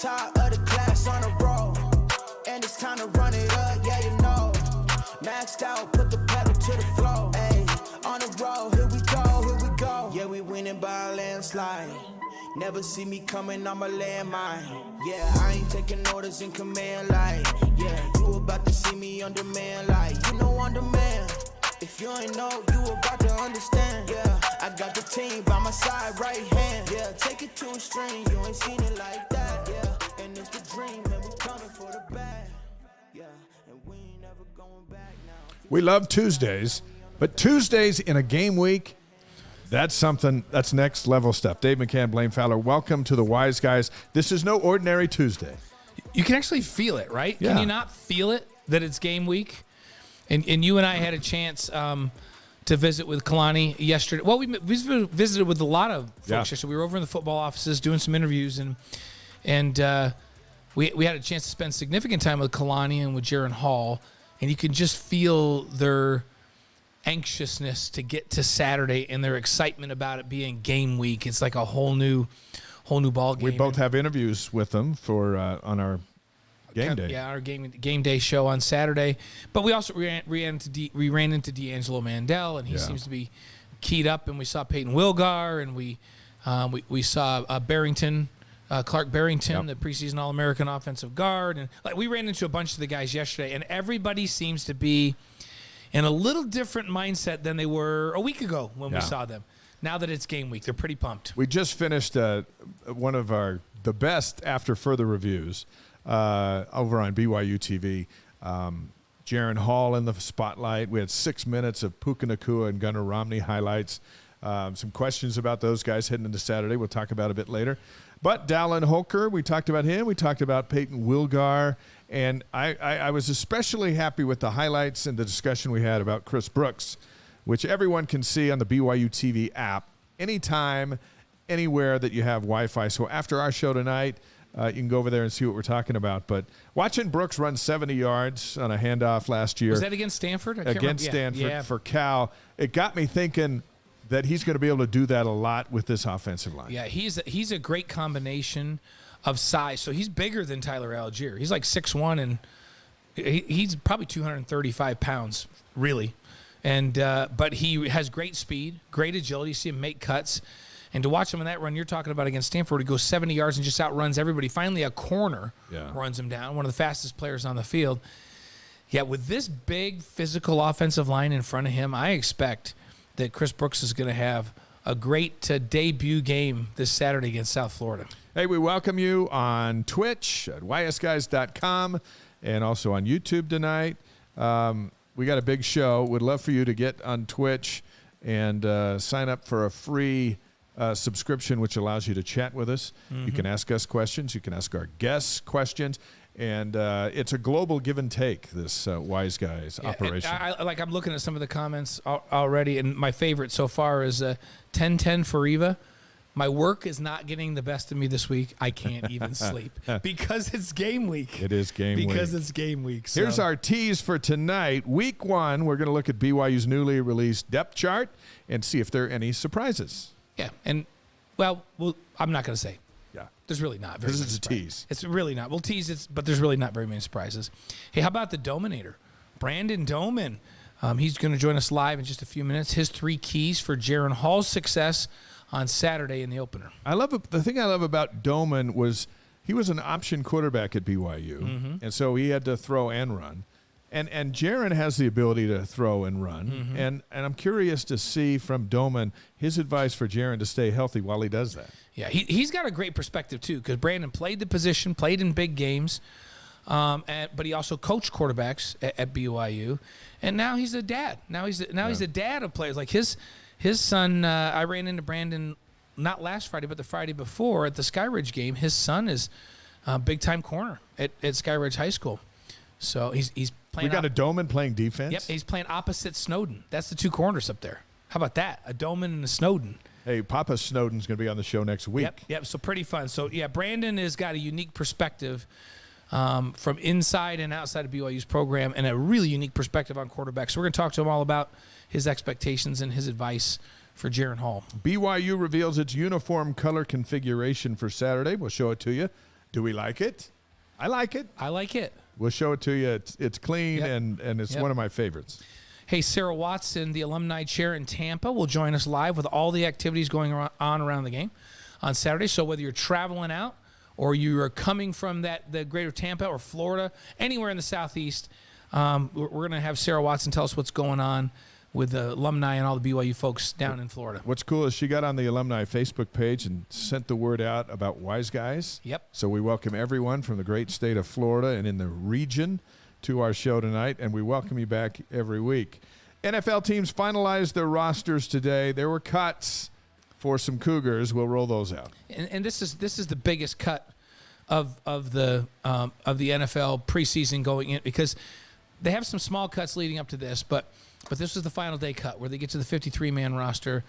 top of the class on a roll, and it's time to run it up, yeah, you know. Maxed out, put the pedal to the floor, ayy, on the road, here we go, yeah, we winning by a landslide. Never see me coming, I'm a landmine. Yeah, I ain't taking orders in command, like, yeah, you about to see me on demand, like, you know, on demand. If you ain't know, you about to understand. Yeah, I got the team by my side, right hand. Yeah, take it to a string, you ain't seen it like that. Yeah, and it's the dream, and we coming for the bag. Yeah, and we ain't never going back now. We love Tuesdays, but Tuesdays in a game week, that's something, that's next level stuff. Dave McCann, Blaine Fowler, welcome to the Wise Guys. This is no ordinary Tuesday. You can actually feel it, right? Yeah. Can you not feel it that it's game week? And you and I had a chance to visit with Kalani yesterday. Well, we visited with a lot of folks yesterday. We were over in the football offices doing some interviews, and we had a chance to spend significant time with Kalani and with Jaren Hall, and you can just feel their anxiousness to get to Saturday and their excitement about it being game week. It's like a whole new ball game. We both have interviews with them for on our game day. Yeah, our game day show on Saturday. But we also ran into D'Angelo Mandel, and he seems to be keyed up. And we saw Peyton Wilgar, and we saw Barrington. Clark Barrington, the preseason All-American offensive guard. And we ran into a bunch of the guys yesterday, and everybody seems to be in a little different mindset than they were a week ago when we saw them. Now that it's game week, they're pretty pumped. We just finished one of the best after further reviews over on BYU TV. Jaren Hall in the spotlight. We had 6 minutes of Puka Nacua and Gunnar Romney highlights. Some questions about those guys heading into Saturday. We'll talk about a bit later. But Dallin Holker, we talked about him. We talked about Peyton Wilgar. And I was especially happy with the highlights and the discussion we had about Chris Brooks, which everyone can see on the BYU TV app anytime, anywhere that you have Wi-Fi. So after our show tonight, you can go over there and see what we're talking about. But watching Brooks run 70 yards on a handoff last year. Was that against Stanford? Against Stanford for Cal. It got me thinking that he's going to be able to do that a lot with this offensive line. Yeah, he's a great combination of size. So he's bigger than Tyler Algier. He's like 6'1", and he's probably 235 pounds, really. And but he has great speed, great agility. You see him make cuts. And to watch him in that run you're talking about against Stanford, he goes 70 yards and just outruns everybody. Finally, a corner runs him down, one of the fastest players on the field. Yeah, with this big physical offensive line in front of him, I expect that Chris Brooks is going to have a great debut game this Saturday against South Florida. Hey, we welcome you on Twitch at ysguys.com and also on YouTube tonight. We got a big show. Would love for you to get on Twitch and sign up for a free subscription, which allows you to chat with us. Mm-hmm. You can ask us questions. You can ask our guests questions. And it's a global give and take, this Wise Guys operation. I'm looking at some of the comments already, and my favorite so far is 10-10 for Eva. My work is not getting the best of me this week. I can't even sleep because it's game week. It is game week. Because it's game week. So. Here's our tease for tonight. Week 1, we're going to look at BYU's newly released depth chart and see if there are any surprises. Yeah, and, well I'm not going to say. Yeah. There's really not very many surprises. This is a tease. It's really not. We'll tease it, but there's really not very many surprises. Hey, how about the Dominator? Brandon Doman. He's going to join us live in just a few minutes. His 3 keys for Jaren Hall's success on Saturday in the opener. The thing I love about Doman was he was an option quarterback at BYU, and so he had to throw and run. And Jaren has the ability to throw and run, and I'm curious to see from Doman his advice for Jaren to stay healthy while he does that. Yeah, he's got a great perspective, too, because Brandon played the position, played in big games, but he also coached quarterbacks at BYU, and now he's a dad. He's a dad of players. Like his son, I ran into Brandon not last Friday, but the Friday before at the Skyridge game. His son is a big-time corner at Skyridge High School. So he's playing. We got a Doman playing defense? Yep, he's playing opposite Snowden. That's the 2 corners up there. How about that? A Doman and a Snowden. Hey, Papa Snowden's going to be on the show next week. Yep, so pretty fun. So, yeah, Brandon has got a unique perspective from inside and outside of BYU's program and a really unique perspective on quarterbacks. So we're going to talk to him all about his expectations and his advice for Jaren Hall. BYU reveals its uniform color configuration for Saturday. We'll show it to you. Do we like it? I like it. I like it. We'll show it to you. It's clean, and it's one of my favorites. Hey, Sarah Watson, the alumni chair in Tampa, will join us live with all the activities going on around the game on Saturday. So whether you're traveling out or you are coming from the greater Tampa or Florida, anywhere in the Southeast, we're going to have Sarah Watson tell us what's going on with the alumni and all the BYU folks down in Florida. What's cool is she got on the Alumni Facebook page and sent the word out about Wise Guys. Yep. So we welcome everyone from the great state of Florida and in the region to our show tonight, and we welcome you back every week. NFL teams finalized their rosters today. There were cuts for some Cougars. We'll roll those out. And this is the biggest cut of the NFL preseason going in, because they have some small cuts leading up to this, but this was the final day cut where they get to the 53-man roster.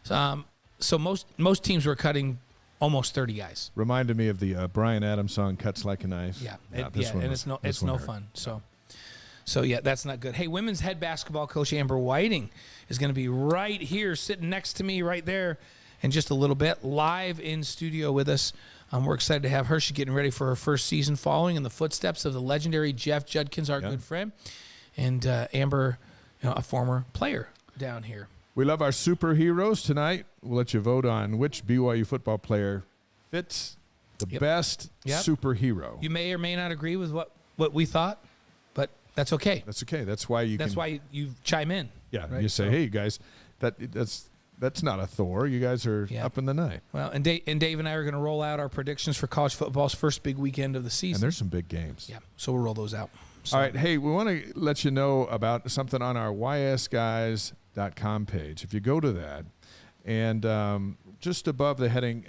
So most teams were cutting almost 30 guys. Reminded me of the Bryan Adams song "Cuts Like a Knife." Yeah, it's no fun. So yeah, that's not good. Hey, women's head basketball coach Amber Whiting is going to be right here, sitting next to me, right there, in just a little bit, live in studio with us. We're excited to have her. She's getting ready for her first season, following in the footsteps of the legendary Jeff Judkins, our good friend, and Amber, a former player down here. We love our superheroes tonight. We'll let you vote on which BYU football player fits the best superhero. You may or may not agree with what we thought, but that's okay. That's okay. That's why you chime in. Yeah, right? you say, hey, you guys, that's not a Thor. You guys are up in the night. Well, and Dave and I are going to roll out our predictions for college football's first big weekend of the season. And there's some big games. Yeah, so we'll roll those out. So. All right. Hey, we want to let you know about something on our ysguys.com page. If you go to that, and just above the heading,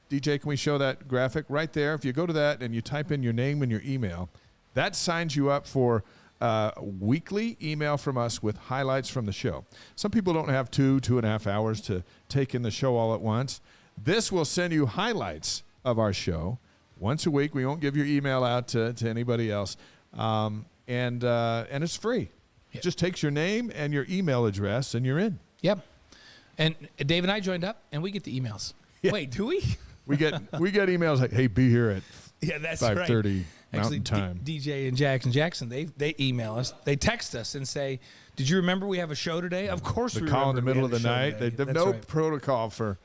DJ, can we show that graphic right there? If you go to that and you type in your name and your email, that signs you up for weekly email from us with highlights from the show. Some people don't have 2.5 hours to take in the show all at once. This will send you highlights of our show once a week. We won't give your email out to anybody else. And it's free. It just takes your name and your email address, and you're in. Yep. And Dave and I joined up, and we get the emails. Yeah. Wait, do we? We get emails like, hey, be here at 5:30 Mountain Time. DJ and Jackson, they email us. They text us and say, did you remember we have a show today? Of course we remember. Call in the middle of the night. They have no protocol for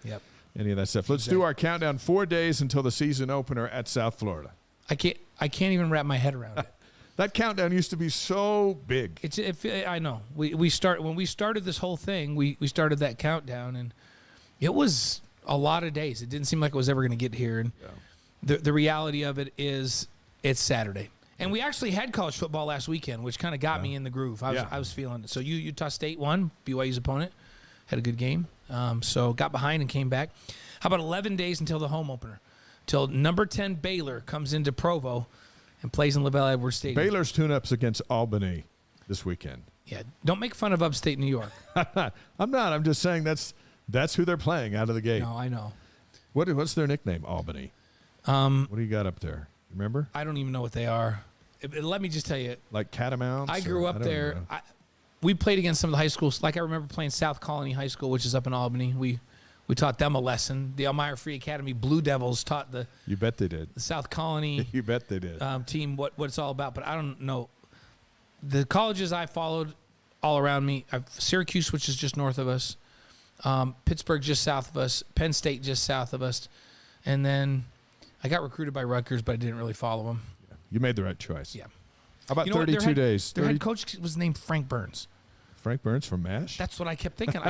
any of that stuff. Let's do our countdown. 4 days until the season opener at South Florida. I can't even wrap my head around it. That countdown used to be so big. I know. When we started this whole thing, we started that countdown, and it was a lot of days. It didn't seem like it was ever going to get here. And the reality of it is it's Saturday. And we actually had college football last weekend, which kind of got me in the groove. I was feeling it. So Utah State won, BYU's opponent, had a good game. So got behind and came back. How about 11 days until the home opener? Till number 10 Baylor comes into Provo and plays in Lavell Edwards Stadium. Baylor's tune-ups against Albany this weekend. Yeah, don't make fun of upstate New York. I'm not. I'm just saying that's who they're playing out of the gate. No, I know. What's their nickname? Albany. What do you got up there? Remember? I don't even know what they are. Let me just tell you. Like Catamounts? I grew up there. We played against some of the high schools. Like I remember playing South Colony High School, which is up in Albany. We taught them a lesson. The Elmira Free Academy Blue Devils taught the. You bet they did. The South Colony. You bet they did. Team what it's all about, but I don't know. The colleges I followed all around me, Syracuse, which is just north of us, Pittsburgh just south of us, Penn State just south of us, and then I got recruited by Rutgers, but I didn't really follow them. Yeah. You made the right choice. Yeah. How about 32 days? Their head coach was named Frank Burns. Frank Burns from MASH? That's what I kept thinking.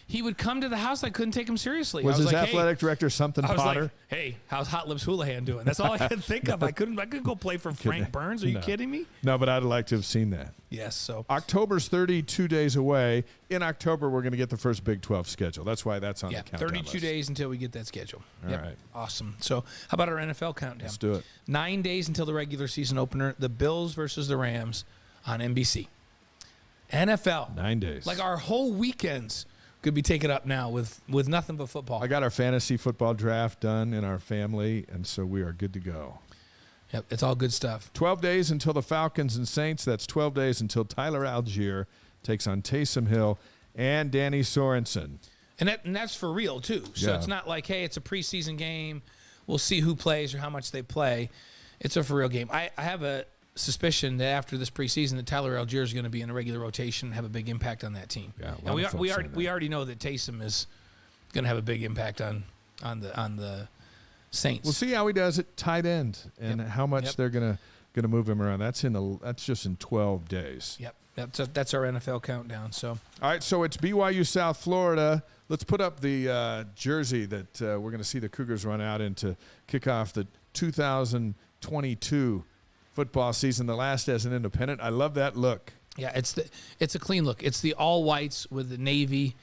He would come to the house. I couldn't take him seriously. Was his like, athletic director something Potter? Like, hey, how's Hot Lips Houlihan doing? That's all I could think of. I couldn't go play for Frank Burns. Are you kidding me? No, but I'd like to have seen that. Yes. So October's 32 days away. In October, we're going to get the first Big 12 schedule. That's why that's on the countdown 32 list. days until we get that schedule. All right. Awesome. So how about our NFL countdown? Let's do it. 9 days until the regular season opener. The Bills versus the Rams on NBC. NFL. 9 days. Like our whole weekends could be taken up now with nothing but football. I got our fantasy football draft done in our family, and so we are good to go. Yep, it's all good stuff. 12 days until the Falcons and Saints. That's 12 days until Tyler Algier takes on Taysom Hill and Danny Sorensen. And that's for real, too. So it's not like, hey, it's a preseason game. We'll see who plays or how much they play. It's a for real game. I have a suspicion that after this preseason that Tyler Algier is going to be in a regular rotation and have a big impact on that team. Yeah, and we already know that Taysom is going to have a big impact on the Saints. We'll see how he does at tight end and how much they're going to move him around. That's just in 12 days. Yep. That's our NFL countdown. So all right, so it's BYU South Florida. Let's put up the jersey that we're going to see the Cougars run out in to kick off the 2022 football season, the last as an independent. I love that look. Yeah, it's a clean look. It's the all whites with the navy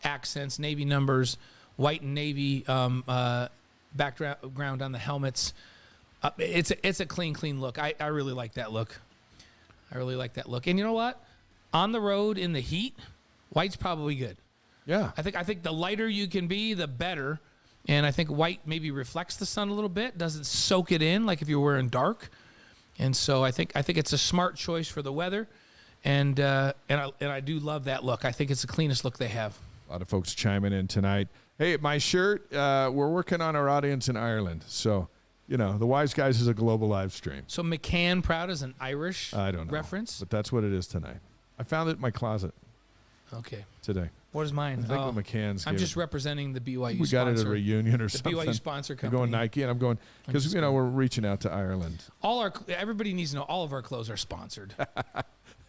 accents, navy numbers, white and navy background on the helmets. It's a clean look. I really like that look. And you know what? On the road in the heat, white's probably good. Yeah. I think the lighter you can be, the better. And I think white maybe reflects the sun a little bit, doesn't soak it in like if you're wearing dark. And so I think it's a smart choice for the weather. And I do love that look. I think it's the cleanest look they have. A lot of folks chiming in tonight. Hey, my shirt, we're working on our audience in Ireland. So, the Wise Guys is a global live stream. So McCann Proud is an Irish I don't know, reference? but that's what it is tonight. I found it in my closet Okay. today. What is mine? I think what McCann's I'm gave just it. representing the BYU We got it at a sponsor. reunion or The something. BYU sponsor You're company. going Nike, and I'm going because we're reaching out to Ireland. Everybody needs to know all of our clothes are sponsored.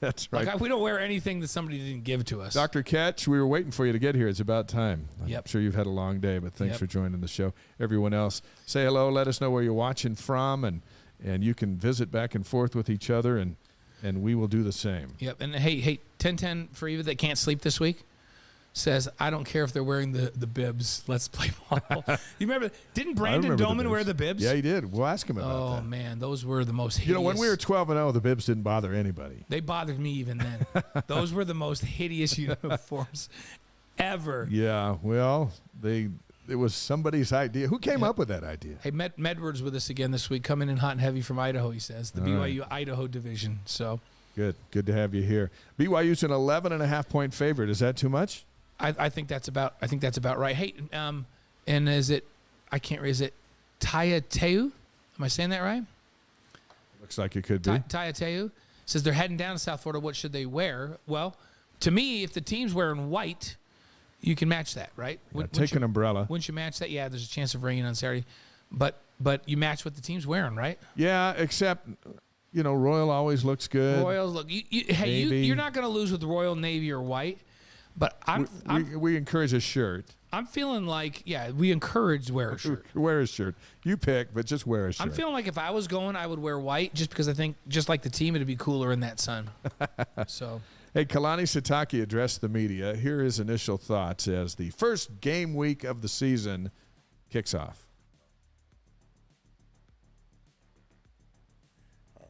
That's right. Like we don't wear anything that somebody didn't give to us. Dr. Ketch, we were waiting for you to get here. It's about time. I'm Yep. sure you've had a long day, but thanks Yep. for joining the show. Everyone else, say hello. Let us know where you're watching from, and you can visit back and forth with each other, and we will do the same. Yep. And hey, 10-10 for you that can't sleep this week says, I don't care if they're wearing the bibs. Let's play ball. You remember, didn't Brandon Doman wear the bibs? Yeah, he did. We'll ask him about that. Oh, man, those were the most hideous. When we were 12-0, the bibs didn't bother anybody. They bothered me even then. Those were the most hideous uniforms ever. Yeah, well, it was somebody's idea. Who came up with that idea? Hey, Medward's with us again this week, coming in hot and heavy from Idaho, he says. The BYU Idaho division. So Good to have you here. BYU's an 11.5-point favorite. Is that too much? I think that's about right. Hey, and is it Taiateu? Am I saying that right? Looks like it could be. Taiateu says they're heading down to South Florida. What should they wear? Well, to me, if the team's wearing white, you can match that, right? Take an umbrella. Wouldn't you match that? Yeah, there's a chance of rain on Saturday, but you match what the team's wearing, right? Yeah, except Royal always looks good. Royals look. You're not going to lose with Royal, Navy, or white. But we encourage a shirt. I'm feeling like, we encourage wear a shirt. Wear a shirt. You pick, but just wear a shirt. I'm feeling like if I was going, I would wear white just because I think, just like the team, it'd be cooler in that sun. So, hey, Kalani Sitaki addressed the media. Here are his initial thoughts as the first game week of the season kicks off.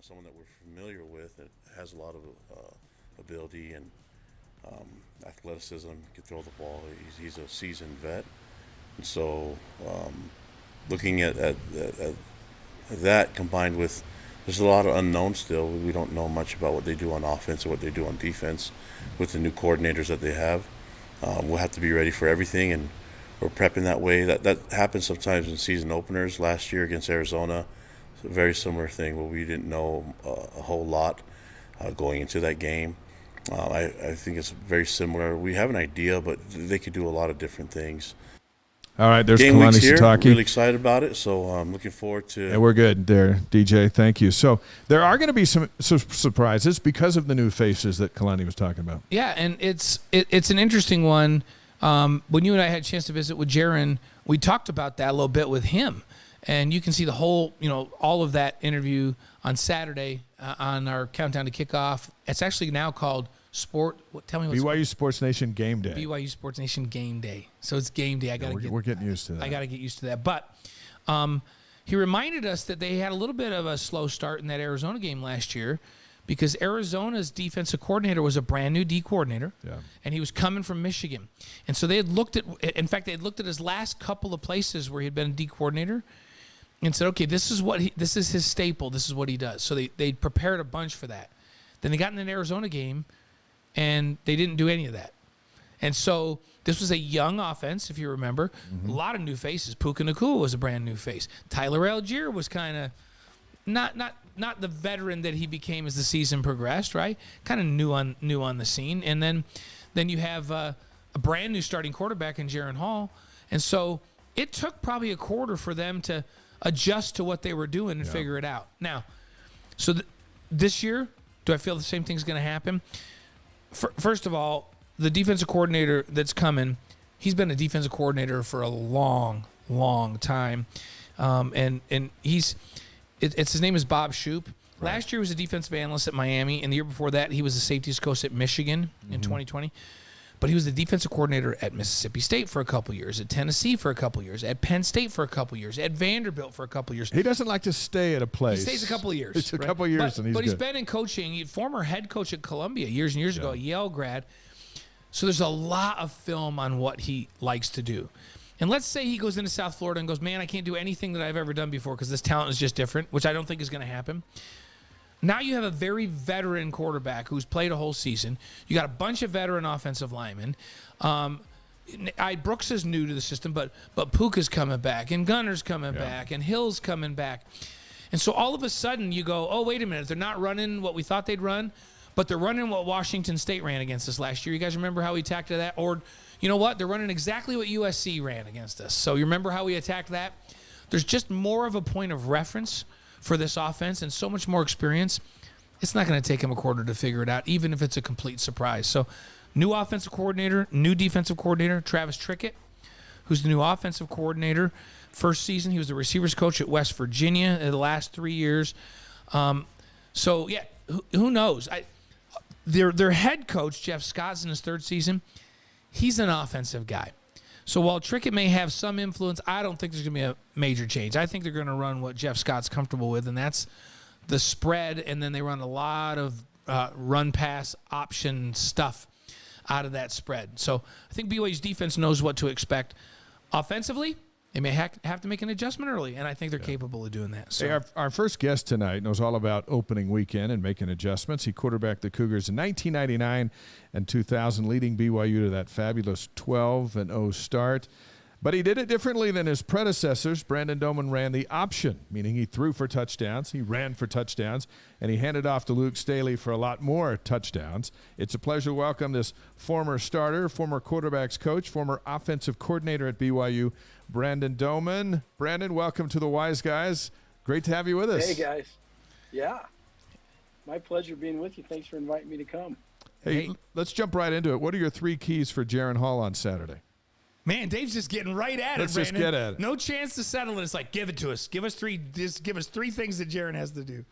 Someone that we're familiar with that has a lot of ability and athleticism, can throw the ball. He's a seasoned vet, and so looking at that combined with there's a lot of unknowns still. We don't know much about what they do on offense or what they do on defense with the new coordinators that they have. We'll have to be ready for everything, and we're prepping that way. That happens sometimes in season openers. Last year against Arizona, it's a very similar thing where we didn't know a whole lot going into that game. I think it's very similar. We have an idea, but they could do a lot of different things. All right, there's Game Kalani week's here. Sitaki. Really excited about it, so I'm looking forward to. Yeah, we're good there, DJ. Thank you. So there are going to be some surprises because of the new faces that Kalani was talking about. yeah, and it's an interesting one. When you and I had a chance to visit with Jaren, we talked about that a little bit with him. And you can see the whole, all of that interview on Saturday on our Countdown to Kickoff. It's actually now called Tell me what's BYU Sports Nation Game Day. BYU Sports Nation Game Day. So it's game day. We're getting used to that. I got to get used to that. But he reminded us that they had a little bit of a slow start in that Arizona game last year because Arizona's defensive coordinator was a brand new D coordinator, and he was coming from Michigan. And so they had looked at his last couple of places where he had been a D coordinator and said, okay, this is his staple. This is what he does. So they prepared a bunch for that. Then they got in an Arizona game, and they didn't do any of that. And so this was a young offense, if you remember. A lot of new faces. Puka Nacua was a brand new face. Tyler Algier was kind of not the veteran that he became as the season progressed, right? Kind of new on the scene. And then you have a brand new starting quarterback in Jaren Hall. And so it took probably a quarter for them to adjust to what they were doing and figure it out. Now, so this year, do I feel the same thing's going to happen? First of all, the defensive coordinator that's coming, he's been a defensive coordinator for a long, long time. And his name is Bob Shoop. Right. Last year he was a defensive analyst at Miami, and the year before that he was a safeties coach at Michigan in 2020. But he was the defensive coordinator at Mississippi State for a couple years, at Tennessee for a couple years, at Penn State for a couple years, at Vanderbilt for a couple years. He doesn't like to stay at a place. He stays a couple of years. It's a couple of years, but he's been in coaching. He's former head coach at Columbia years and years ago, a Yale grad. So there's a lot of film on what he likes to do. And let's say he goes into South Florida and goes, man, I can't do anything that I've ever done before because this talent is just different, which I don't think is going to happen. Now you have a very veteran quarterback who's played a whole season. You got a bunch of veteran offensive linemen. Brooks is new to the system, but Puka's coming back, and Gunner's coming back, and Hill's coming back. And so all of a sudden you go, oh, wait a minute, they're not running what we thought they'd run, but they're running what Washington State ran against us last year. You guys remember how we attacked that? Or, you know what, they're running exactly what USC ran against us. So you remember how we attacked that? There's just more of a point of reference for this offense and so much more experience. It's not going to take him a quarter to figure it out, even if it's a complete surprise. So new offensive coordinator, new defensive coordinator, Travis Trickett, who's the new offensive coordinator. First season, he was the receivers coach at West Virginia in the last 3 years. So, yeah, who knows? Their head coach, Jeff Scott's in his third season, he's an offensive guy. So while Trickett may have some influence, I don't think there's going to be a major change. I think they're going to run what Jeff Scott's comfortable with, and that's the spread, and then they run a lot of run-pass option stuff out of that spread. So I think BYU's defense knows what to expect. Offensively, they may have to make an adjustment early, and I think they're capable of doing that. So. Hey, our first guest tonight knows all about opening weekend and making adjustments. He quarterbacked the Cougars in 1999 and 2000, leading BYU to that fabulous 12-0 start. But he did it differently than his predecessors. Brandon Doman ran the option, meaning he threw for touchdowns, he ran for touchdowns, and he handed off to Luke Staley for a lot more touchdowns. It's a pleasure to welcome this former starter, former quarterbacks coach, former offensive coordinator at BYU, Brandon Doman. Brandon, welcome to the Wise Guys. Great to have you with us. Hey, guys. Yeah. My pleasure being with you. Thanks for inviting me to come. Hey, let's jump right into it. What are your 3 keys for Jaren Hall on Saturday? Man, Dave's just getting right at Let's it, Brandon. just get at it. No chance to settle it. It's like, give it to us. Give us 3 things that Jaren has to do.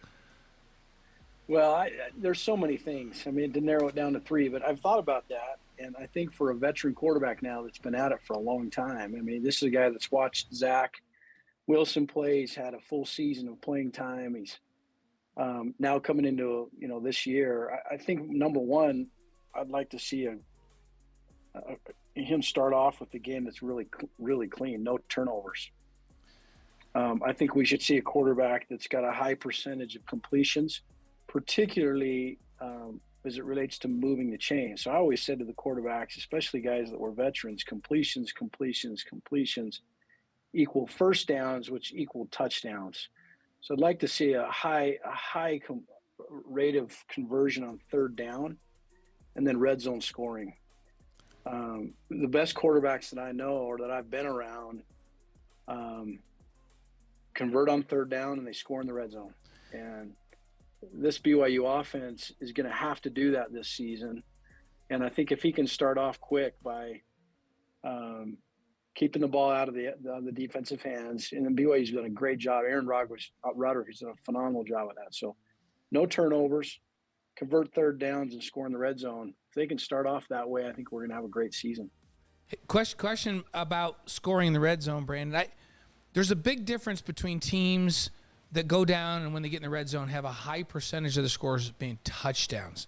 Well, there's so many things. I mean, to narrow it down to 3, but I've thought about that. And I think for a veteran quarterback now that's been at it for a long time, I mean, this is a guy that's watched Zach Wilson play. He's had a full season of playing time. He's now coming into, this year. I think, number one, I'd like to see him start off with the game that's really, really clean, no turnovers. I think we should see a quarterback that's got a high percentage of completions, particularly as it relates to moving the chain. So I always said to the quarterbacks, especially guys that were veterans, completions equal first downs, which equal touchdowns. So I'd like to see a high rate of conversion on third down and then red zone scoring. The best quarterbacks that I know or that I've been around convert on third down and they score in the red zone. And this BYU offense is going to have to do that this season. And I think if he can start off quick by keeping the ball out of the defensive hands, and then BYU's done a great job. Aaron Roderick's done a phenomenal job of that. So no turnovers, convert third downs and score in the red zone. If they can start off that way, I think we're going to have a great season. Question about scoring in the red zone, Brandon. There's a big difference between teams that go down and when they get in the red zone have a high percentage of the scores being touchdowns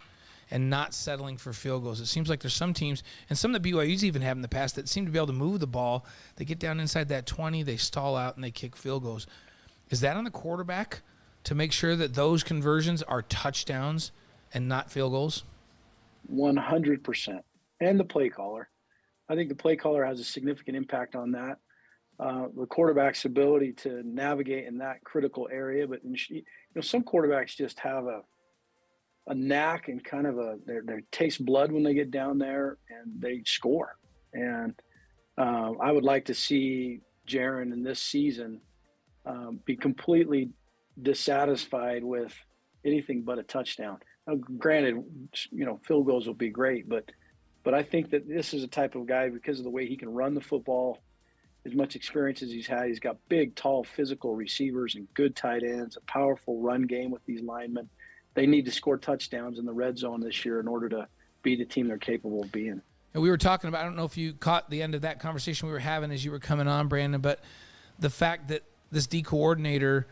and not settling for field goals. It seems like there's some teams, and some of the BYU's even have in the past, that seem to be able to move the ball. They get down inside that 20, they stall out, and they kick field goals. Is that on the quarterback to make sure that those conversions are touchdowns and not field goals? 100%. And the play caller. I think the play caller has a significant impact on that. The quarterback's ability to navigate in that critical area. But some quarterbacks just have a knack and kind of they taste blood when they get down there and they score. And I would like to see Jaren in this season be completely dissatisfied with anything but a touchdown. granted, field goals will be great, but I think that this is a type of guy, because of the way he can run the football, as much experience as he's had. He's got big, tall, physical receivers and good tight ends, a powerful run game with these linemen. They need to score touchdowns in the red zone this year in order to be the team they're capable of being. And we were talking about, I don't know if you caught the end of that conversation we were having as you were coming on, Brandon, but the fact that this D coordinator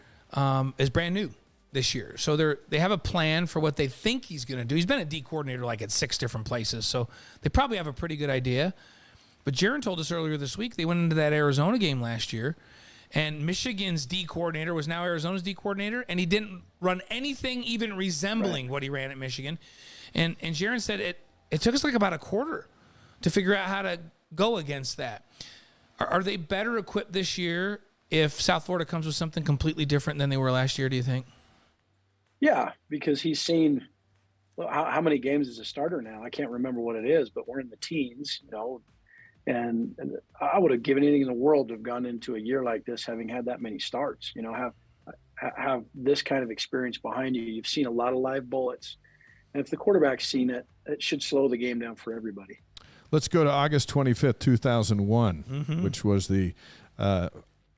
is brand new this year. So they have a plan for what they think he's going to do. He's been a D coordinator like at 6 different places, so they probably have a pretty good idea. But Jaren told us earlier this week they went into that Arizona game last year, and Michigan's D coordinator was now Arizona's D coordinator, and he didn't run anything even resembling what he ran at Michigan. And Jaren said it took us like about a quarter to figure out how to go against that. Are they better equipped this year if South Florida comes with something completely different than they were last year, do you think? Yeah, because he's seen how many games as a starter now. I can't remember what it is, but we're in the teens, and I would have given anything in the world to have gone into a year like this, having had that many starts, have this kind of experience behind you. You've seen a lot of live bullets. And if the quarterback's seen it, it should slow the game down for everybody. Let's go to August 25th, 2001, which was the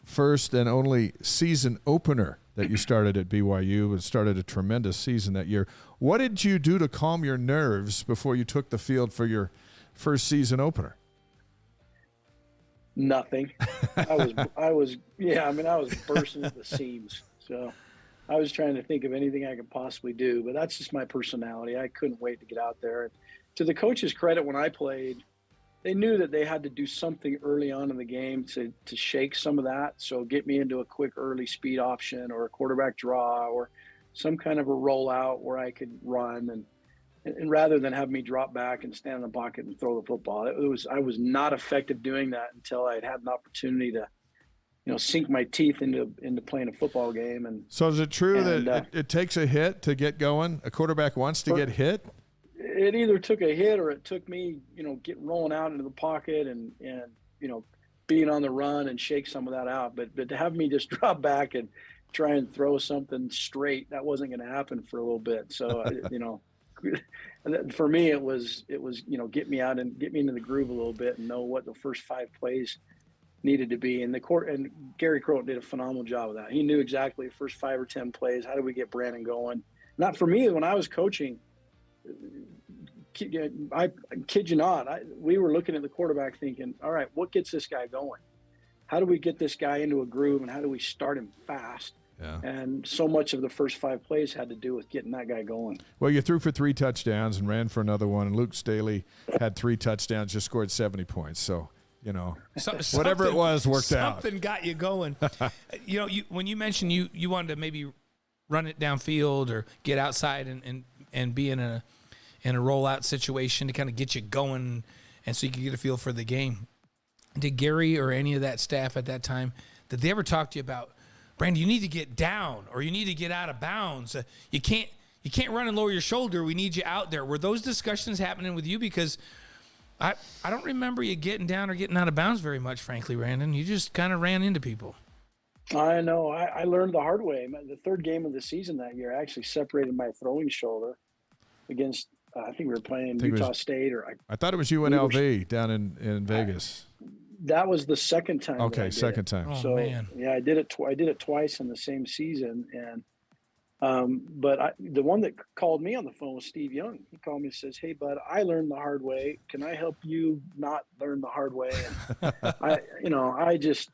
first and only season opener that you started at BYU and started a tremendous season that year. What did you do to calm your nerves before you took the field for your first season opener? Nothing. I was bursting at the seams. So I was trying to think of anything I could possibly do, but that's just my personality. I couldn't wait to get out there. And to the coach's credit, when I played, they knew that they had to do something early on in the game to shake some of that. So get me into a quick early speed option or a quarterback draw or some kind of a rollout where I could run and rather than have me drop back and stand in the pocket and throw the football. I was not effective doing that until I had an opportunity to, sink my teeth into playing a football game. And so is it true that it takes a hit to get going? A quarterback wants to get hit? It either took a hit or it took me, get rolling out into the pocket and being on the run and shake some of that out. But to have me just drop back and try and throw something straight, that wasn't going to happen for a little bit. So, for me, it was get me out and get me into the groove a little bit and know what the first 5 plays needed to be. And and Gary Crowton did a phenomenal job of that. He knew exactly the first 5 or 10 plays. How do we get Brandon going? Not for me, when I was coaching, I kid you not, we were looking at the quarterback thinking, all right, what gets this guy going? How do we get this guy into a groove and how do we start him fast? Yeah. And so much of the first 5 plays had to do with getting that guy going. Well, you threw for 3 touchdowns and ran for another one, and Luke Staley had 3 touchdowns, just scored 70 points. So, whatever it was worked out. Something got you going. When you mentioned you wanted to maybe run it downfield or get outside and be in a rollout situation to kind of get you going and so you could get a feel for the game. Did Gary or any of that staff at that time, did they ever talk to you about, Brandon, you need to get down or you need to get out of bounds? You can't run and lower your shoulder. We need you out there. Were those discussions happening with you? Because I don't remember you getting down or getting out of bounds very much, frankly, Brandon. You just kind of ran into people. I know. I learned the hard way. The third game of the season that year, I actually separated my throwing shoulder against, I think we were playing Utah State. I thought it was UNLV down in Vegas. That was the second time. Okay, second time. Oh, so, man. Yeah, I did it twice in the same season. And but the one that called me on the phone was Steve Young. He called me and says, "Hey, bud, I learned the hard way. Can I help you not learn the hard way?" And I just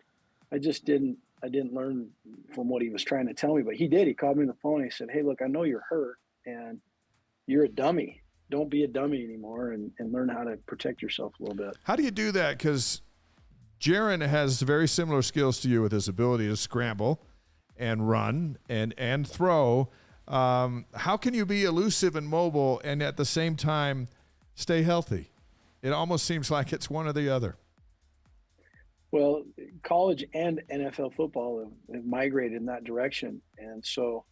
didn't learn from what he was trying to tell me, but he did. He called me on the phone and he said, "Hey, look, I know you're hurt and you're a dummy. Don't be a dummy anymore and learn how to protect yourself a little bit." How do you do that? Because Jaren has very similar skills to you with his ability to scramble and run and throw. How can you be elusive and mobile and at the same time stay healthy? It almost seems like it's one or the other. Well, college and NFL football have migrated in that direction. And so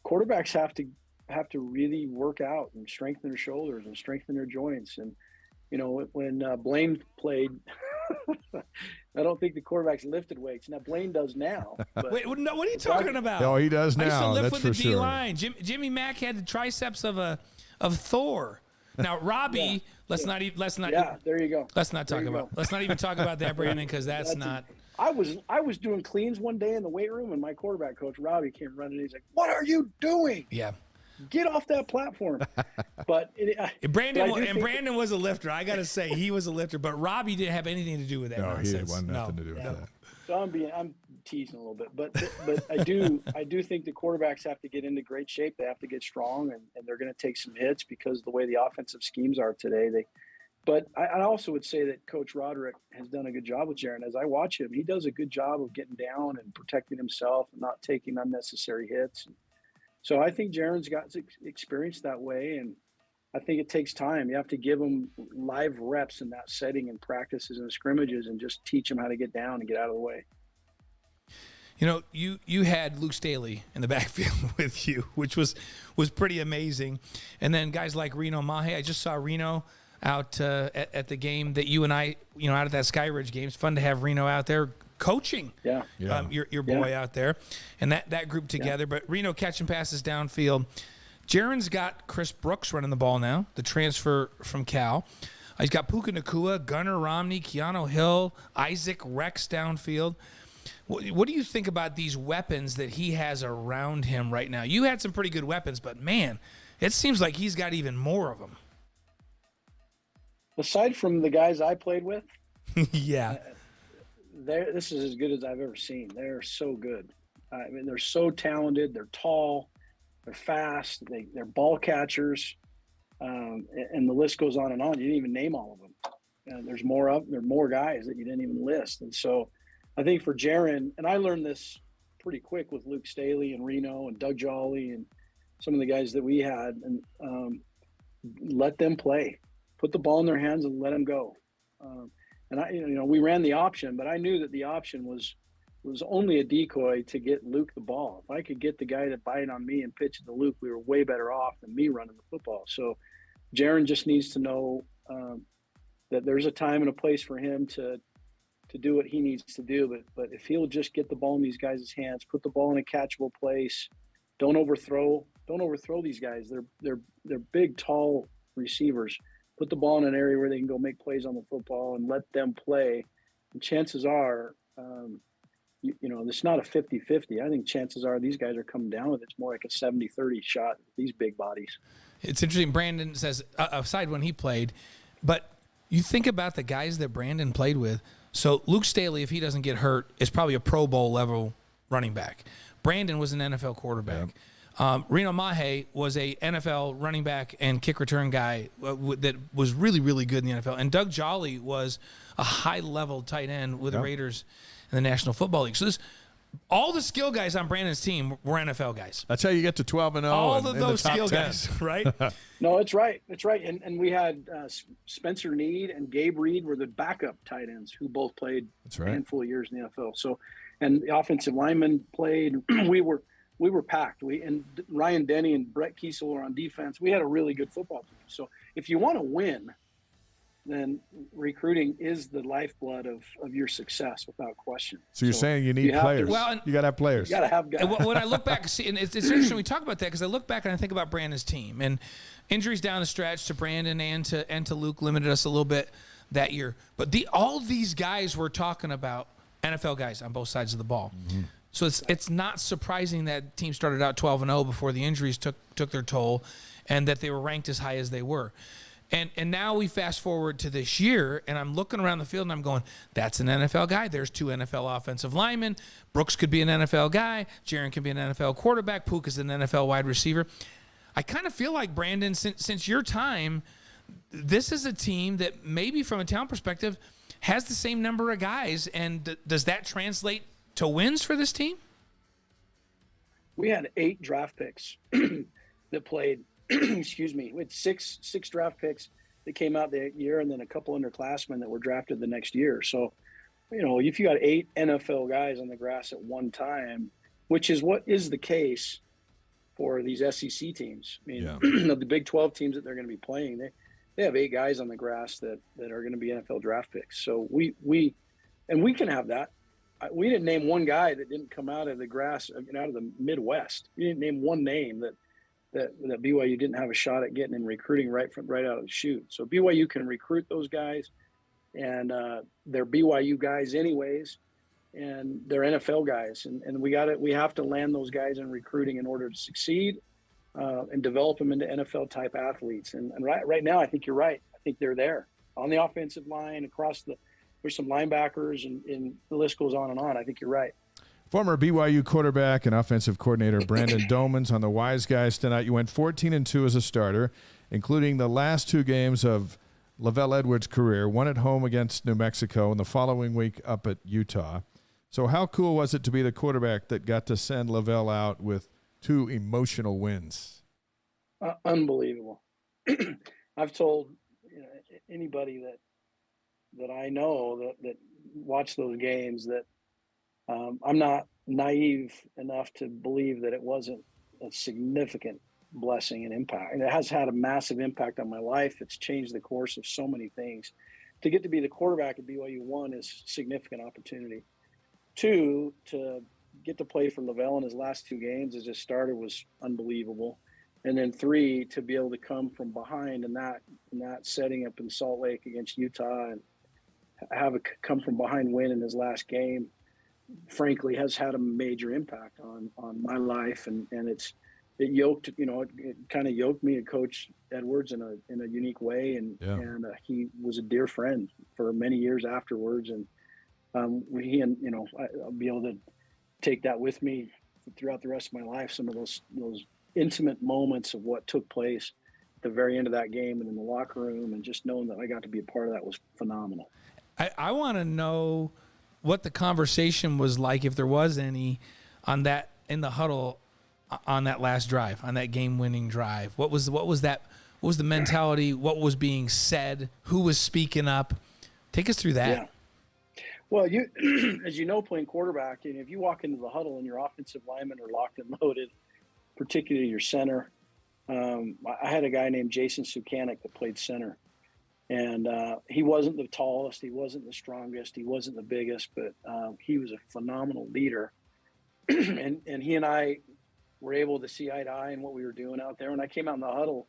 quarterbacks have to really work out and strengthen their shoulders and strengthen their joints. And, when Blaine played I don't think the quarterbacks lifted weights. Now Blaine does now. But Wait, no, what are you talking about? Oh, he does I used to now. lift That's with for the D sure. line. Jimmy Mack had the triceps of Thor. Now Robbie, let's not. yeah, there you go. Let's not There talk you about. go. Let's not even talk about that, Brandon, because that's not. I was doing cleans one day in the weight room, and my quarterback coach Robbie came running. He's like, "What are you doing? Yeah. Get off that platform!" But Brandon was a lifter. I got to say, he was a lifter, but Robbie didn't have anything to do with that. No, he nonsense. had nothing to do with no. that. So I'm teasing a little bit, but I do think the quarterbacks have to get into great shape. They have to get strong, and they're going to take some hits because the way the offensive schemes are today. But I also would say that Coach Roderick has done a good job with Jaren. As I watch him, he does a good job of getting down and protecting himself and not taking unnecessary hits. So I think Jaren's got experience that way, and I think it takes time. You have to give him live reps in that setting and practices and scrimmages and just teach him how to get down and get out of the way. You know, you had Luke Staley in the backfield with you, which was pretty amazing. And then guys like Reno Mahe. I just saw Reno out at the game that you and I, out at that Skyridge game. It's fun to have Reno out there coaching your boy out there, and that group together. But Reno catching passes downfield. Jaren's got Chris Brooks running the ball now, the transfer from Cal. He's got Puka Nakua, Gunnar Romney, Keanu Hill, Isaac Rex downfield. What do you think about these weapons that he has around him right now? You had some pretty good weapons, but man, it seems like he's got even more of them. Aside from the guys I played with, yeah. This is as good as I've ever seen. They're so good. I mean, they're so talented. They're tall. They're fast. They're ball catchers. And the list goes on and on. You didn't even name all of them. There are more guys that you didn't even list. And so I think for Jaren, and I learned this pretty quick with Luke Staley and Reno and Doug Jolly and some of the guys that we had, and let them play. Put the ball in their hands and let them go. And we ran the option, but I knew that the option was only a decoy to get Luke the ball. If I could get the guy to bite on me and pitch it to Luke, we were way better off than me running the football. So Jaren just needs to know that there's a time and a place for him to do what he needs to do. But if he'll just get the ball in these guys' hands, put the ball in a catchable place, don't overthrow these guys. They're big, tall receivers. Put the ball in an area where they can go make plays on the football and let them play. And chances are, it's not a 50-50. I think chances are these guys are coming down with it's more like a 70-30 shot, these big bodies. It's interesting. Brandon says, aside when he played, but you think about the guys that Brandon played with. So Luke Staley, if he doesn't get hurt, is probably a Pro Bowl level running back. Brandon was an NFL quarterback. Yeah. Reno Mahe was a NFL running back and kick return guy that was really, really good in the NFL. And Doug Jolly was a high-level tight end with the Raiders in the National Football League. So all the skill guys on Brandon's team were NFL guys. That's how you get to 12-0. All of those skill guys, right? No, it's right. It's right. And we had Spencer Need and Gabe Reed were the backup tight ends who both played a handful of years in the NFL. So, and the offensive linemen played. We were packed. And Ryan Denny and Brett Kiesel were on defense. We had a really good football team. So if you want to win, then recruiting is the lifeblood of your success without question. So you're saying you need players. You got to have players. You got to have guys. And when I look back, and it's interesting we talk about that because I look back and I think about Brandon's team. And injuries down the stretch to Brandon and to Luke limited us a little bit that year. But all these guys we're talking about, NFL guys on both sides of the ball. Mm-hmm. So it's not surprising that team started out 12-0 before the injuries took their toll, and that they were ranked as high as they were. And now we fast forward to this year, and I'm looking around the field and I'm going, that's an NFL guy. There's 2 NFL offensive linemen. Brooks could be an NFL guy. Jaren can be an NFL quarterback. Puka is an NFL wide receiver. I kind of feel like, Brandon, since your time, this is a team that maybe from a talent perspective has the same number of guys. And does that translate to wins for this team? We had 8 draft picks that played. Excuse me. We had six draft picks that came out that year, and then a couple underclassmen that were drafted the next year. So, if you got 8 NFL guys on the grass at one time, which is what is the case for these SEC teams. I mean, the Big 12 teams that they're going to be playing, they have 8 guys on the grass that are going to be NFL draft picks. So we can have that. We didn't name one guy that didn't come out of the grass, out of the Midwest. We didn't name one name that BYU didn't have a shot at getting in recruiting right out of the chute. So BYU can recruit those guys, and they're BYU guys anyways, and they're NFL guys, and we have to land those guys in recruiting in order to succeed, and develop them into NFL type athletes. And right now, I think you're right. I think they're there on the offensive line, there's some linebackers, and the list goes on and on. I think you're right. Former BYU quarterback and offensive coordinator Brandon Doman's on the Wise Guys tonight. You went 14-2 as a starter, including the last 2 games of Lavell Edwards' career, one at home against New Mexico and the following week up at Utah. So how cool was it to be the quarterback that got to send Lavell out with 2 emotional wins? Unbelievable. I've told anybody that I know that watch those games that I'm not naive enough to believe that it wasn't a significant blessing and impact. And it has had a massive impact on my life. It's changed the course of so many things. To get to be the quarterback at BYU, 1, is significant opportunity. 2, to get to play for Lavell in his last 2 games as a starter was unbelievable. And then 3, to be able to come from behind in that setting up in Salt Lake against Utah and have a come from behind win in his last game, frankly, has had a major impact on my life. And it kind of yoked me to Coach Edwards in a unique way. And he was a dear friend for many years afterwards. And I'll be able to take that with me throughout the rest of my life. Some of those intimate moments of what took place at the very end of that game and in the locker room, and just knowing that I got to be a part of that was phenomenal. I want to know what the conversation was like, if there was any, on that in the huddle on that last drive, on that game-winning drive. What was the mentality? What was being said? Who was speaking up? Take us through that. Yeah. Well, as you know, playing quarterback, and if you walk into the huddle and your offensive linemen are locked and loaded, particularly your center. I had a guy named Jason Sukanik that played center. And he wasn't the tallest, he wasn't the strongest, he wasn't the biggest, but he was a phenomenal leader. and he and I were able to see eye to eye in what we were doing out there. When I came out in the huddle,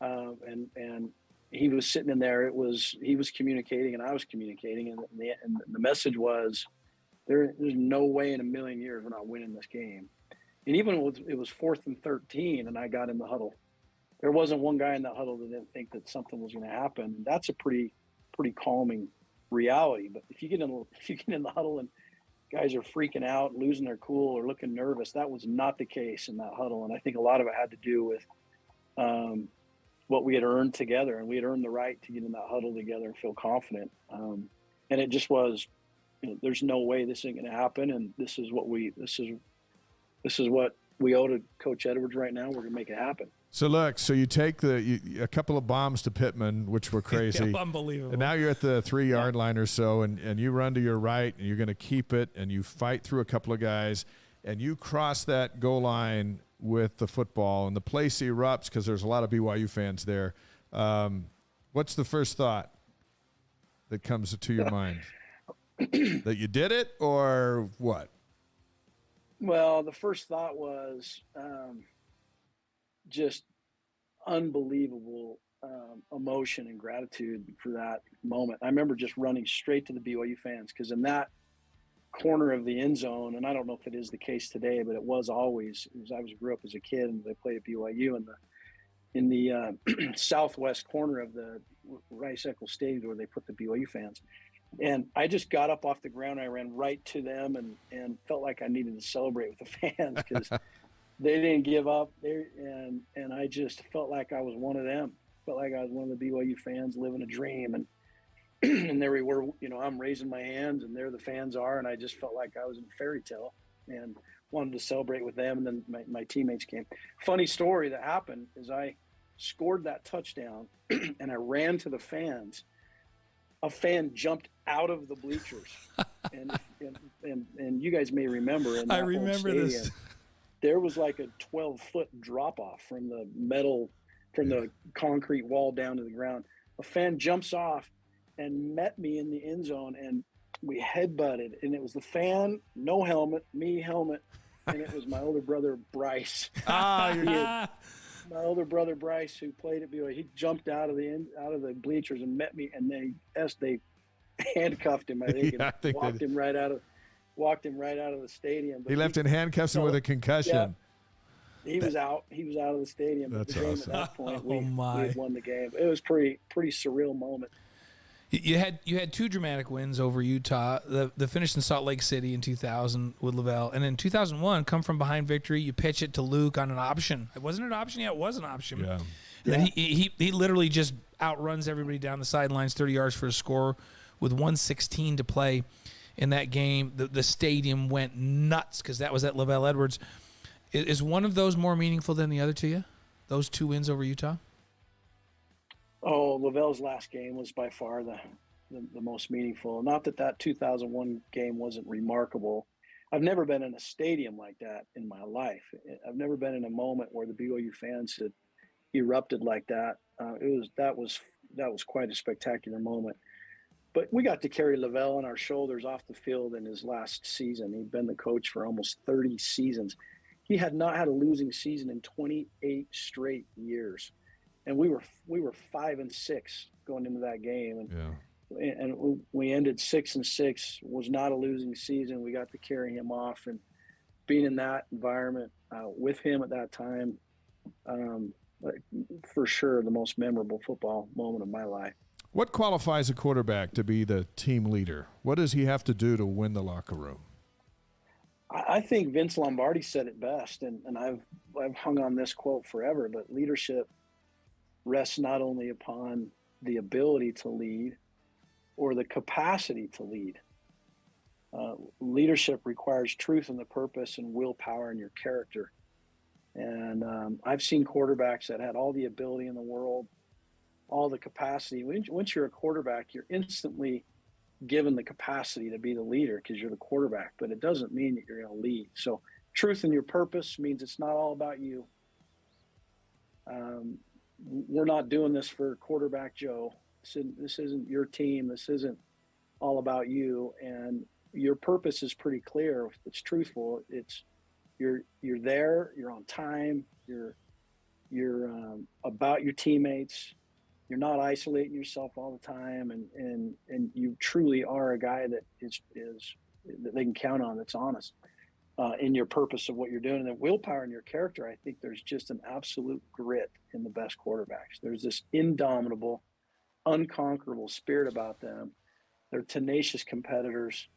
and he was sitting in there, he was communicating and I was communicating, and the message was, there's no way in a million years we're not winning this game. And even when it was 4th and 13 and I got in the huddle, there wasn't one guy in that huddle that didn't think that something was going to happen. That's a pretty calming reality. But if you get in the huddle and guys are freaking out, losing their cool, or looking nervous, that was not the case in that huddle. And I think a lot of it had to do with what we had earned together, and we had earned the right to get in that huddle together and feel confident. And it just was, there's no way this ain't going to happen, and this is what we owe to Coach Edwards right now. We're going to make it happen. So look, you take a couple of bombs to Pittman, which were crazy. Unbelievable. And now you're at the 3-yard line or so, and you run to your right, and you're going to keep it, and you fight through a couple of guys, and you cross that goal line with the football, and the place erupts because there's a lot of BYU fans there. What's the first thought that comes to your mind? That you did it, or what? Well, the first thought was just unbelievable emotion and gratitude for that moment. I remember just running straight to the BYU fans, because in that corner of the end zone, and I don't know if it is the case today, but it was always, as I grew up as a kid, and they played at BYU in the southwest corner of the Rice-Eccles Stadium where they put the BYU fans. And I just got up off the ground. I ran right to them and felt like I needed to celebrate with the fans, because they didn't give up. And I just felt like I was one of them. Felt like I was one of the BYU fans living a dream. And and there we were, I'm raising my hands, and there the fans are, and I just felt like I was in a fairy tale and wanted to celebrate with them. And then my teammates came. Funny story that happened is I scored that touchdown and I ran to the fans. A fan jumped out of the bleachers, and you guys may remember. I remember this. There was like a 12-foot drop off from the metal from the concrete wall down to the ground. A fan jumps off and met me in the end zone, and we headbutted. And it was the fan, no helmet, me helmet, and it was my older brother Bryce. My older brother Bryce, who played at BYU, he jumped out of the bleachers and met me, and they handcuffed him. I think, Yeah, and walked him right out of the stadium. But he left in handcuffs and with a concussion. Yeah, he was out. He was out of the stadium. That's the game awesome. At that point, Oh, my. we had won the game. It was pretty surreal moment. You had two dramatic wins over Utah. The finish in Salt Lake City in 2000 with Lavell, and in 2001, come from behind victory. You pitch it to Luke on an option. Wasn't it an option? Yeah, it was an option. Yeah. And then he literally just outruns everybody down the sidelines, 30 yards for a score, with 1:16 to play in that game. The stadium went nuts because that was at Lavell Edwards. Is one of those more meaningful than the other to you? Those two wins over Utah? Oh, Lavell's last game was by far the most meaningful. Not that 2001 game wasn't remarkable. I've never been in a stadium like that in my life. I've never been in a moment where the BYU fans had erupted like that. That was quite a spectacular moment. But we got to carry Lavell on our shoulders off the field in his last season. He'd been the coach for almost 30 seasons. He had not had a losing season in 28 straight years. And we were 5-6 going into that game, and we ended 6-6. Was not a losing season. We got to carry him off, and being in that environment with him at that time, for sure, the most memorable football moment of my life. What qualifies a quarterback to be the team leader? What does he have to do to win the locker room? I think Vince Lombardi said it best, and I've hung on this quote forever. But leadership rests not only upon the ability to lead or the capacity to lead. Leadership requires truth in the purpose and willpower in your character. And I've seen quarterbacks that had all the ability in the world, all the capacity. Once you're a quarterback, you're instantly given the capacity to be the leader because you're the quarterback, but it doesn't mean that you're going to lead. So truth in your purpose means it's not all about you. We're not doing this for quarterback Joe. This isn't your team. This isn't all about you. And your purpose is pretty clear. If it's truthful, it's you're there, you're on time, you're about your teammates. You're not isolating yourself all the time, and you truly are a guy that is that they can count on, that's honest in your purpose of what you're doing. And the willpower in your character, I think there's just an absolute grit in the best quarterbacks. There's this indomitable, unconquerable spirit about them. They're tenacious competitors.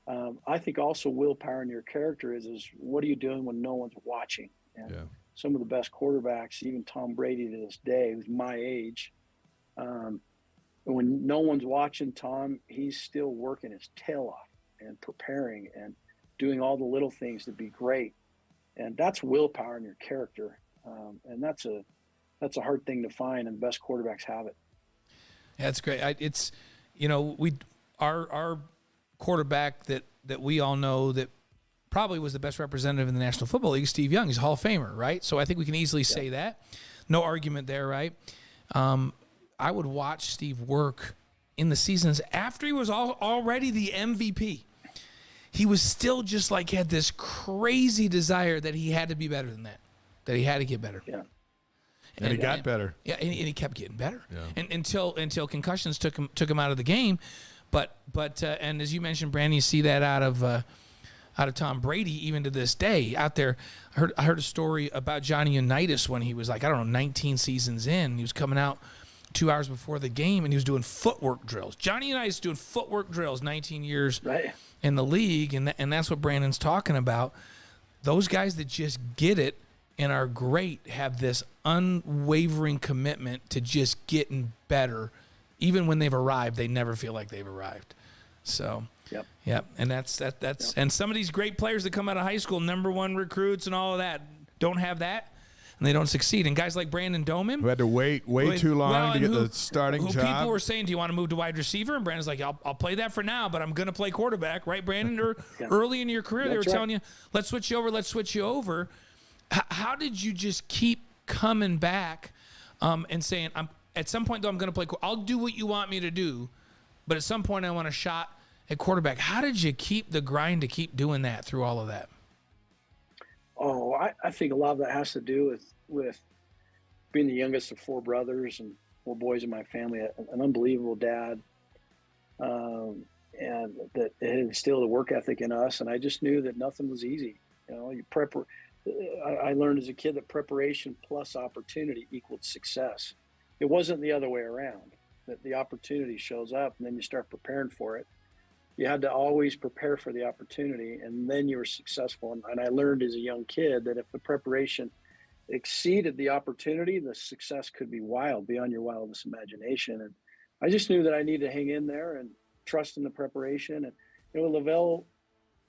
I think also willpower in your character is what are you doing when no one's watching? And some of the best quarterbacks, even Tom Brady to this day, who's my age, when no one's watching Tom, he's still working his tail off and preparing and doing all the little things to be great. And that's willpower in your character. And that's a hard thing to find, and the best quarterbacks have it. Yeah, that's great. Our quarterback that we all know that probably was the best representative in the National Football League, Steve Young. He's a Hall of Famer, right? So I think we can easily say that. No argument there, right? I would watch Steve work in the seasons after he was already the MVP. He was still just like had this crazy desire that he had to be better than that he had to get better. Yeah. And he got better. Yeah, and he kept getting better. Yeah. And until concussions took him out of the game. But and as you mentioned, Brandon, you see that out of Tom Brady even to this day out there. I heard a story about Johnny Unitas when he was like, 19 seasons in. He was coming out 2 hours before the game and he was doing footwork drills. Johnny Unitas doing footwork drills, 19 years in the league, and that's what Brandon's talking about. Those guys that just get it and are great have this unwavering commitment to just getting better. Even when they've arrived, they never feel like they've arrived. So, yep. And that's and some of these great players that come out of high school, number one recruits and all of that, don't have that, and they don't succeed. And guys like Brandon Doman, who had to wait too long to get the starting job. People were saying, do you want to move to wide receiver? And Brandon's like, I'll play that for now, but I'm going to play quarterback, right, Brandon? Or early in your career, they were telling you, let's switch you over. How did you just keep coming back? and saying, at some point, though, I'm going to play. I'll do what you want me to do, but at some point, I want a shot at quarterback. How did you keep the grind to keep doing that through all of that? Oh, I think a lot of that has to do with being the youngest of 4 brothers and 4 boys in my family, an unbelievable dad, and that it had instilled a work ethic in us. And I just knew that nothing was easy. You know, I learned as a kid that preparation plus opportunity equaled success. It wasn't the other way around, that the opportunity shows up and then you start preparing for it. You had to always prepare for the opportunity, and then you were successful. And I learned as a young kid that if the preparation exceeded the opportunity, the success could be wild, beyond your wildest imagination. And I just knew that I needed to hang in there and trust in the preparation. And, you know, Lavell,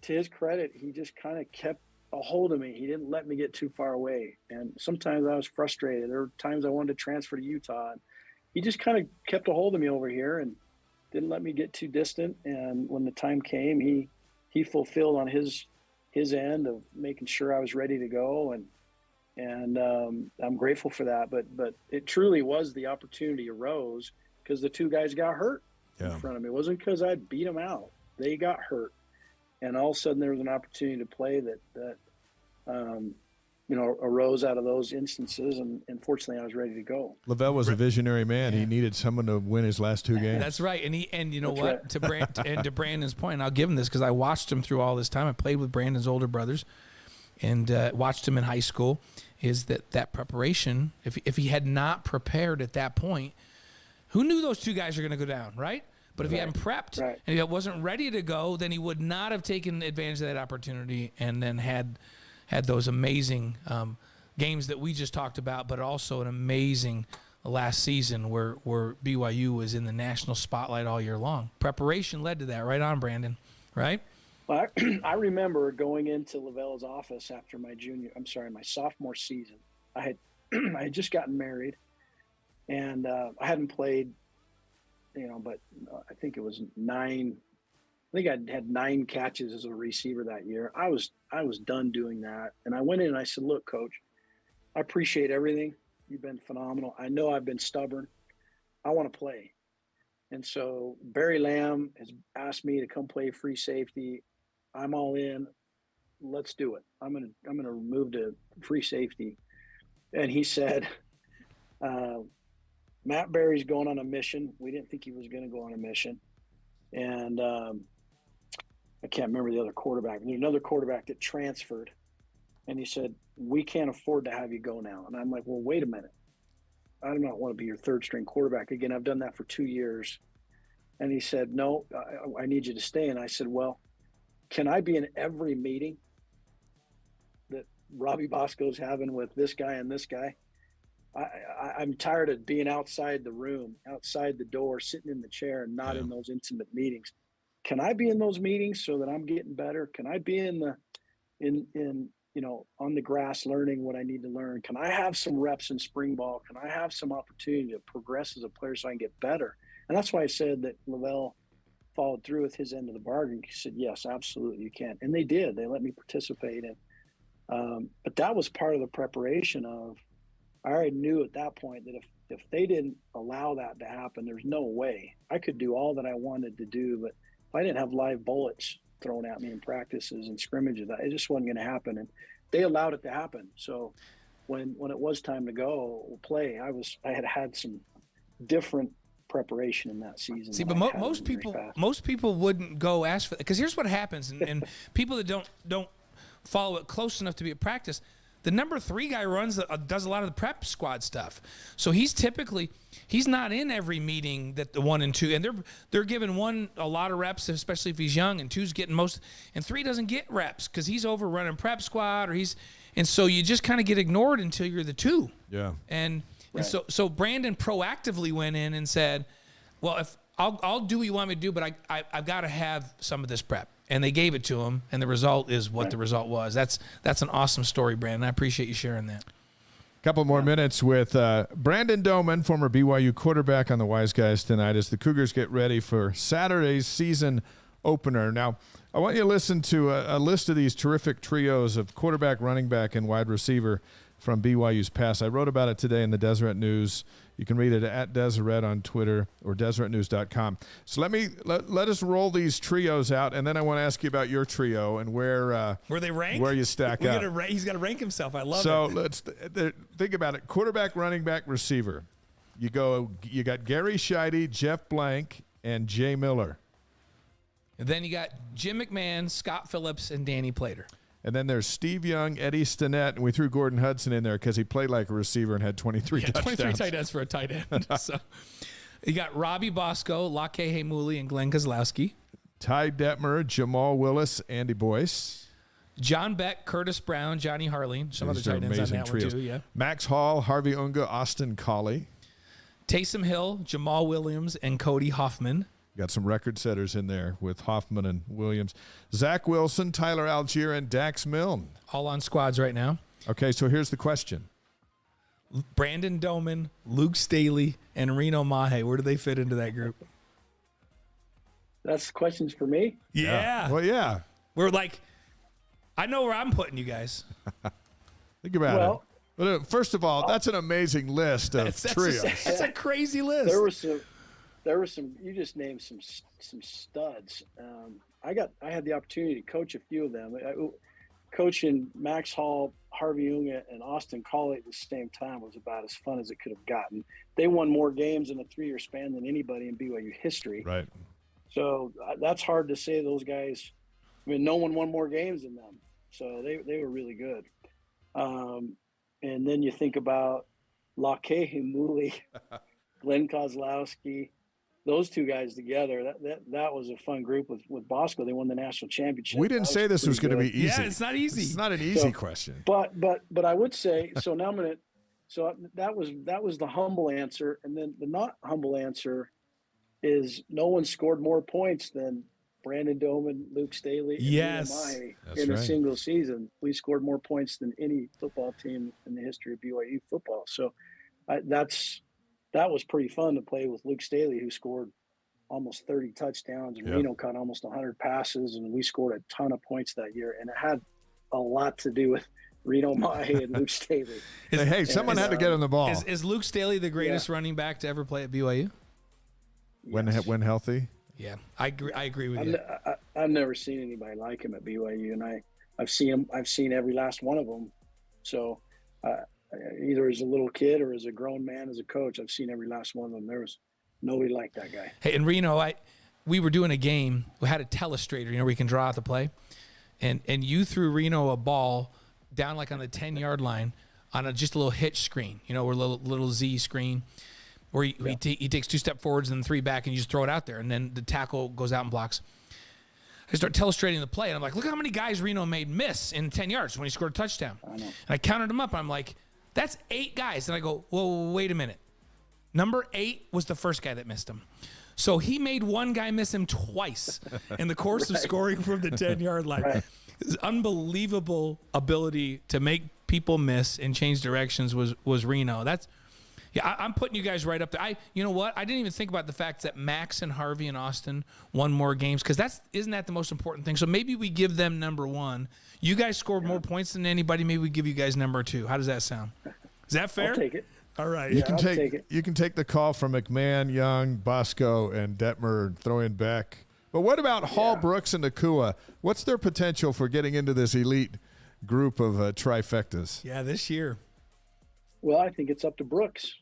to his credit, he just kind of kept a hold of me. He didn't let me get too far away. And sometimes I was frustrated. There were times I wanted to transfer to Utah. And he just kind of kept a hold of me over here and didn't let me get too distant. And when the time came, he fulfilled on his end of making sure I was ready to go. And I'm grateful for that. But it truly was, the opportunity arose because the 2 guys got hurt in front of me. It wasn't because I beat them out. They got hurt. And all of a sudden there was an opportunity to play that arose out of those instances. And fortunately, I was ready to go. Lavell was a visionary man. He needed someone to win his last 2 games. That's right. And you know That's what? right. To Brandon's point, and I'll give him this because I watched him through all this time. I played with Brandon's older brothers and watched him in high school. Is that preparation? If he had not prepared at that point, who knew those 2 guys are going to go down, right? But if he hadn't prepped and he wasn't ready to go, then he would not have taken advantage of that opportunity and then had those amazing games that we just talked about, but also an amazing last season where BYU was in the national spotlight all year long. Preparation led to that. Right on, Brandon, right? Well, I remember going into Lavell's office after my sophomore season. I had just gotten married, and I hadn't played, but I think it was 9. I think I had 9 catches as a receiver that year. I was done doing that, and I went in and I said, "Look, Coach, I appreciate everything. You've been phenomenal. I know I've been stubborn. I want to play." And so Barry Lamb has asked me to come play free safety. I'm all in. Let's do it. I'm gonna move to free safety. And he said, Matt Barry's going on a mission. We didn't think he was going to go on a mission. And I can't remember the other quarterback. There's another quarterback that transferred. And he said, "We can't afford to have you go now." And I'm like, "Well, wait a minute. I do not want to be your 3rd string quarterback again. I've done that for 2 years." And he said, "No, I need you to stay." And I said, "Well, can I be in every meeting that Robbie Bosco's having with this guy and this guy? I'm tired of being outside the room, outside the door, sitting in the chair and not in those intimate meetings. Can I be in those meetings so that I'm getting better? Can I be on the grass learning what I need to learn? Can I have some reps in spring ball? Can I have some opportunity to progress as a player so I can get better?" And that's why I said that Lavell followed through with his end of the bargain. He said, "Yes, absolutely, you can." And they did. They let me participate in. But that was part of the preparation of, I already knew at that point that if they didn't allow that to happen, there's no way. I could do all that I wanted to do, but if I didn't have live bullets thrown at me in practices and scrimmages, it just wasn't going to happen. And they allowed it to happen. So when it was time to go play, I had some different preparation in that season. See, but most people wouldn't go ask for it, because here's what happens, and people that don't follow it close enough to be at practice. The number 3 guy does a lot of the prep squad stuff. So he's not in every meeting that the 1 and 2, and they're giving 1 a lot of reps, especially if he's young, and 2's getting most, and 3 doesn't get reps because he's over running prep squad, and so you just kind of get ignored until you're the 2. Yeah. And so Brandon proactively went in and said, "Well, if I'll do what you want me to do, but I've got to have some of this prep." And they gave it to him, and the result is what the result was. That's an awesome story, Brandon. I appreciate you sharing that. Couple more minutes with Brandon Doman, former BYU quarterback, on the Wise Guys tonight as the Cougars get ready for Saturday's season opener. Now, I want you to listen to a list of these terrific trios of quarterback, running back, and wide receiver from BYU's past. I wrote about it today in the Deseret News. You can read it at Deseret on Twitter or DeseretNews.com. So let us roll these trios out, and then I want to ask you about your trio and where they rank, where you stack up. He's got to rank himself. I love it. So let's think about it: quarterback, running back, receiver. You got Gary Scheide, Jeff Blank, and Jay Miller. And then you got Jim McMahon, Scott Phillips, and Danny Plater. And then there's Steve Young, Eddie Stinnett, and we threw Gordon Hudson in there because he played like a receiver and had 23 touchdowns. 23 tight ends for a tight end. So you got Robbie Bosco, Lake Hamuli, and Glenn Kozlowski. Ty Detmer, Jamal Willis, Andy Boyce. John Beck, Curtis Brown, Johnny Harleen. Some other tight ends on that trios. one too, yeah. Max Hall, Harvey Unga, Austin Colley. Taysom Hill, Jamal Williams, and Cody Hoffman. Got some record setters in there with Hoffman and Williams. Zach Wilson, Tyler Algier, and Dax Milne. All on squads right now. Okay, so here's the question. Brandon Doman, Luke Staley, and Reno Mahe. Where do they fit into that group? That's questions for me? Yeah. Well, yeah. We're like, I know where I'm putting you guys. Think about it. But first of all, that's an amazing list of trios. That's a crazy list. There were some. You just named some studs. I had the opportunity to coach a few of them. Coaching Max Hall, Harvey Unga, and Austin Colley at the same time was about as fun as it could have gotten. They won more games in a 3-year span than anybody in BYU history. Right. So that's hard to say. Those guys. I mean, no one won more games than them. So they were really good. And then you think about Lake Hamuli, Glenn Kozlowski. Those two guys together, that was a fun group with Bosco. They won the national championship. We didn't say this was going to be easy. Yeah, it's not easy. It's not an easy question. But I would say so. Now I'm gonna. So that was the humble answer, and then the not humble answer is no one scored more points than Brandon Doman, Luke Staley, and Mahe in a single season. We scored more points than any football team in the history of BYU football. So that was pretty fun to play with Luke Staley, who scored almost 30 touchdowns. And Reno caught almost 100 passes, and we scored a ton of points that year. And it had a lot to do with Reno Mahe and Luke Staley. Someone had to get on the ball. Is Luke Staley the greatest running back to ever play at BYU? When healthy? Yeah, I agree with you. I've never seen anybody like him at BYU, and I've seen every last one of them. So either as a little kid or as a grown man, as a coach, I've seen every last one of them. There was nobody like that guy. Hey, in Reno, we were doing a game. We had a telestrator, where you can draw out the play, and you threw Reno a ball down like on the 10-yard line on just a little hitch screen, or a little Z screen. Where he takes 2 steps forwards and 3 back, and you just throw it out there, and then the tackle goes out and blocks. I start telestrating the play, and I'm like, look how many guys Reno made miss in 10 yards when he scored a touchdown. I know. And I counted them up, and I'm like, that's 8 guys. And I go, whoa, wait a minute. Number 8 was the first guy that missed him. So he made one guy miss him twice in the course of scoring from the 10-yard line. Right. His unbelievable ability to make people miss and change directions was Reno. I'm putting you guys right up there. You know what? I didn't even think about the fact that Max and Harvey and Austin won more games, because isn't that the most important thing? So maybe we give them number 1. You guys scored more points than anybody. Maybe we give you guys number 2. How does that sound? Is that fair? I'll take it. All right. You can take the call from McMahon, Young, Bosco, and Detmer throwing back. But what about Hall, Brooks, and Nakua? What's their potential for getting into this elite group of trifectas? Yeah, this year. Well, I think it's up to Brooks.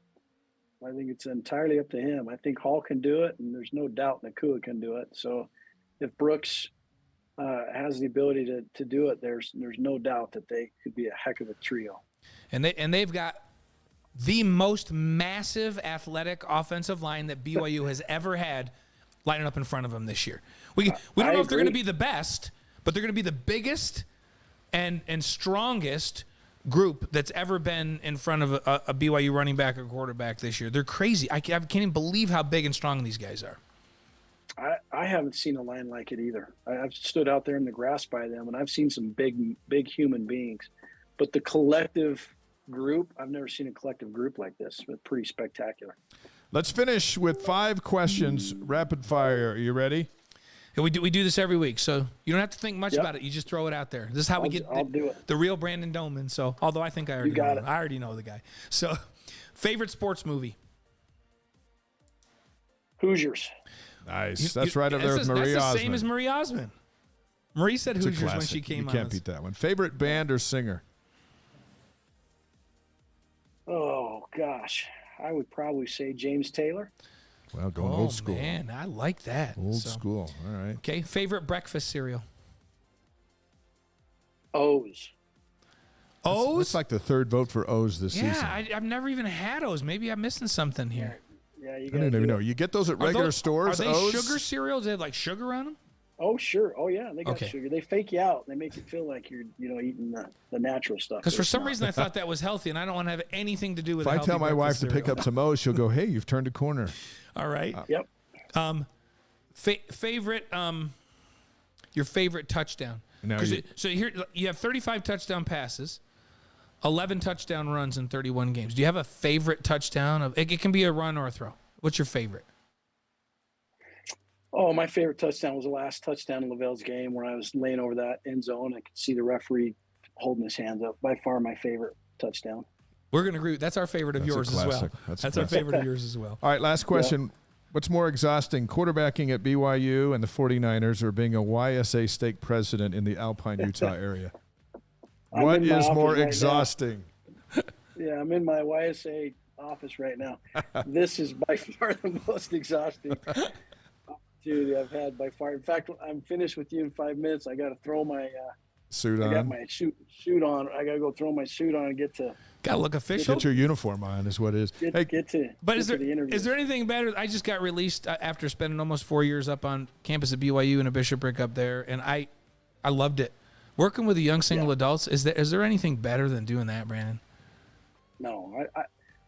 I think it's entirely up to him. I think Hall can do it, and there's no doubt Nakua can do it. So if Brooks has the ability to do it, there's no doubt that they could be a heck of a trio. And they've got the most massive athletic offensive line that BYU has ever had lining up in front of them this year. We don't know if they're going to be the best, but they're going to be the biggest and strongest group that's ever been in front of a BYU running back or quarterback this year. They're crazy. I can't even believe how big and strong these guys are. I haven't seen a line like it either. I've stood out there in the grass by them, and I've seen some big human beings. But the collective group, I've never seen a collective group like this. It's pretty spectacular. Let's finish with 5 questions, rapid fire. Are you ready? We do this every week, so you don't have to think much about it. You just throw it out there. This is how we get the real Brandon Doman. So, although I think I already know the guy. So, favorite sports movie? Hoosiers. Nice. That's right up there with Marie Osmond. That's the same as Marie Osmond. Marie said Hoosiers when she came on. You can't beat that one. Favorite band or singer? Oh, gosh. I would probably say James Taylor. Well, going old school. Man, I like that. Old school. All right. Okay, favorite breakfast cereal? O's. O's? That's like the third vote for O's this season. Yeah, I've never even had O's. Maybe I'm missing something here. Yeah, you I don't even know. You get those at regular stores. Are they O's? sugar cereals? They have like sugar on them? Oh, sure. Oh, yeah. They got sugar. They fake you out. They make you feel like you're, eating the natural stuff. Because for some reason I thought that was healthy, and I don't want to have anything to do with. If I tell my wife to pick up some O's, she'll go, "Hey, you've turned a corner." All right. Yep. Favorite your favorite touchdown? So here you have 35 touchdown passes, 11 touchdown runs in 31 games. Do you have a favorite touchdown? It can be a run or a throw. What's your favorite? Oh, my favorite touchdown was the last touchdown in Lavell's game where I was laying over that end zone. I could see the referee holding his hands up. By far my favorite touchdown. We're going to agree. That's our favorite of yours as well. That's our favorite of yours as well. All right, last question. Yeah. What's more exhausting, quarterbacking at BYU and the 49ers or being a YSA stake president in the Alpine, Utah area? What is more exhausting? Yeah, I'm in my YSA office right now. This is by far the most exhausting opportunity I've had by far. In fact, I'm finished with you in 5 minutes. I got to throw my suit on. I got my suit on. I got to go throw my suit on and get to. Got to look official. Get your uniform on is what it is. Is there anything better? I just got released after spending almost 4 years up on campus at BYU in a bishopric up there, and I loved it. Working with the young single adults, is there anything better than doing that, Brandon? No,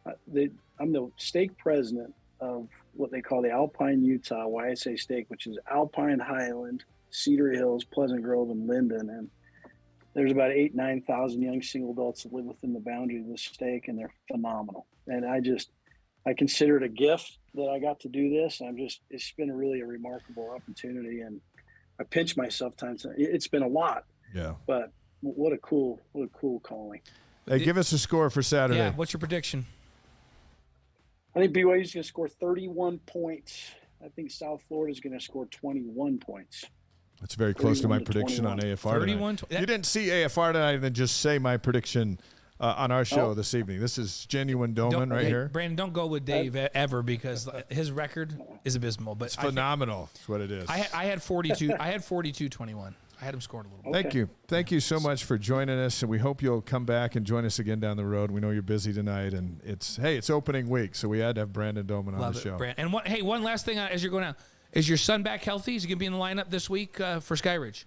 I'm the stake president of what they call the Alpine, Utah YSA stake, which is Alpine, Highland, Cedar Hills, Pleasant Grove, and Linden. And there's about 9,000 young single adults that live within the boundary of this stake, and they're phenomenal. And I consider it a gift that I got to do this. It's been really a remarkable opportunity, and I pinch myself times. It's been a lot. Yeah. But what a cool calling. Hey, give us a score for Saturday. Yeah, what's your prediction? I think BYU is going to score 31 points. I think South Florida is going to score 21 points. That's very close to my prediction 21. On AFR tonight. You didn't see AFR tonight and then just say my prediction on our show this evening. This is genuine Doman here. Brandon, don't go with Dave ever because his record is abysmal. But it's phenomenal. That's what it is. I had 42. I had 42-21. I had him scoring a little bit. Thank you. Thank you so much for joining us, and we hope you'll come back and join us again down the road. We know you're busy tonight, and it's opening week, so we had to have Brandon Doman on the show. And one last thing as you're going out. Is your son back healthy? Is he going to be in the lineup this week for Skyridge?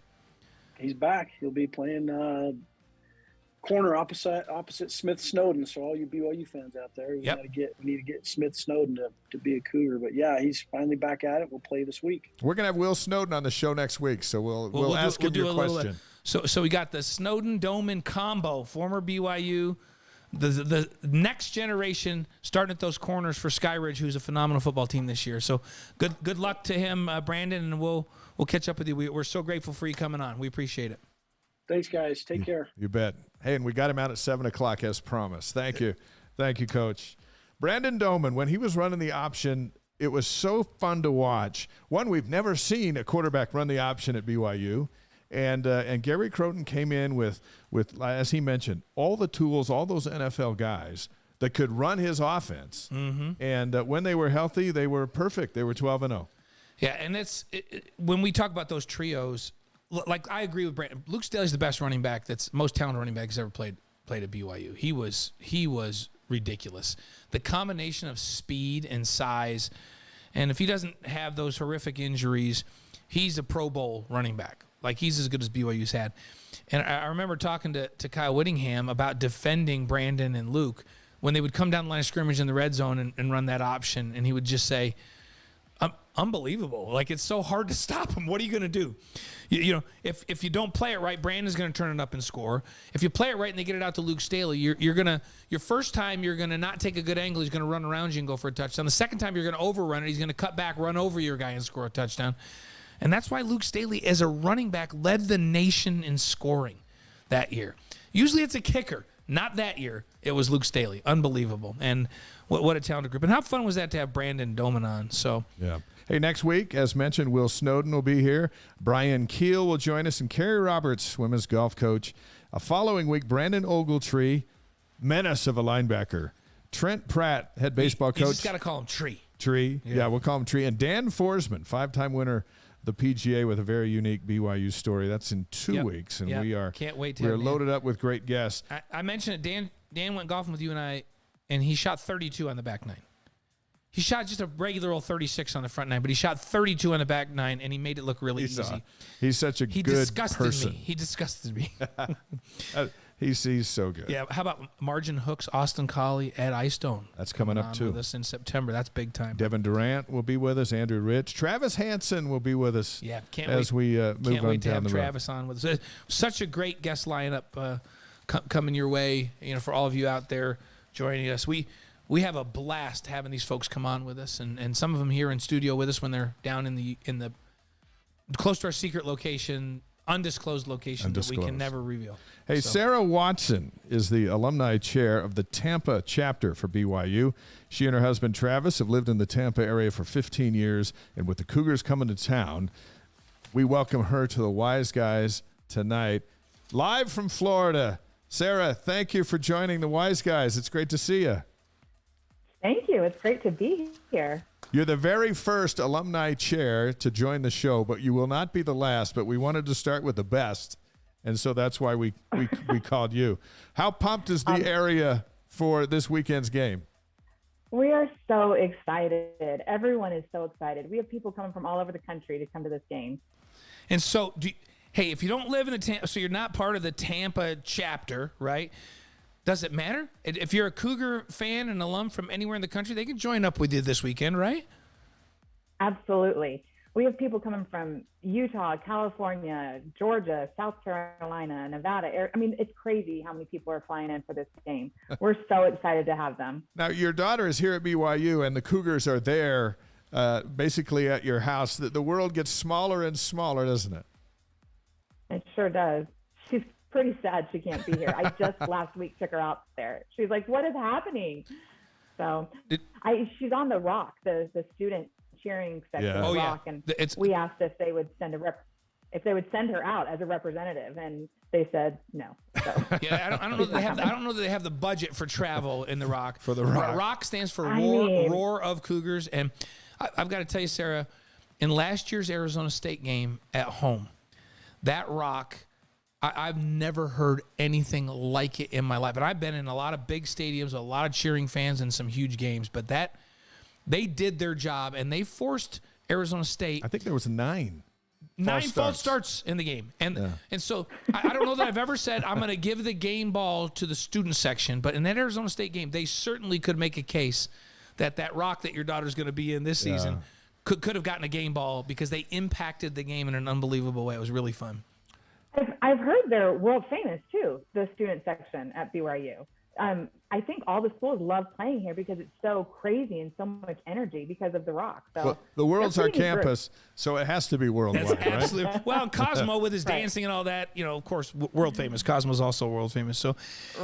He's back. He'll be playing corner opposite Smith Snowden. So all you BYU fans out there, we need to get Smith Snowden to be a Cougar. But yeah, he's finally back at it. We'll play this week. We're gonna have Will Snowden on the show next week, so we'll ask him your question. So we got the Snowden Doman combo, former BYU. The next generation starting at those corners for Skyridge, who's a phenomenal football team this year. So good luck to him, Brandon, and we'll catch up with you. We're so grateful for you coming on. We appreciate it. Thanks, guys. Take care. You bet. Hey, and we got him out at 7:00 as promised. Thank you, Coach. Brandon Doman, when he was running the option, it was so fun to watch. One, we've never seen a quarterback run the option at BYU. And Gary Croton came in with, as he mentioned, all the tools, all those NFL guys that could run his offense. Mm-hmm. And when they were healthy, they were perfect. They were 12-0. Yeah, and when we talk about those trios, like I agree with Brandon. Luke Staley's the best running back. That's most talented running back he's ever played at BYU. He was ridiculous. The combination of speed and size, and if he doesn't have those horrific injuries, he's a Pro Bowl running back. Like, he's as good as BYU's had. And I remember talking to Kyle Whittingham about defending Brandon and Luke when they would come down the line of scrimmage in the red zone and run that option, and he would just say, unbelievable. Like, it's so hard to stop him. What are you going to do? You know, if you don't play it right, Brandon's going to turn it up and score. If you play it right and they get it out to Luke Staley, your first time you're going to not take a good angle. He's going to run around you and go for a touchdown. The second time you're going to overrun it. He's going to cut back, run over your guy and score a touchdown. And that's why Luke Staley, as a running back, led the nation in scoring that year. Usually it's a kicker. Not that year. It was Luke Staley. Unbelievable. And what a talented group. And how fun was that to have Brandon Doman on? So yeah. Hey, next week, as mentioned, Will Snowden will be here. Brian Keel will join us, and Carrie Roberts, women's golf coach. Following week, Brandon Ogletree, menace of a linebacker. Trent Pratt, head baseball coach. You just got to call him Tree. Tree. Yeah, we'll call him Tree. And Dan Forsman, 5-time winner of the PGA with a very unique BYU story. That's in 2 weeks, and we are can't wait to we're loaded up with great guests. I mentioned it. Dan went golfing with you and I, and he shot 32 on the back nine. He shot just a regular old 36 on the front nine, but he shot 32 on the back nine, and he made it look really easy. He's such a good person. He disgusted me. He's so good. Yeah. How about Margin Hooks, Austin Collie, Ed Eyestone? That's coming up too. With us in September. That's big time. Devin Durant will be with us. Andrew Rich, Travis Hansen will be with us. Yeah, as we move on down the road. Can't wait to have Travis on with us. Such a great guest lineup coming your way. For all of you out there joining us, we have a blast having these folks come on with us, and some of them here in studio with us when they're down in the close to our secret location, undisclosed location that we can never reveal. Hey, Sarah Watson is the alumni chair of the Tampa chapter for BYU. She and her husband Travis have lived in the Tampa area for 15 years, and with the Cougars coming to town, we welcome her to the Wise Guys tonight. Live from Florida. Sarah, thank you for joining the Wise Guys. It's great to see you. Thank you. It's great to be here. You're the very first alumni chair to join the show, but you will not be the last. But we wanted to start with the best, and so that's why we called you. How pumped is the area for this weekend's game? We are so excited. Everyone is so excited. We have people coming from all over the country to come to this game. And so, hey, if you don't live in the Tampa, so you're not part of the Tampa chapter, right? Does it matter? If you're a Cougar fan and alum from anywhere in the country, they can join up with you this weekend, right? Absolutely. We have people coming from Utah, California, Georgia, South Carolina, Nevada. I mean, it's crazy how many people are flying in for this game. We're so excited to have them. Now, your daughter is here at BYU, and the Cougars are there basically at your house. The world gets smaller and smaller, doesn't it? It sure does. She's pretty sad she can't be here. I just last week took her out there. She's like, what is happening? So she's on the Rock, the student cheering section of the Rock, and we asked if they would send her out as a representative, and they said no. So. Yeah, I don't know that they have. I don't know that they have the budget for travel in the Rock. For the Rock. Rock stands for Roar of Cougars, and I've got to tell you, Sarah, in last year's Arizona State game at home, that Rock. I've never heard anything like it in my life. And I've been in a lot of big stadiums, a lot of cheering fans, and some huge games. But they did their job, and they forced Arizona State. I think there was 9 false starts in the game. And so I don't know that I've ever said I'm going to give the game ball to the student section. But in that Arizona State game, they certainly could make a case that Rock that your daughter's going to be in this season could have gotten a game ball because they impacted the game in an unbelievable way. It was really fun. I've heard they're world famous too, the student section at BYU. I think all the schools love playing here because it's so crazy and so much energy because of the Rock. So well, the world's our campus, so it has to be worldwide, That's absolutely right? Well, Cosmo with his dancing and all that, of course, world famous. Cosmo's also world famous. So,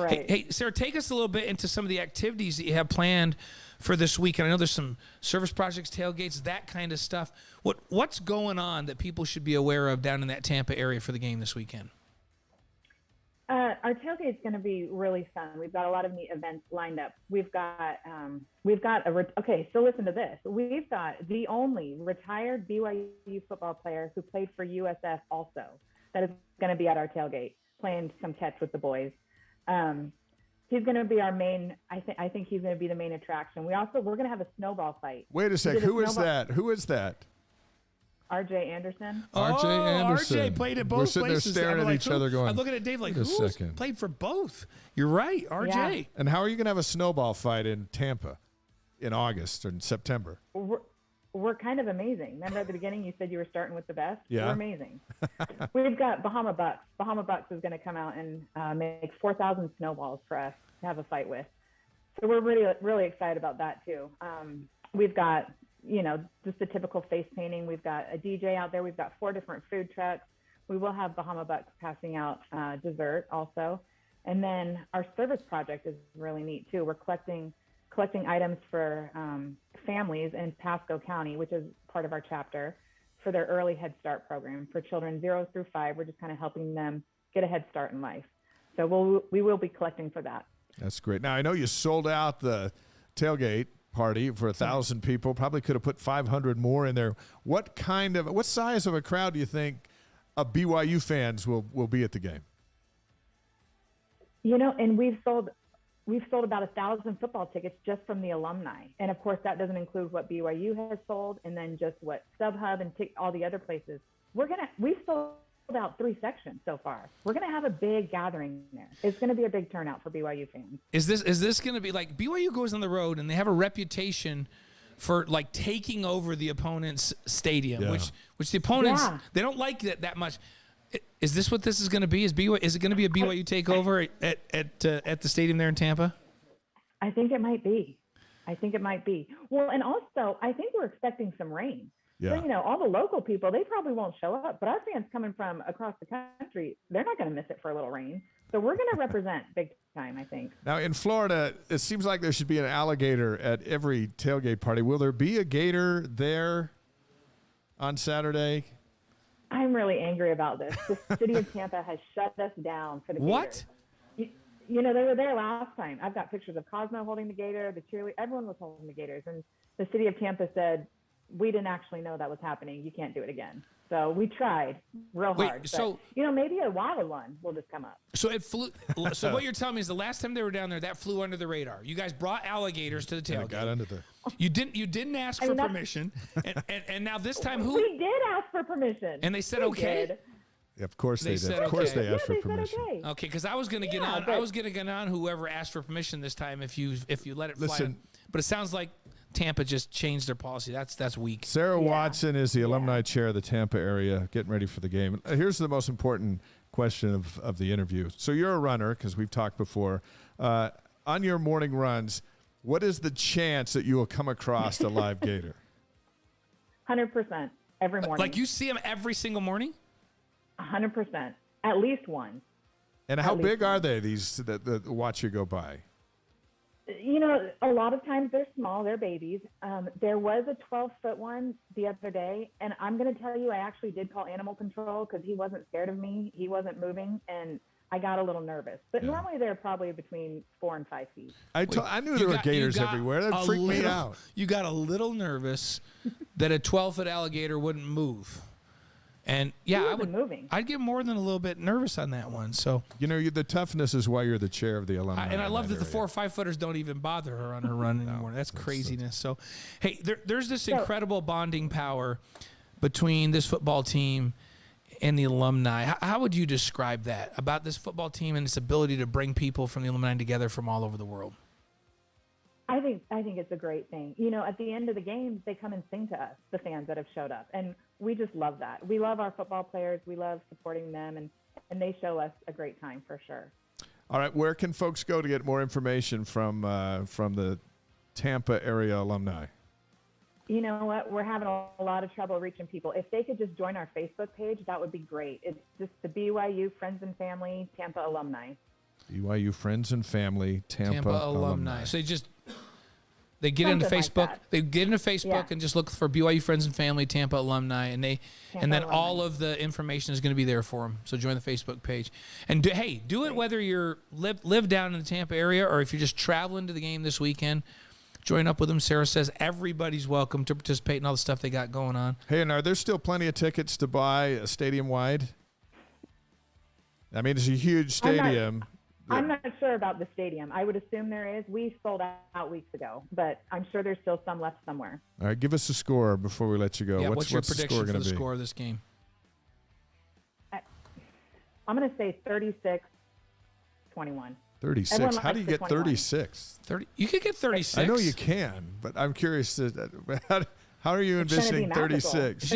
hey, Sarah, take us a little bit into some of the activities that you have planned for this weekend. I know there's some service projects, tailgates, that kind of stuff. What's going on that people should be aware of down in that Tampa area for the game this weekend? Our tailgate's going to be really fun. We've got a lot of neat events lined up. Okay, so listen to this. We've got the only retired BYU football player who played for USF also that is going to be at our tailgate playing some catch with the boys. He's going to be our main. I think he's going to be the main attraction. We're going to have a snowball fight. Wait a sec. Who is that? Who is that? R.J. Anderson. R.J. Anderson. R.J. played at both places. We're sitting there staring at each other going, I'm looking at Dave like, who second. Played for both? You're right, R.J. Yeah. And how are you going to have a snowball fight in Tampa in August or in September? We're kind of amazing. Remember at the beginning you said you were starting with the best? Yeah. We're amazing. We've got Bahama Bucks. Bahama Bucks is going to come out and make 4,000 snowballs for us to have a fight with. So we're really, really excited about that too. We've got just the typical face painting. We've got a DJ out there. We've got 4 different food trucks. We will have Bahama Bucks passing out dessert also. And then our service project is really neat too. We're collecting items for families in Pasco County, which is part of our chapter, for their early Head Start program for children 0 through 5. We're just kind of helping them get a head start in life. So we will be collecting for that. That's great. Now, I know you sold out the tailgate party for 1,000 people. Probably could have put 500 more in there. What size of a crowd do you think of BYU fans will be at the game? And we've sold about 1,000 football tickets just from the alumni. And of course, that doesn't include what BYU has sold, and then just what StubHub and all the other places. We've sold out 3 sections so far. We're going to have a big gathering there. It's going to be a big turnout for BYU fans. Is this going to be like BYU goes on the road and they have a reputation for like taking over the opponent's stadium, which the opponents, they don't like that much. Is this what this is going to be? Is it going to be a BYU takeover at the stadium there in Tampa? I think it might be. Well, and also I think we're expecting some rain. Yeah. So, all the local people, they probably won't show up, but our fans coming from across the country, they're not going to miss it for a little rain. So we're going to represent big time, I think. Now, in Florida, it seems like there should be an alligator at every tailgate party. Will there be a gator there on Saturday? I'm really angry about this. The city of Tampa has shut us down for the What? Gators. They were there last time. I've got pictures of Cosmo holding the gator, the cheerleader, everyone was holding the gators. And the city of Tampa said, we didn't actually know that was happening. You can't do it again. So we tried real hard. But, maybe a wild one will just come up. So it flew. So what you're telling me is the last time they were down there, that flew under the radar. You guys brought alligators to the tailgate. Got under the. You didn't ask for permission, and now this time We did ask for permission. And they said okay. Did. Yeah, of course they did. said Of course okay. they asked for They said permission. okay. Okay, because I was going to get on. I was going to get on whoever asked for permission this time if you let it fly. Listen. But it sounds like Tampa just changed their policy. That's weak. Sarah Watson is the alumni chair of the Tampa area, getting ready for the game. Here's the most important question of the interview. So you're a runner, because we've talked before. On your morning runs, what is the chance that you will come across a live gator? 100% every morning. Like you see them every single morning? 100%. At least one. And how big are they, these that watch you go by? A lot of times they're small, they're babies. There was a 12-foot one the other day, and I'm going to tell you, I actually did call animal control because he wasn't scared of me. He wasn't moving, and I got a little nervous. But normally they're probably between 4 and 5 feet. I knew there were gators everywhere. That freaked me out. You got a little nervous that a 12-foot alligator wouldn't move. And I'd get more than a little bit nervous on that one. So the toughness is why you're the chair of the alumni. And I love that the 4 or 5 footers don't even bother her on her run anymore. That's craziness. So, hey, there's this incredible bonding power between this football team and the alumni. How would you describe that about this football team and its ability to bring people from the alumni together from all over the world? I think it's a great thing. At the end of the game, they come and sing to us, the fans that have showed up. And we just love that. We love our football players. We love supporting them, and they show us a great time for sure. All right, where can folks go to get more information from the Tampa area alumni? You know what? We're having a lot of trouble reaching people. If they could just join our Facebook page, that would be great. It's just the BYU Friends and Family Tampa Alumni. BYU Friends and Family Tampa Alumni. So they get into Facebook. Like they get into Facebook and just look for BYU Friends and Family Tampa Alumni, and then all of the information is going to be there for them. So join the Facebook page, and do it whether you're live down in the Tampa area or if you're just traveling to the game this weekend. Join up with them. Sarah says everybody's welcome to participate in all the stuff they got going on. Hey, and are there still plenty of tickets to buy stadium wide? I mean, it's a huge stadium. I'm not sure about the stadium. I would assume there is. We sold out weeks ago, but I'm sure there's still some left somewhere. All right, give us a score before we let you go. Yeah, what's your prediction for the score of this game? I'm going to say 36-21. 36. How do you get 36? 30. You could get 36. I know you can, but I'm curious. How are you envisioning 36?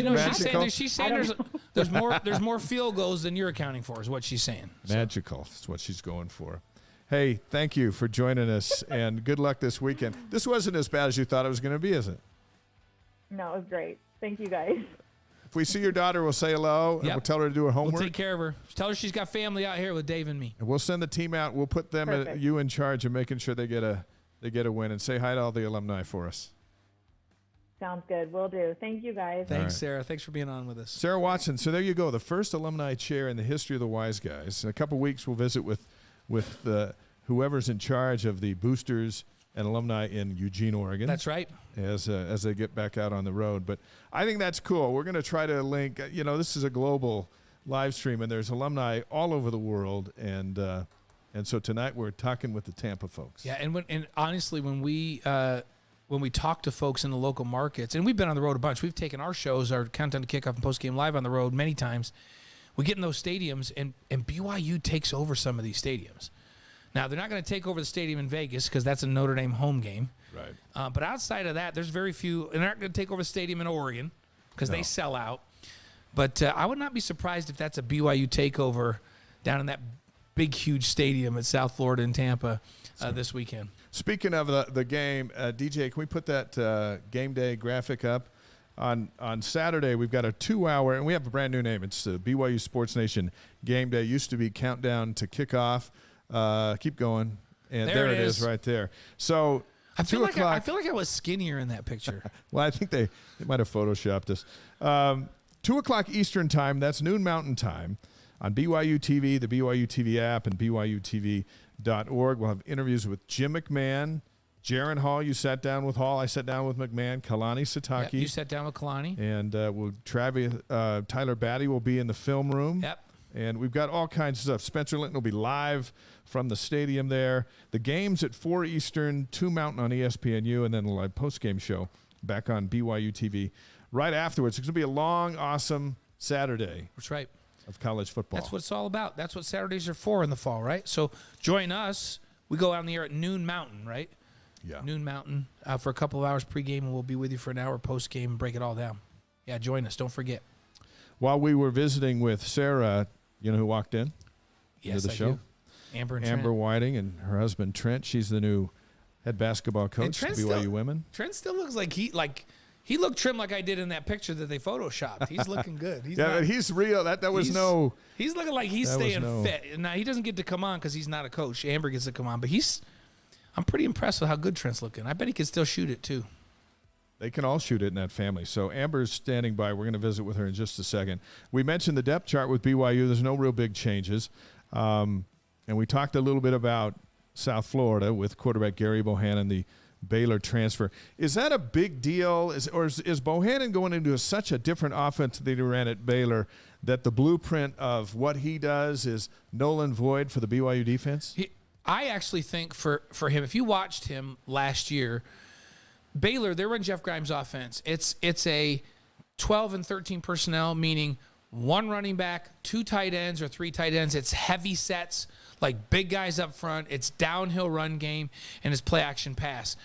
She's saying there's more field goals than you're accounting for, is what she's saying. Magical is what she's going for. Hey, thank you for joining us, and good luck this weekend. This wasn't as bad as you thought it was going to be, is it? No, it was great. Thank you, guys. If we see your daughter, we'll say hello, and Yep. we'll tell her to do her homework. We'll take care of her. Tell her she's got family out here with Dave and me. And we'll send the team out. We'll put them, Perfect. you in charge of making sure they get a win. And say hi to all the alumni for us. Sounds good. Will do. Thank you, guys. Thanks, right. Sarah. Thanks for being on with us. Sarah Watson. So there you go. The first alumni chair in the history of the Wise Guys. In a couple weeks, we'll visit with whoever's in charge of the boosters and alumni in Eugene, Oregon. That's right. As they get back out on the road. But I think that's cool. We're going to try to link, this is a global live stream, and there's alumni all over the world. And so tonight we're talking with the Tampa folks. Yeah, and honestly, when we talk to folks in the local markets, and we've been on the road a bunch. We've taken our shows, our Countdown to Kickoff and Postgame Live on the road many times. We get in those stadiums, and BYU takes over some of these stadiums. Now, they're not going to take over the stadium in Vegas because that's a Notre Dame home game. Right. But outside of that, there's very few. They're not going to take over the stadium in Oregon because they sell out. But I would not be surprised if that's a BYU takeover down in that big, huge stadium at South Florida in Tampa this weekend. Speaking of the game, DJ, can we put that game day graphic up? On Saturday, we've got a 2-hour, and we have a brand new name. It's BYU Sports Nation Game Day. Used to be Countdown to Kickoff. Keep going. And there it is right there. So I feel 2 like o'clock. I feel like I was skinnier in that picture. Well, I think they might have photoshopped us. 2 o'clock Eastern time, that's noon Mountain time, on BYU TV, the BYU TV app, and BYUtv.org. We'll have interviews with Jim McMahon, Jaren Hall. You sat down with Hall. I sat down with McMahon. Kalani Sitaki. Yep, you sat down with Kalani. And Tyler Batty will be in the film room. Yep. And we've got all kinds of stuff. Spencer Linton will be live from the stadium there. The game's at 4 Eastern, 2 Mountain on ESPNU, and then a live postgame show back on BYU TV right afterwards. It's going to be a long, awesome Saturday. That's right. Of college football. That's what it's all about. That's what Saturdays are for in the fall, right? So join us. We go out in the air at noon Mountain, right? Yeah. Noon Mountain for a couple of hours pregame, and we'll be with you for an hour postgame and break it all down. Yeah, join us. Don't forget. While we were visiting with Sarah, you know who walked in? Yes, to the I show? do. Amber and Amber Trent. Whiting and her husband Trent. She's the new head basketball coach for Trent BYU still- women. Trent still looks like he looked trim like I did in that picture that they photoshopped. He's looking good. He's But he's real. That was He's looking like he's that was staying fit. Now he doesn't get to come on because he's not a coach. Amber gets to come on, but I'm pretty impressed with how good Trent's looking. I bet he can still shoot it too. They can all shoot it in that family. So Amber's standing by. We're going to visit with her in just a second. We mentioned the depth chart with BYU. There's no real big changes. And we talked a little bit about South Florida with quarterback Gary Bohannon, the Baylor transfer. Is that a big deal? Is Bohannon going into such a different offense than he ran at Baylor that the blueprint of what he does is null and void for the BYU defense? I actually think for him, if you watched him last year, Baylor, they run Jeff Grimes' offense. It's a 12 and 13 personnel, meaning one running back, 2 tight ends or 3 tight ends. It's heavy sets, like big guys up front. It's downhill run game, and it's play action pass.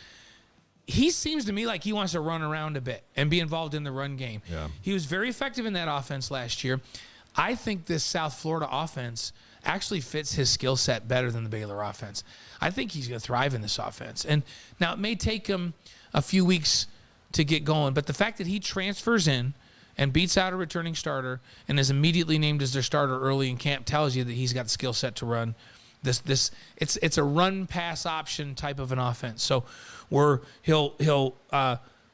He seems to me like he wants to run around a bit and be involved in the run game. Yeah. He was very effective in that offense last year. I think this South Florida offense actually fits his skill set better than the Baylor offense. I think he's going to thrive in this offense. And now it may take him a few weeks to get going, but the fact that he transfers in and beats out a returning starter and is immediately named as their starter early in camp tells you that he's got the skill set to run this. It's a run pass option type of an offense. So where he'll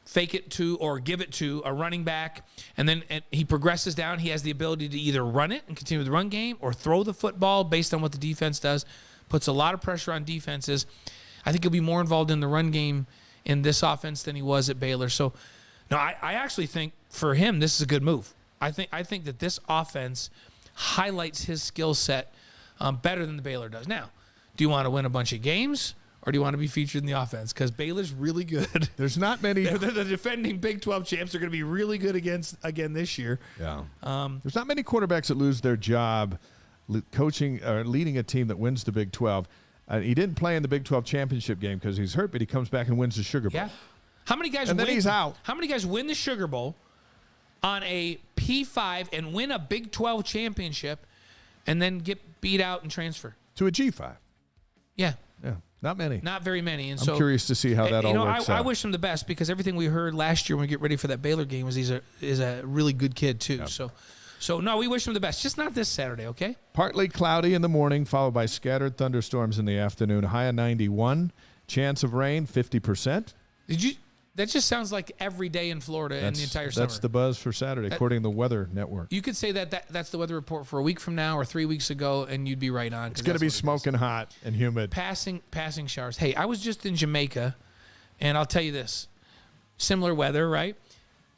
fake it to or give it to a running back, and then he progresses down. He has the ability to either run it and continue the run game or throw the football based on what the defense does. Puts a lot of pressure on defenses. I think he'll be more involved in the run game in this offense than he was at Baylor. So, no, I actually think for him this is a good move. I think that this offense highlights his skill set better than the Baylor does. Now, do you want to win a bunch of games? Or do you want to be featured in the offense? Because Baylor's really good. There's not many. They're the defending Big 12 champs. They're going to be really good again this year. Yeah. There's not many quarterbacks that lose their job coaching or leading a team that wins the Big 12. He didn't play in the Big 12 championship game because he's hurt, but he comes back and wins the Sugar Bowl. Yeah. How many guys and then he's out. How many guys win the Sugar Bowl on a P5 and win a Big 12 championship and then get beat out and transfer? To a G5. Yeah. Yeah. Not many. Not very many. And I'm curious to see how that all works out. I wish him the best because everything we heard last year when we get ready for that Baylor game was is a really good kid too. Yep. So no, we wish him the best. Just not this Saturday, okay? Partly cloudy in the morning, followed by scattered thunderstorms in the afternoon. High of 91. Chance of rain, 50%. That just sounds like every day in Florida in the entire summer. That's the buzz for Saturday, according to the Weather Network. You could say that's the weather report for a week from now or 3 weeks ago, and you'd be right on. It's going to be smoking hot and humid. Passing showers. Hey, I was just in Jamaica, and I'll tell you this. Similar weather, right?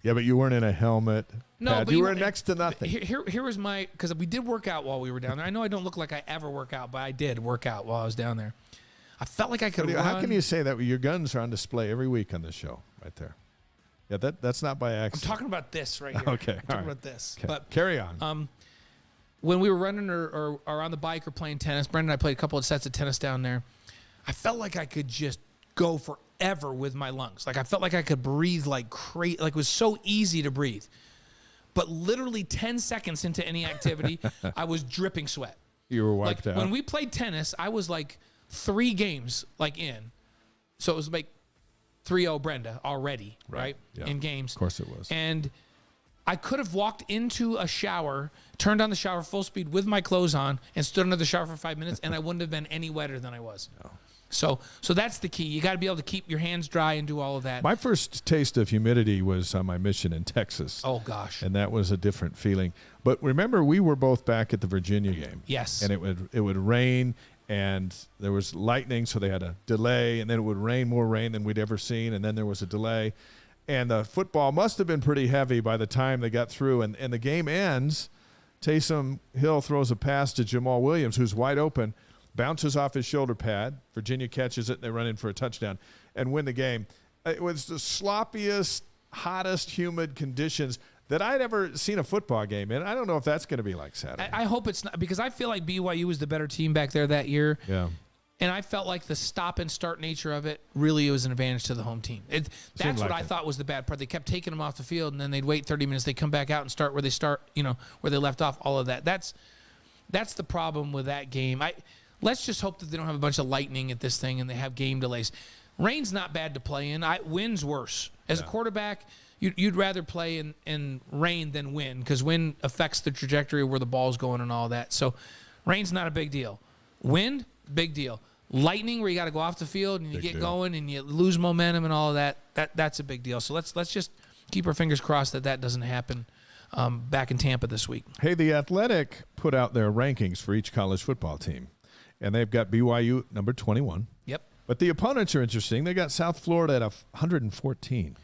Yeah, but you weren't in a helmet. No, Pat. but you were next to nothing. Here was my, because we did work out while we were down there. I know I don't look like I ever work out, but I did work out while I was down there. I felt like I could run. How can you say that? Your guns are on display every week on this show, right there. Yeah, that's not by accident. I'm talking about this right here. Okay, I'm talking about this. Okay. But carry on. When we were running or on the bike or playing tennis, Brandon and I played a couple of sets of tennis down there. I felt like I could just go forever with my lungs. Like I felt like I could breathe like crazy. Like it was so easy to breathe. But literally 10 seconds into any activity, I was dripping sweat. You were wiped out. When we played tennis, I was like 3 games in. So it was like 3-0 Brenda already, right? Yeah. In games. Of course it was. And I could have walked into a shower, turned on the shower full speed with my clothes on, and stood under the shower for 5 minutes, and I wouldn't have been any wetter than I was. No. So that's the key. You got to be able to keep your hands dry and do all of that. My first taste of humidity was on my mission in Texas. Oh, gosh. And that was a different feeling. But remember, we were both back at the Virginia game. Yes. And it would rain, and there was lightning, so they had a delay, and then it would rain, more rain than we'd ever seen, and then there was a delay. And the football must have been pretty heavy by the time they got through. And the game ends. Taysom Hill throws a pass to Jamal Williams, who's wide open, bounces off his shoulder pad. Virginia catches it, and they run in for a touchdown and win the game. It was the sloppiest, hottest, humid conditions that I'd ever seen a football game in. I don't know if that's going to be like Saturday. I hope it's not, because I feel like BYU was the better team back there that year. Yeah. And I felt like the stop and start nature of it really was an advantage to the home team. That's what I thought was the bad part. They kept taking them off the field, and then they'd wait 30 minutes. They come back out and start where they left off. All of that. That's the problem with that game. Let's just hope that they don't have a bunch of lightning at this thing and they have game delays. Rain's not bad to play in. Wind's worse. As a quarterback, you'd rather play in rain than wind, because wind affects the trajectory of where the ball's going and all that. So rain's not a big deal. Wind, big deal. Lightning, where you got to go off the field and you get going and you lose momentum and all of that's a big deal. So let's just keep our fingers crossed that doesn't happen back in Tampa this week. Hey, The Athletic put out their rankings for each college football team, and they've got BYU number 21. Yep. But the opponents are interesting. They got South Florida at 114.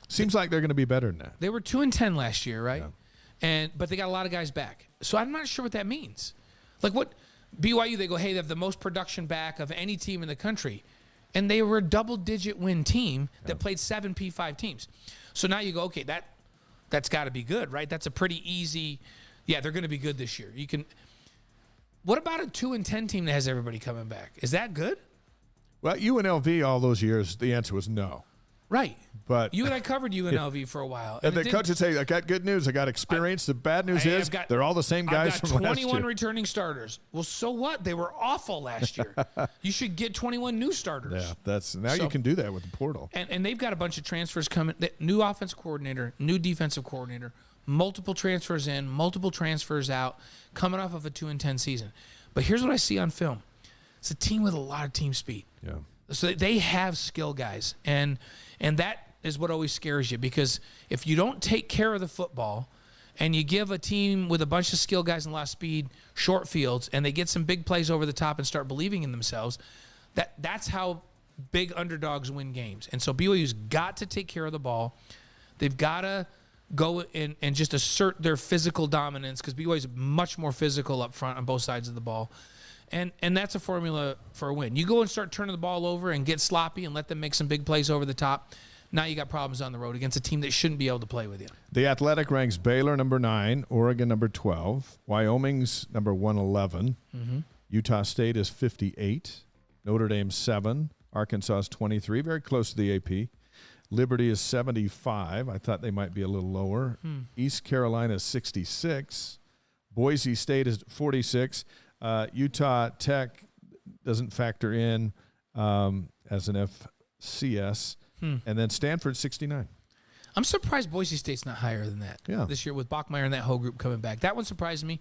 Seems like they're going to be better than that. They were 2-10 last year, right? Yeah. But they got a lot of guys back. So I'm not sure what that means. Like what BYU, they go, hey, they have the most production back of any team in the country. And they were a double-digit win team that played 7 P5 teams. So now you go, okay, that's got to be good, right? That's a pretty easy, they're going to be good this year. What about a 2-10 team that has everybody coming back? Is that good? Well, UNLV all those years, the answer was no. Right. But you and I covered UNLV for a while. And the coaches say, I got good news. I got experience. The bad news is they're all the same guys from last year. 21 returning starters. Well, so what? They were awful last year. You should get 21 new starters. Yeah, you can do that with the portal. And they've got a bunch of transfers coming. New offensive coordinator, new defensive coordinator, multiple transfers in, multiple transfers out, coming off of a 2-10 season. But here's what I see on film. It's a team with a lot of team speed. Yeah. So they have skill guys, and that is what always scares you, because if you don't take care of the football and you give a team with a bunch of skill guys and a lot of speed short fields, and they get some big plays over the top and start believing in themselves, that's how big underdogs win games. And so BYU's got to take care of the ball. They've got to go and just assert their physical dominance, because BYU's much more physical up front on both sides of the ball. And that's a formula for a win. You go and start turning the ball over and get sloppy and let them make some big plays over the top. Now you got problems on the road against a team that shouldn't be able to play with you. The Athletic ranks Baylor number 9, Oregon number 12, Wyoming's number 111, Utah State is 58, Notre Dame 7, Arkansas is 23, very close to the AP. Liberty is 75. I thought they might be a little lower. East Carolina is 66. Boise State is 46. Utah Tech doesn't factor in. as an FCS, and then Stanford 69. I'm surprised Boise State's not higher than that this year with Bachmeier and that whole group coming back. That one surprised me.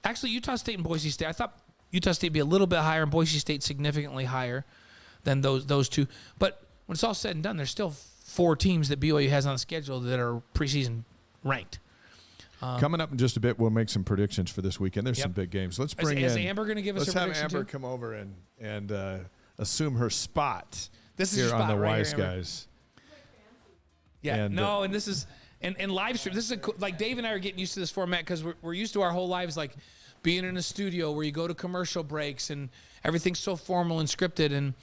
Actually, Utah State and Boise State, I thought Utah State would be a little bit higher and Boise State significantly higher than those two. But when it's all said and done, there's still 4 teams that BYU has on the schedule that are preseason ranked. Coming up in just a bit, we'll make some predictions for this weekend. There's some big games. Let's bring is Amber going to give us a prediction Let's have Amber too? come over and assume her spot This is here your on spot the right Wise here, Amber. Guys. Yeah, And, this is and live stream. This is like Dave and I are getting used to this format because we're used to our whole lives like being in a studio where you go to commercial breaks and everything's so formal and scripted, and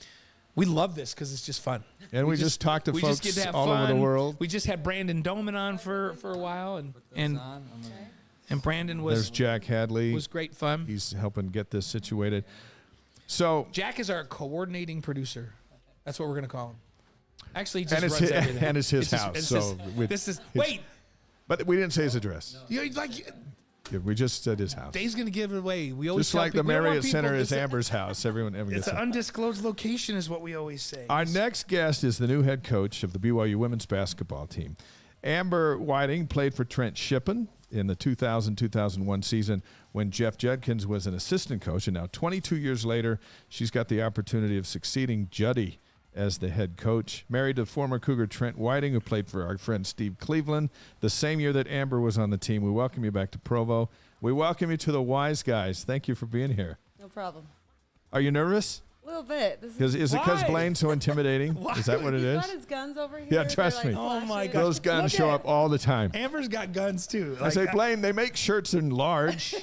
we love this because it's just fun. And we just talked to we folks just get to have all fun. over the world. We just had Brandon Doman on for a while, and Brandon There's Jack Hadley. was great fun. He's helping get this situated. So Jack is our coordinating producer. That's what we're going to call him. Actually, he just and it's runs his, everything. and it's his just- house. it's So just- this is wait. But we didn't say his address. Like Yeah, we just said his house. Dave's going to give it away. We always Just tell like the people, we don't want Marriott people- Center is it's a- Amber's house. Everyone It's gets an it. undisclosed location, is what we always say. Our next guest is the new head coach of the BYU women's basketball team. Amber Whiting played for Trent Shippen in the 2000-2001 season when Jeff Judkins was an assistant coach, and now 22 years later, she's got the opportunity of succeeding Juddy as the head coach. Married to former Cougar Trent Whiting, who played for our friend Steve Cleveland the same year that Amber was on the team. We welcome you back to Provo. We welcome you to the Wise Guys. Thank you for being here. No problem. Are you nervous? A little bit. Is it because Why? Blaine's so intimidating? Is that what it He's is? got his guns over here. Yeah, trust They're, me. Oh, my flashing. God. Those guns Look show at- up all the time. Amber's got guns too. I say, Blaine, they make shirts in large,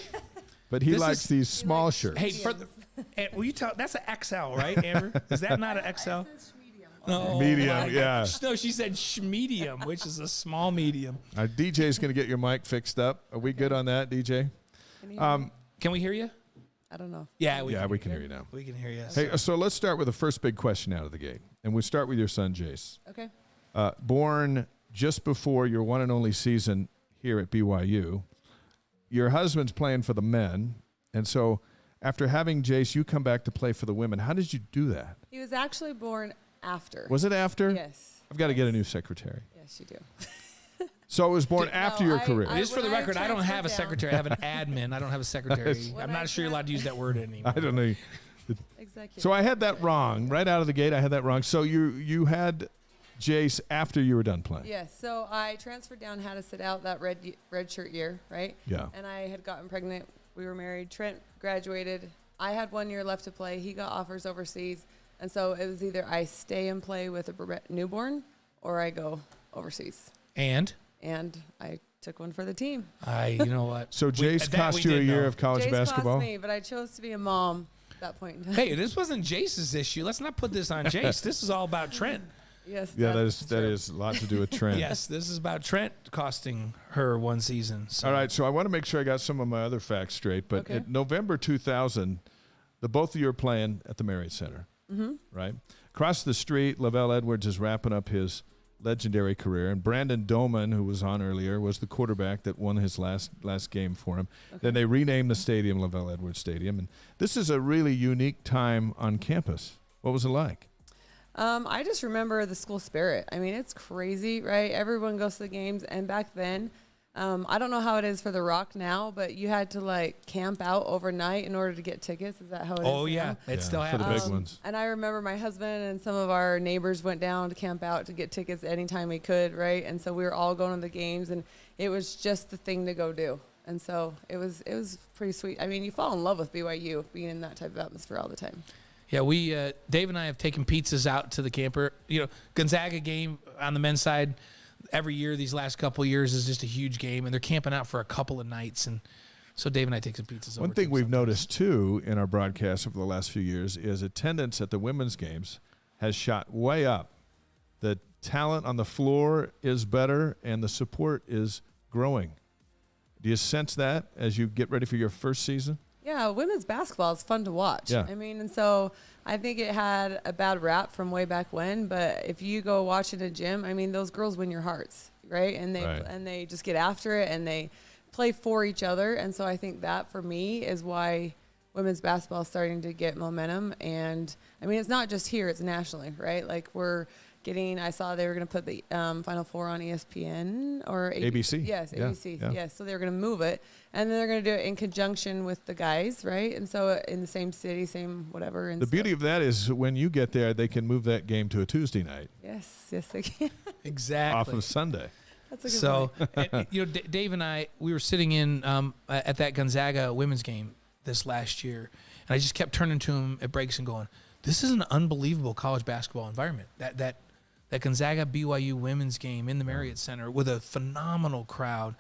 but he This likes is- these small shirts. Hey, will you tell? That's an XL, right, Amber? Is that not an XL? No, Medium, my yeah. God. No, she said medium, which is a small medium. Our DJ's going to get your mic fixed up. Are we good on that, DJ? Can we hear you? I don't know. Yeah, We can hear you now. We can hear you. Hey, so let's start with the first big question out of the gate. And we'll start with your son, Jace. Okay. Born just before your one and only season here at BYU. Your husband's playing for the men. And so after having Jace, you come back to play for the women. How did you do that? He was actually born after. Was it after? Yes. I've got to get a new secretary. Yes, you do. So it was born after your career. Just for the when I record, I don't have a transferred down- secretary. I have an admin. I don't have a secretary. When I'm I not sure you're allowed to use that word anymore. I don't know. Executive. So I had that wrong. Right out of the gate, I had that wrong. So you had Jace after you were done playing. Yes. So I transferred down, had to sit out that red shirt year, right? Yeah. And I had gotten pregnant. We were married. Trent graduated. I had 1 year left to play. He got offers overseas. And so it was either I stay and play with a newborn or I go overseas. And I took one for the team. you know what? So Jace cost you a year of college Jace basketball? cost me, but I chose to be a mom at that point in time. Hey, this wasn't Jace's issue. Let's not put this on Jace. This is all about Trent. Yes. Yeah, that's that true. is a lot to do with Trent. Yes, this is about Trent costing her one season. So. All right, so I want to make sure I got some of my other facts straight. But Okay. in November 2000, the both of you are playing at the Marriott Center, right? Across the street, Lavell Edwards is wrapping up his legendary career, and Brandon Doman, who was on earlier, was the quarterback that won his last game for him. Then they renamed the stadium Lavell Edwards Stadium, and this is a really unique time on campus. What was it like? I just remember the school spirit. I mean, it's crazy, right? Everyone goes to the games, and back then, I don't know how it is for the Rock now, but you had to like camp out overnight in order to get tickets. Is that how it is? Oh now? yeah, it still for the happens. big ones. And I remember my husband and some of our neighbors went down to camp out to get tickets anytime we could, right? And so we were all going to the games, and it was just the thing to go do. And so it was pretty sweet. I mean, you fall in love with BYU being in that type of atmosphere all the time. Yeah, we Dave and I have taken pizzas out to the camper. You know, Gonzaga game on the men's side every year. These last couple of years is just a huge game, and they're camping out for a couple of nights. And so Dave and I take some pizzas. One over thing to we've sometimes. noticed, too, in our broadcasts over the last few years is attendance at the women's games has shot way up. The talent on the floor is better, and the support is growing. Do you sense that as you get ready for your first season? Yeah, women's basketball is fun to watch. Yeah. I mean, and so I think it had a bad rap from way back when, but if you go watch in a gym, I mean, those girls win your hearts, right? And they just get after it and they play for each other. And so I think that for me is why women's basketball is starting to get momentum. And I mean, it's not just here, it's nationally, right? Like I saw they were going to put the Final Four on ESPN or ABC. Yes, Yeah, ABC. yeah. Yes. So they were going to move it, and then they're going to do it in conjunction with the guys, right? And so in the same city, same whatever. And The beauty of that is when you get there, they can move that game to a Tuesday night yes, they can. Exactly. off of Sunday. That's a good So, point. Dave and I, we were sitting in at that Gonzaga women's game this last year, and I just kept turning to him at breaks and going, "This is an unbelievable college basketball environment. That Gonzaga BYU women's game in the Marriott Center with a phenomenal crowd,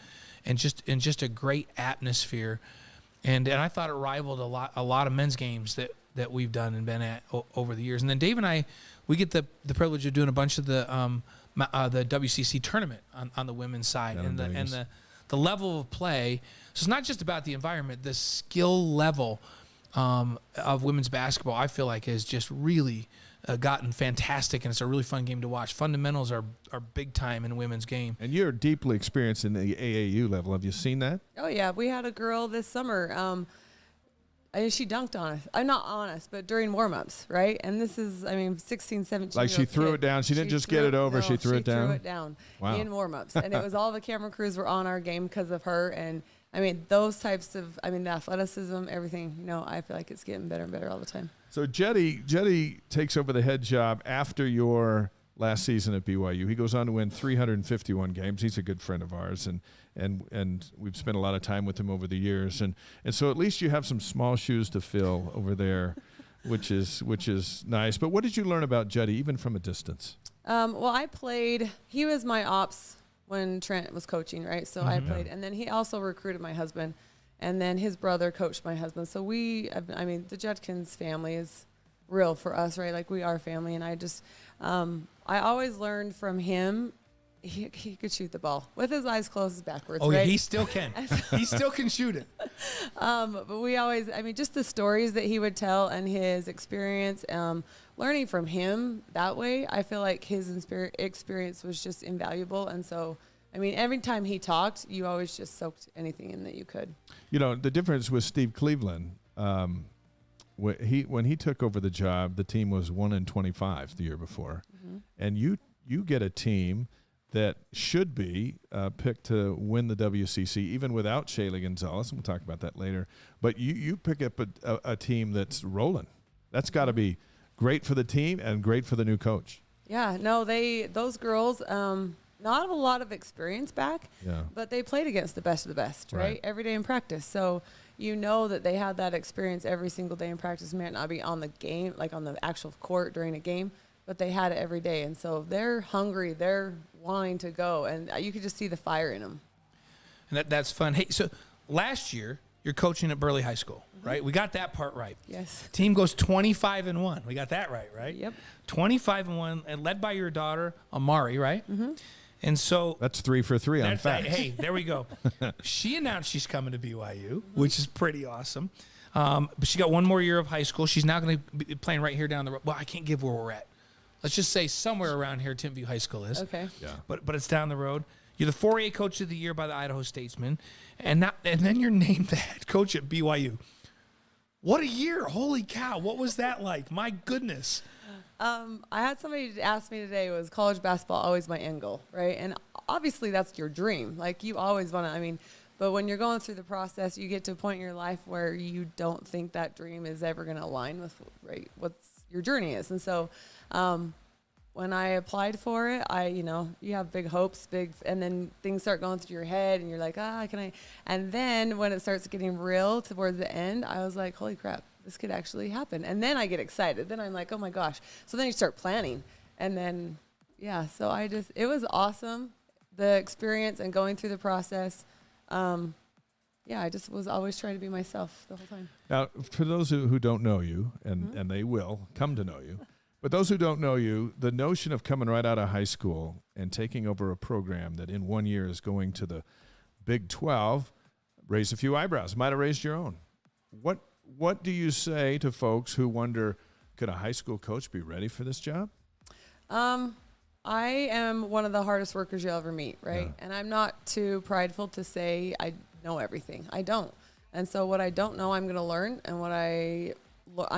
and just a great atmosphere, and I thought it rivaled a lot of men's games that we've done and been at over the years. And then Dave and I, we get the privilege of doing a bunch of the WCC tournament on the women's side, and the level of play. So it's not just about the environment, the skill level of women's basketball, I feel like, has just really gotten fantastic, and it's a really fun game to watch. Fundamentals are big time in women's game. And you're deeply experienced in the AAU level. Have you seen that? Oh yeah, we had a girl this summer. She dunked on us. I'm not on us, but during warm-ups, right? And this is, 16, 17. Like she threw it down. She didn't just get it over. She threw it down. She threw it down Wow. in warm-ups, and it was all the camera crews were on our game because of her. And those types of, the athleticism, everything. I feel like it's getting better and better all the time. So Jetty takes over the head job after your last season at BYU. He goes on to win 351 games. He's a good friend of ours, and we've spent a lot of time with him over the years. And so at least you have some small shoes to fill over there, which is nice. But what did you learn about Jetty, even from a distance? Well, I played. He was my ops when Trent was coaching, right? So I played, and then he also recruited my husband. And then his brother coached my husband. So the Judkins family is real for us, right? Like, we are family. And I just, I always learned from him, he could shoot the ball with his eyes closed backwards. Oh, right? yeah, he still can. He still can shoot it. But we always, just the stories that he would tell and his experience, learning from him that way, I feel like his experience was just invaluable. And so, every time he talked, you always just soaked anything in that you could. The difference with Steve Cleveland, when he took over the job, the team was 1-25 the year before. Mm-hmm. And you get a team that should be picked to win the WCC, even without Shayla Gonzalez, and we'll talk about that later. But you pick up a team that's rolling. That's got to be great for the team and great for the new coach. Yeah, no, those girls, not a lot of experience back, but they played against the best of the best, right? Every day in practice. So that they had that experience every single day in practice. May not be on the game, like on the actual court during a game, but they had it every day. And so they're hungry, they're wanting to go, and you could just see the fire in them. And that's fun. Hey, so last year, you're coaching at Burley High School, right? We got that part right. Yes. Team goes 25-1. We got that right? Yep. 25-1, and led by your daughter, Amari, right? Mm-hmm. And so that's 3 for 3 on facts. Hey, there we go. She announced she's coming to BYU, which is pretty awesome. But she got one more year of high school. She's now going to be playing right here down the road. Well, I can't give where we're at. Let's just say somewhere around here, Timpview High School is. Okay. Yeah. But it's down the road. You're the 4A Coach of the Year by the Idaho Statesman, and then you're named the head coach at BYU. What a year! Holy cow! What was that like? My goodness. I had somebody ask me today, was college basketball always my end goal, right? And obviously that's your dream. Like, you always want to, but when you're going through the process, you get to a point in your life where you don't think that dream is ever going to align with, right, what's your journey is. And so when I applied for it, you have big hopes, and then things start going through your head, and you're like, can I? And then when it starts getting real towards the end, I was like, holy crap, this could actually happen. And then I get excited. Then I'm like, oh my gosh. So then you start planning. And then, so it was awesome, the experience and going through the process. I just was always trying to be myself the whole time. Now, for those who don't know you, and they will come to know you, but those who don't know you, the notion of coming right out of high school and taking over a program that in 1 year is going to the Big 12 raised a few eyebrows. Might have raised your own. What do you say to folks who wonder, could a high school coach be ready for this job? I am one of the hardest workers you'll ever meet, right? Yeah. And I'm not too prideful to say I know everything. I don't. And so what I don't know, I'm going to learn, and I'm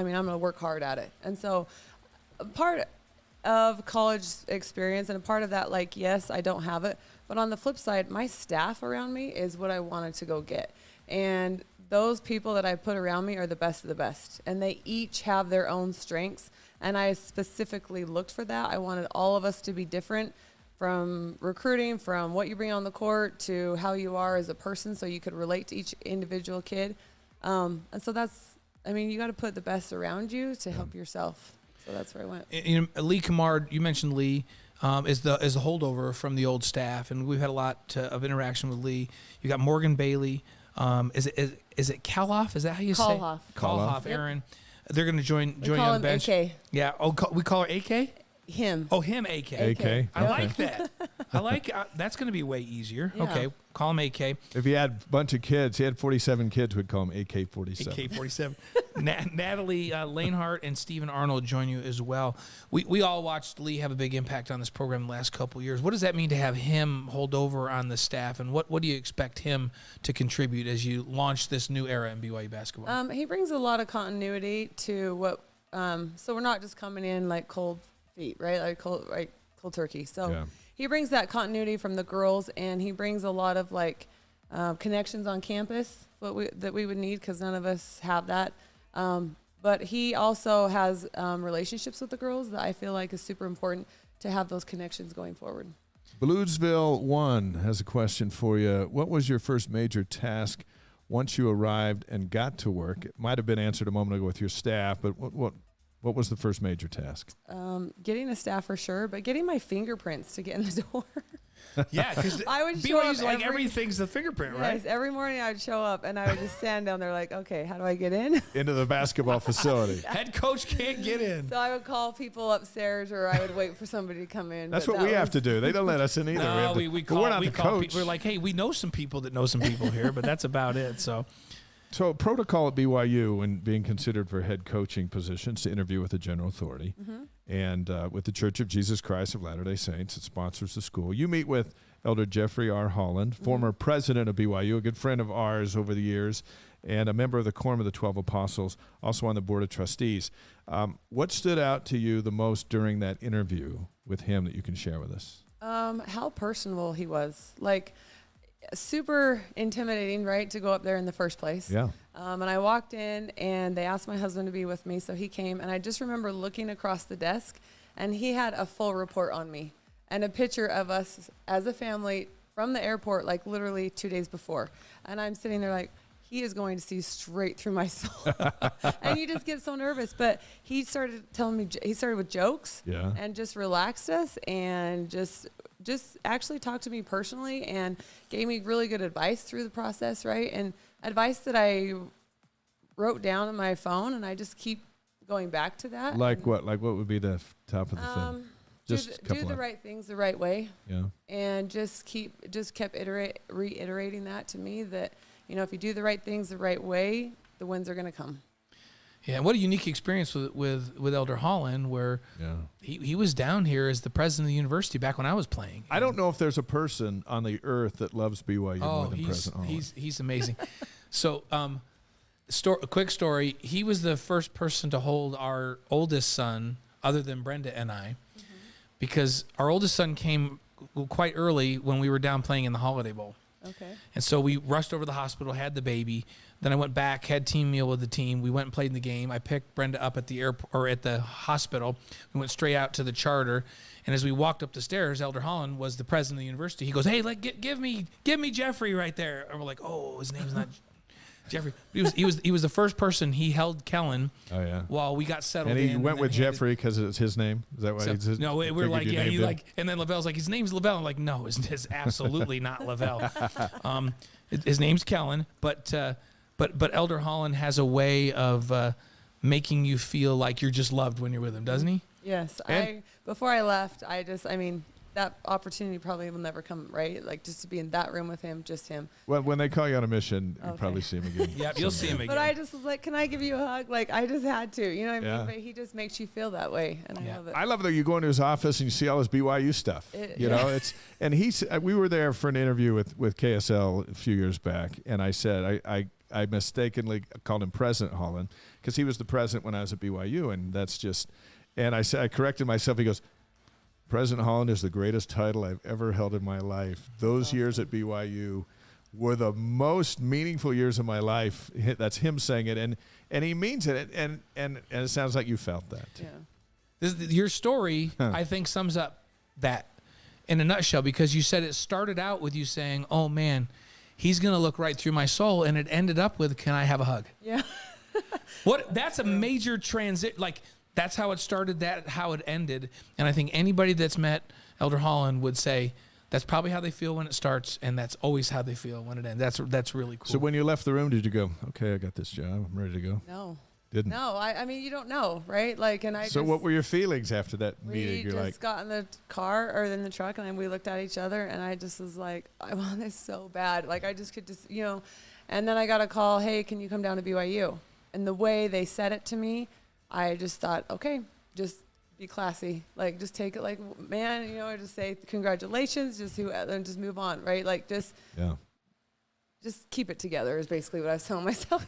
going to work hard at it. And so a part of college experience and a part of that, like, yes, I don't have it. But on the flip side, my staff around me is what I wanted to go get. And those people that I put around me are the best of the best. And they each have their own strengths. And I specifically looked for that. I wanted all of us to be different, from recruiting, from what you bring on the court to how you are as a person, so you could relate to each individual kid. And so you got to put the best around you to help yourself. So that's where I went. Lee Kamard, you mentioned Lee. Is the holdover from the old staff, and we've had a lot of interaction with Lee. You got Morgan Bailey. Is it Kaloff? Is that how you say? Kaloff. Aaron. They're going to join you on the bench. AK. Yeah. Oh, we call her AK. Him. Oh, him AK. AK. I like that. I like that's going to be way easier. Yeah. Okay, call him AK. If he had a bunch of kids, he had 47 kids, we'd call him AK-47. AK-47. Natalie Lanehart and Stephen Arnold join you as well. We all watched Lee have a big impact on this program the last couple of years. What does that mean to have him hold over on the staff, and what do you expect him to contribute as you launch this new era in BYU basketball? He brings a lot of continuity to what. So we're not just coming in like cold feet, right? Like cold turkey. So he brings that continuity from the girls, and he brings a lot of connections on campus that we would need, because none of us have that. But he also has relationships with the girls that I feel like is super important to have those connections going forward. Bluesville 1 has a question for you. What was your first major task once you arrived and got to work? It might have been answered a moment ago with your staff, but what was the first major task? Getting a staff for sure, but getting my fingerprints to get in the door. Yeah, because BYU's everything's the fingerprint, right? Yes, every morning I would show up and I would just stand down there like, okay, how do I get in? Into the basketball facility. Head coach can't get in. So I would call people upstairs, or I would wait for somebody to come in. That's what we have to do. They don't let us in either. No, we call coach. people. We're like, hey, we know some people that know some people here, but that's about it. So protocol at BYU when being considered for head coaching positions to interview with the general authority and with the Church of Jesus Christ of Latter-day Saints that sponsors the school. You meet with Elder Jeffrey R. Holland, former president of BYU, a good friend of ours over the years, and a member of the Quorum of the 12 Apostles, also on the Board of Trustees. What stood out to you the most during that interview with him that you can share with us? How personable he was. Super intimidating, right, to go up there in the first place. Yeah. And I walked in, and they asked my husband to be with me, so he came. And I just remember looking across the desk, and he had a full report on me and a picture of us as a family from the airport, literally 2 days before. And I'm sitting there like, he is going to see straight through my soul. And you just get so nervous. But he started with jokes and just relaxed us and just actually talked to me personally and gave me really good advice through the process, right? And advice that I wrote down on my phone, and I just keep going back to that. Like what? Like what would be the top of the thing? Do the right things the right way. Yeah. And just kept reiterating that to me, that if you do the right things the right way, the wins are going to come. Yeah, and what a unique experience with Elder Holland, where he was down here as the president of the university back when I was playing. I don't know if there's a person on the earth that loves BYU more than President Holland. He's amazing. So, a quick story. He was the first person to hold our oldest son, other than Brenda and I, because our oldest son came quite early when we were down playing in the Holiday Bowl. Okay. And so we rushed over to the hospital, had the baby. Then I went back, had team meal with the team. We went and played in the game. I picked Brenda up at the airport or at the hospital. We went straight out to the charter. And as we walked up the stairs, Elder Holland was the president of the university. He goes, "Hey, give me Jeffrey right there." And we're like, "Oh, his name's not Jeffrey." He was the first person. He held Kellen. Oh yeah. While we got settled. And he went with Jeffrey because it's his name. Is that why? No, we're like, yeah. He like, and then Lavell's like, his name's Lavell. I'm like, no, it's absolutely not Lavell. His name's Kellen, but Elder Holland has a way of making you feel like you're just loved when you're with him, doesn't he? Yes. Before I left, that opportunity probably will never come, right? Just to be in that room with him, just him. Well, when they call you on a mission, you'll probably see him again. Yeah, you'll see him again. But I just was like, can I give you a hug? I just had to, you know what I mean? But he just makes you feel that way, and I love it. I love that you go into his office and you see all his BYU stuff. We were there for an interview with KSL a few years back, and I said, I I mistakenly called him President Holland because he was the president when I was at BYU, and that's just. And I corrected myself. He goes, President Holland is the greatest title I've ever held in my life. Those years at BYU were the most meaningful years of my life. That's him saying it, and he means it, and it sounds like you felt that. Yeah. Your story, I think, sums up that in a nutshell, because you said it started out with you saying, oh, man, he's going to look right through my soul, and it ended up with, can I have a hug? Yeah. That's a major transit. Like, that's how it started, that how it ended. And I think anybody that's met Elder Holland would say that's probably how they feel when it starts, and that's always how they feel when it ends. That's really cool. So when you left the room, did you go, okay, I got this job, I'm ready to go? No. Didn't? No, I mean, you don't know, right? Like, and I. So what were your feelings after that meeting? We You're just got in the car or in the truck, and then we looked at each other, and I just was like, I want this so bad. Like, I just could just, and then I got a call, hey, can you come down to BYU? And the way they said it to me, I just thought, okay, just be classy. Like, just take it like, man, just say congratulations, and just move on, right? Like, just keep it together is basically what I was telling myself.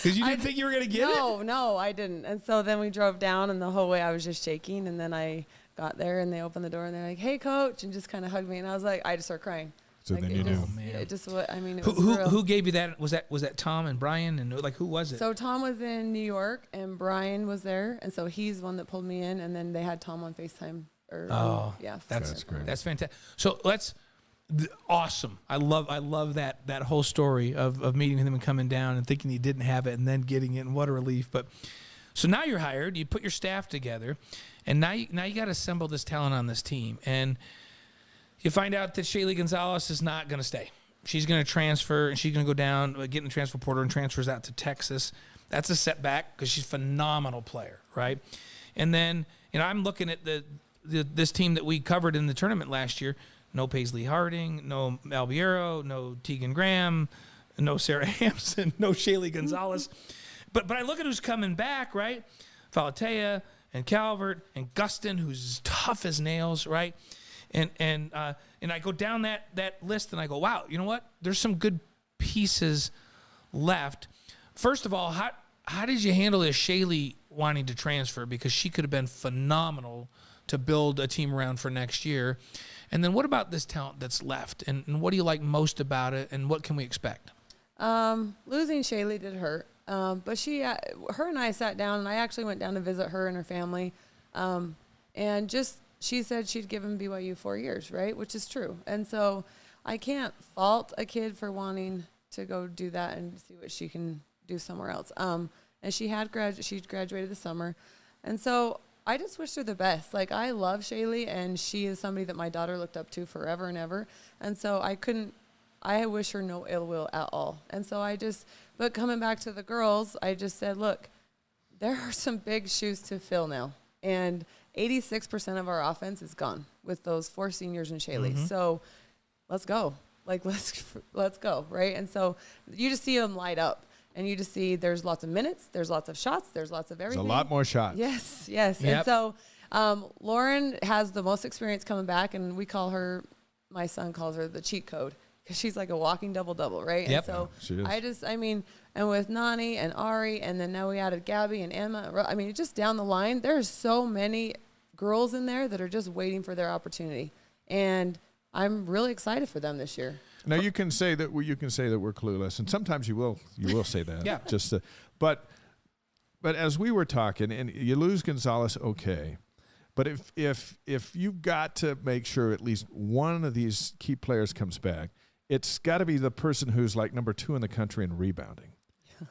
Because you didn't think you were going to get it? No, I didn't. And so then we drove down, and the whole way I was just shaking. And then I got there, and they opened the door, and they're like, hey, coach, and just kind of hugged me. And I was like, I just started crying. So like, then you knew. It just, it was real. Who gave you that? Was that Tom and Brian? And like, who was it? So Tom was in New York, and Brian was there. And so he's the one that pulled me in. And then they had Tom on FaceTime. That's great. That's fantastic. So awesome. I love that whole story of meeting him and coming down and thinking he didn't have it and then getting it, and what a relief. But so now you're hired, you put your staff together, and now you got to assemble this talent on this team. And you find out that Shaylee Gonzalez is not going to stay. She's going to transfer, and she's going to go down, get in the transfer portal, and transfers out to Texas. That's a setback because she's a phenomenal player, right? And then I'm looking at this team that we covered in the tournament last year. No Paisley Harding, no Albiero, no Tegan Graham, no Sarah Hampson, no Shaylee Gonzalez. But I look at who's coming back, right? Falatea and Calvert and Gustin, who's tough as nails, right? And I go down that list, and I go, wow, you know what? There's some good pieces left. First of all, how did you handle this Shaylee wanting to transfer? Because she could have been phenomenal to build a team around for next year. And then what about this talent that's left? And what do you like most about it? And what can we expect? Losing Shaylee did hurt. But her and I sat down, and I actually went down to visit her and her family. And she said she'd given BYU 4 years, right? Which is true. And so I can't fault a kid for wanting to go do that and see what she can do somewhere else. And she graduated this summer. And so I just wish her the best. Like, I love Shaylee, and she is somebody that my daughter looked up to forever and ever. And so I wish her no ill will at all. And so but coming back to the girls, I just said, look, there are some big shoes to fill now. And 86% of our offense is gone with those 4 seniors and Shaylee. Mm-hmm. So let's go. Like, let's go, right? And so you just see them light up. And you just see there's lots of minutes, there's lots of shots, there's lots of everything. There's a lot more shots. Yes. Yep. And so Lauren has the most experience coming back, and my son calls her the cheat code, because she's like a walking double-double, right? Yep. And so she is. And with Nani and Ari, and then now we added Gabby and Emma. Just down the line, there's so many girls in there that are just waiting for their opportunity. And I'm really excited for them this year. Now you can say that we're clueless, and sometimes you will say that. Yeah. But as we were talking, and you lose Gonzalez, okay, but if you've got to make sure at least one of these key players comes back, it's got to be the person who's like number 2 in the country in rebounding,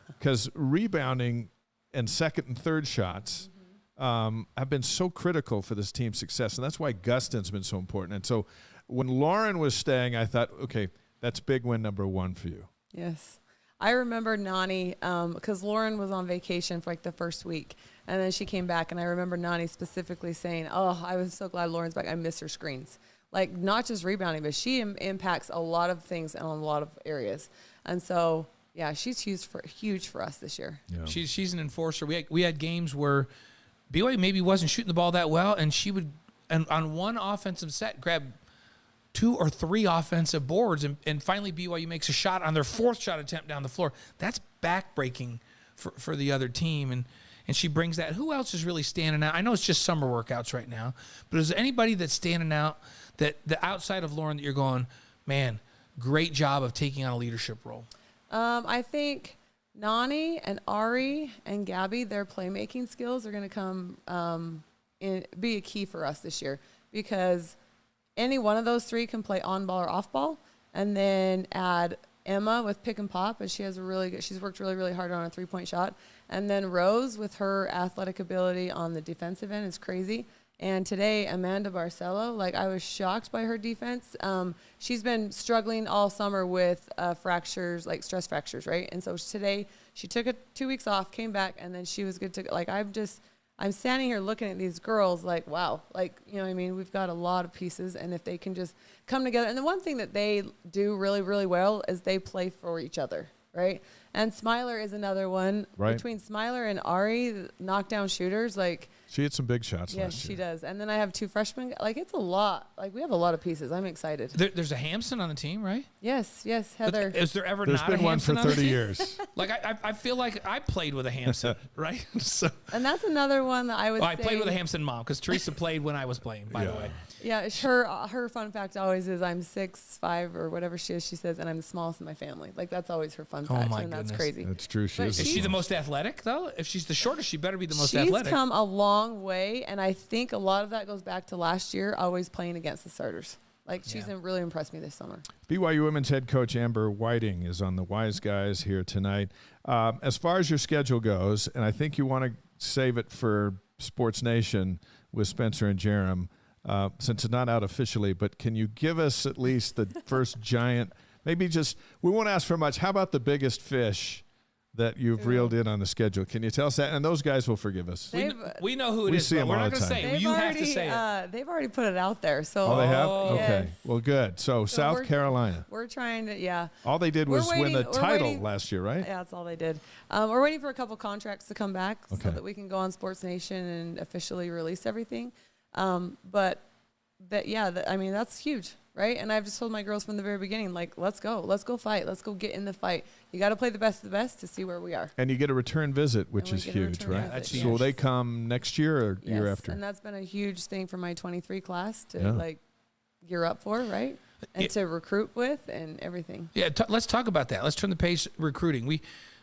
because rebounding and second and third shots have been so critical for this team's success, and that's why Gustin's been so important. And so when Lauren was staying, I thought, okay, that's big win number 1 for you. Yes. I remember Nani, because Lauren was on vacation for like the first week, and then she came back, and I remember Nani specifically saying, oh, I was so glad Lauren's back. I miss her screens. Like, not just rebounding, but she impacts a lot of things in a lot of areas. And so, yeah, she's huge for us this year. Yeah. She's an enforcer. We had games where BYU maybe wasn't shooting the ball that well, and she would, and on one offensive set, grab 2 or 3 offensive boards, and finally BYU makes a shot on their 4th shot attempt down the floor. That's backbreaking for the other team, and she brings that. Who else is really standing out? I know it's just summer workouts right now, but is there anybody that's standing out that the outside of Lauren that you're going, man, great job of taking on a leadership role? I think Nani and Ari and Gabby, their playmaking skills are going to come be a key for us this year, because any one of those 3 can play on ball or off ball, and then add Emma with pick and pop, and she's worked really, really hard on a 3-point shot. And then Rose with her athletic ability on the defensive end is crazy. And today, Amanda Barcelo, I was shocked by her defense. She's been struggling all summer with fractures, stress fractures, right? And so today, she took 2 weeks off, came back, and then she was good to, I'm standing here looking at these girls wow. You know what I mean? We've got a lot of pieces, and if they can just come together. And the one thing that they do really, really well is they play for each other, right? And Smiler is another one. Right. Between Smiler and Ari, knockdown shooters, She had some big shots yes, last year. she does. And then I have 2 freshmen. It's a lot. We have a lot of pieces. I'm excited. There's a Hampson on the team, right? Yes, Heather. Is there ever There's not a been one for Hampson on the 30 team? years. I feel like I played with a Hampson, right? So. And that's another one that I would say. I played with a Hampson mom, because Teresa played when I was playing, by the way. Yeah, her fun fact always is I'm 6'5" or whatever she is, she says, and I'm the smallest in my family. That's always her fun fact, my and that's goodness. crazy. That's true. She is. Is she the most athletic, though? If she's the shortest, she better be the most She's athletic. come a long way, and I think a lot of that goes back to last year, always playing against the starters. She's really impressed me this summer. BYU women's head coach Amber Whiting is on the Wise Guys here tonight. As far as your schedule goes, and I think you want to save it for Sports Nation with Spencer and Jerem, since it's not out officially, but can you give us at least the first giant, maybe just, we won't ask for much. How about the biggest fish that you've reeled in on the schedule? Can you tell us that? And those guys will forgive us. We know who it We is, see but them we're all not the going to time. say it. You have to say it. They've already put it out there. So Oh, they have? yes. Okay. Well, good. So South we're- Carolina. We're trying to, All they did We're was win the waiting- we're title waiting- last year, right? Yeah, that's all they did. We're waiting for a couple contracts to come back Okay. so that we can go on Sports Nation and officially release everything. But that's huge, right? And I've just told my girls from the very beginning, let's go fight. Let's go get in the fight. You got to play the best of the best to see where we are. And you get a return visit, which And we is get a huge, return right? visit, That's yes. So will they come next year or year Yes, after? and that's been a huge thing for my 23 class to Yeah. gear up for, right? And to recruit with and everything. Yeah, let's talk about that. Let's turn the page recruiting. We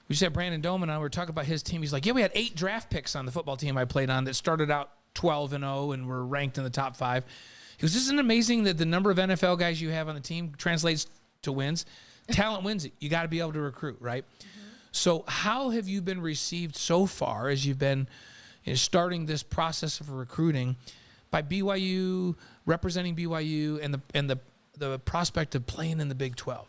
just had Brandon Doman on. We were talking about his team. He's like, we had 8 draft picks on the football team I played on that started out 12-0 and were ranked in the top 5. He goes, isn't it amazing that the number of NFL guys you have on the team translates to wins? Talent wins it. You got to be able to recruit, right? Mm-hmm. So how have you been received so far as you've been starting this process of recruiting by BYU, representing BYU, and the prospect of playing in the Big 12?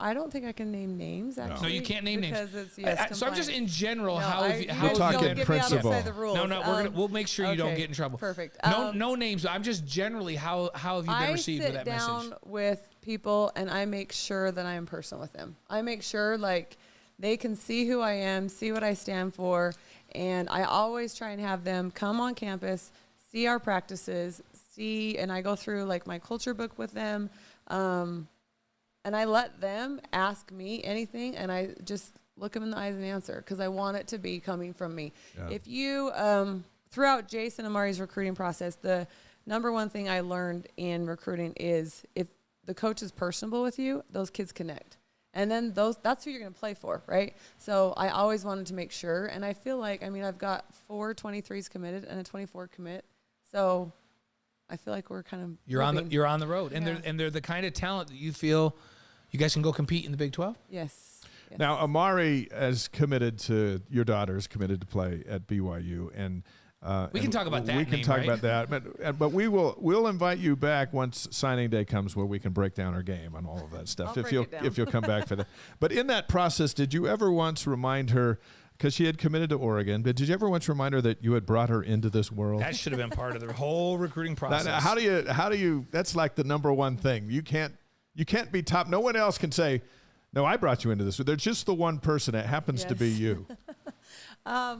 I don't think I can name names, actually. No, you can't name because names. It's, so I'm just in general, No, how have you We're talking don't get principle. me outside the rules. No, we'll make sure you don't okay, get in trouble. Perfect. No names. I'm just generally, how have you been received with that I sit down message? with people and I make sure that I am personal with them. I make sure they can see who I am, see what I stand for, and I always try and have them come on campus, see our practices, and I go through my culture book with them. And I let them ask me anything, and I just look them in the eyes and answer because I want it to be coming from me. Yeah. If you, throughout Jason Amari's recruiting process, the number one thing I learned in recruiting is if the coach is personable with you, those kids connect. And then that's who you're going to play for, right? So I always wanted to make sure, and I feel I've got 4 23s committed and a 24 commit. So I feel like we're kind of You're on the road, and they're the kind of talent that you feel you guys can go compete in the Big 12. Yes. Now, Amari is committed to, your daughter is committed to play at BYU, and we can talk about that. We can talk about that, but we'll invite you back once signing day comes, where we can break down our game and all of that stuff. I'll break it down. If you'll come back for that. But in that process, did you ever once remind her? Because she had committed to Oregon, but did you ever once remind her that you had brought her into this world? That should have been part of the whole recruiting process. Now, how do you? That's like the number one thing. You can't be top. No one else can say, "No, I brought you into this." There's just the one person. It happens to be you. Her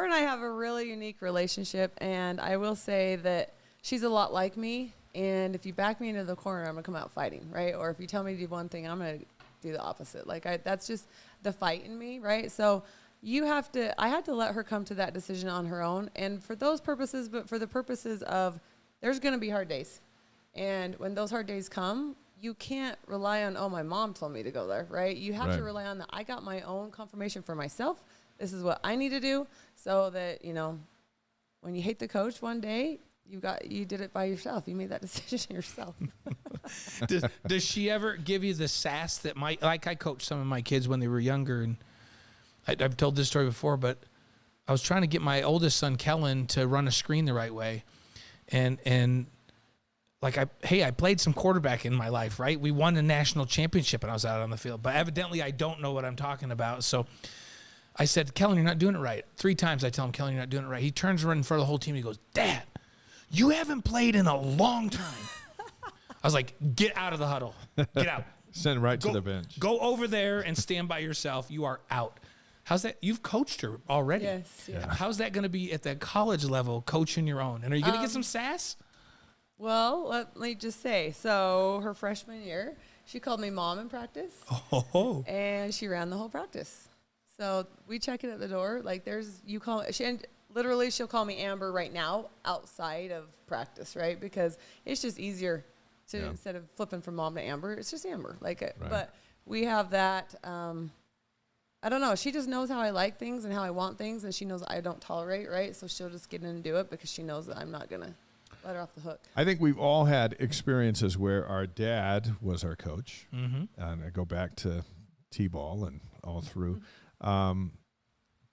and I have a really unique relationship, and I will say that she's a lot like me And if you back me into the corner, I'm going to come out fighting, right? Or if you tell me to do one thing, I'm going to do the opposite. Like, that's just the fight in me, right? So I had to let her come to that decision on her own. And for those purposes, but for the purposes of, there's going to be hard days. And when those hard days come, you can't rely on, oh, my mom told me to go there, right? You have to rely on that. I got my own confirmation for myself. This is what I need to do, so that, when you hate the coach one day, you did it by yourself. You made that decision yourself. Does she ever give you the sass that like I coached some of my kids when they were younger, and I've told this story before, but I was trying to get my oldest son, Kellen, to run a screen the right way. And like, I played some quarterback in my life, right? We won a national championship and I was out on the field, but evidently I don't know what I'm talking about. So I said, Kellen, you're not doing it right. 3 times I tell him, Kellen, you're not doing it right. He turns around in front of the whole team and he goes, Dad, you haven't played in a long time. I was like, get out of the huddle. Get out. Send right to the bench. Go over there and stand by yourself. You are out. How's that? You've coached her already. Yes. Yeah. How's that going to be at the college level, coaching your own? And are you going to get some sass? Well, let me just say, so her freshman year, she called me mom in practice. Oh. And she ran the whole practice. So we check it at the door. Like, she'll call me Amber right now outside of practice, right? Because it's just easier to, instead of flipping from mom to Amber, it's just Amber. But we have that, I don't know. She just knows how I like things and how I want things, and she knows I don't tolerate, right? So she'll just get in and do it because she knows that I'm not going to let her off the hook. I think we've all had experiences where our dad was our coach, and I go back to T-ball and all through.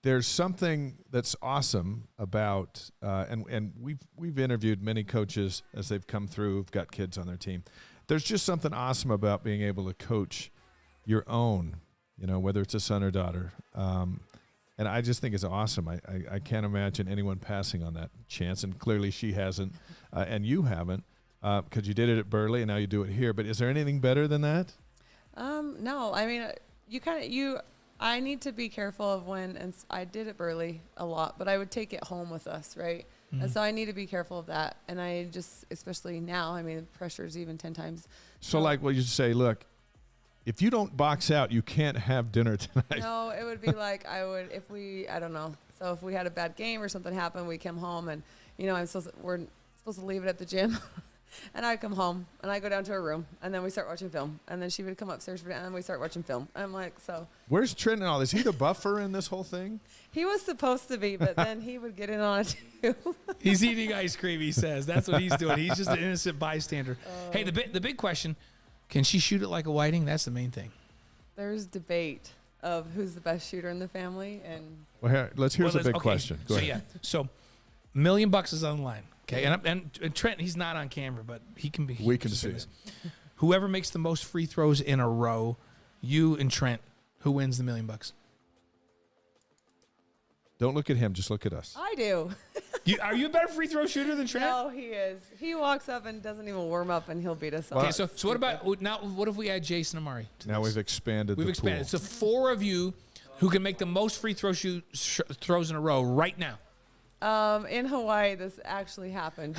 There's something that's awesome about, and we've interviewed many coaches as they've come through, who've got kids on their team. There's just something awesome about being able to coach your own, whether it's a son or daughter. And I just think it's awesome. I can't imagine anyone passing on that chance, and clearly she hasn't, and you haven't, because you did it at Burley and now you do it here. But is there anything better than that? No. I mean, I need to be careful of and I did it Burley a lot, but I would take it home with us, right? And so I need to be careful of that. And I just, especially now, I mean, the pressure is even 10 times. So like what you say, look, if you don't box out, you can't have dinner tonight. No, it would be like I don't know. So if we had a bad game or something happened, we come home and, we're supposed to leave it at the gym. And I'd come home and I'd go down to her room and then we start watching film. And then she would come upstairs and then we start watching film. I'm like, so. Where's Trent and all this? Is he the buffer in this whole thing? He was supposed to be, but then he would get in on it too. He's eating ice cream, he says. That's what he's doing. He's just an innocent bystander. Hey, the big question, can she shoot it like a Whiting? That's the main thing. There's debate of who's the best shooter in the family. And well, here's a big question. Go ahead. So $1 million is on the line. Okay, and Trent, he's not on camera, but he can be. We can see it. Whoever makes the most free throws in a row, you and Trent, who wins the $1 million? Don't look at him, just look at us. I do. Are you a better free throw shooter than Trent? No, he is. He walks up and doesn't even warm up, and he'll beat us. Okay, so what about now? What if we add Jason Amari? Now we've expanded. We've expanded. So 4 of you who can make the most free throws in a row right now. In Hawaii, this actually happened.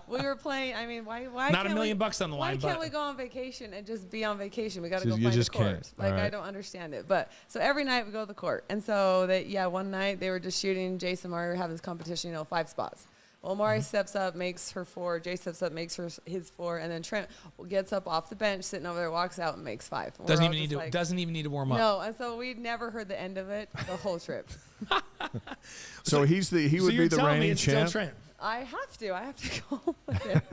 We were playing. I mean, why? Not $1 million on the line. Why can't we go on vacation and just be on vacation? We got to go you find just the court. can't. Like, right. I don't understand it. But so every night we go to the court, and so one night they were just shooting. Jason Murray have this competition, 5 spots. Well, Mari steps up, makes her 4. Jay steps up, makes his 4, and then Trent gets up off the bench, sitting over there, walks out and makes 5. Doesn't even need to warm up. No, and so we never heard the end of it the whole trip. So he would be the reigning champ. Still Trent. I have to go with it.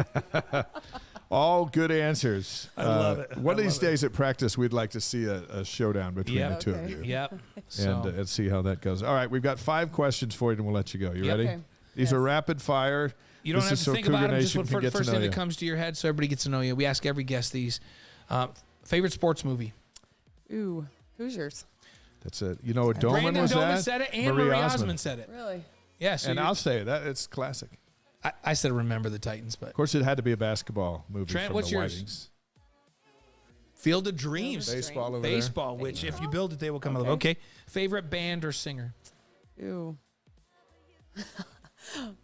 All good answers. I love it. One of these days at practice, we'd like to see a showdown between the two of you. Yep. And see how that goes. All right, we've got 5 questions for you, and we'll let you go. You ready? Okay. These are rapid fire. You don't have to think about them. Just for the first thing that you. comes to your head, so everybody gets to know you. We ask every guest these. Favorite sports movie? Ooh, Hoosiers. That's it. Doman Brandon was Doman that? said it, and Marie Osmond said it. Really? Yeah. So and I'll say that it's classic. I said Remember the Titans, but of course it had to be a basketball movie. Trent, from what's the yours? Whitings. Field of Dreams. Baseball over Baseball, which if you build it, they will come alive. Okay. Favorite band or singer? Ooh.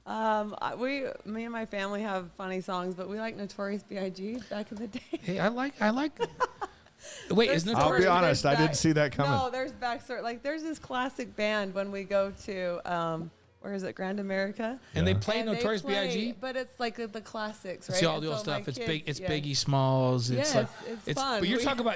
Me and my family have funny songs, but we like Notorious B.I.G. back in the day. Hey, I like. Wait, is I'll Notorious? be honest, I didn't see that coming. No, there's backstory. Like, there's this classic band when we go to, where is it, Grand America? And they play And Notorious play, B.I.G.? But it's like the classics, right? See all And the old so my stuff. It's kids- big. It's yeah. Biggie Smalls. It's Yes, like it's fun. But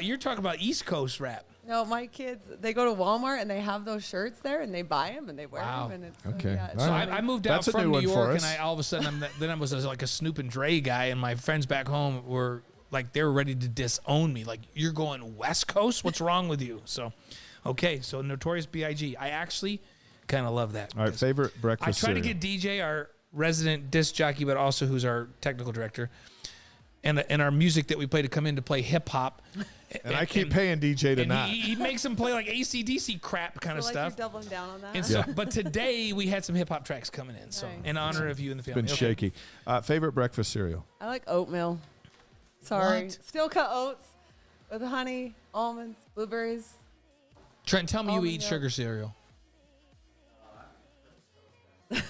you're talking about East Coast rap. No, my kids, they go to Walmart and they have those shirts there and they buy them and they wear Wow. them. And it's, Okay. yeah, it's So All right. I moved out That's a from new New one for York, and us. all of a sudden then I was like a Snoop and Dre guy, and my friends back home were like they were ready to disown me. Like, you're going West Coast? What's wrong with you? So, okay, so Notorious B.I.G. I actually kind of love that. All right, favorite I breakfast try to cereal. get DJ, our resident disc jockey, but also who's our technical director, and our music that we play to come in to play hip hop. And I keep paying DJ to and not. he makes them play like AC/DC crap kind of like stuff. you're doubling down on that. And so, but today we had some hip hop tracks coming in, so Nice. in honor of you and the It's family. been Okay. shaky. Favorite breakfast cereal? I like oatmeal. Sorry. What? Steel cut oats with honey, almonds, blueberries. Trent, tell me you Almond eat milk. sugar cereal.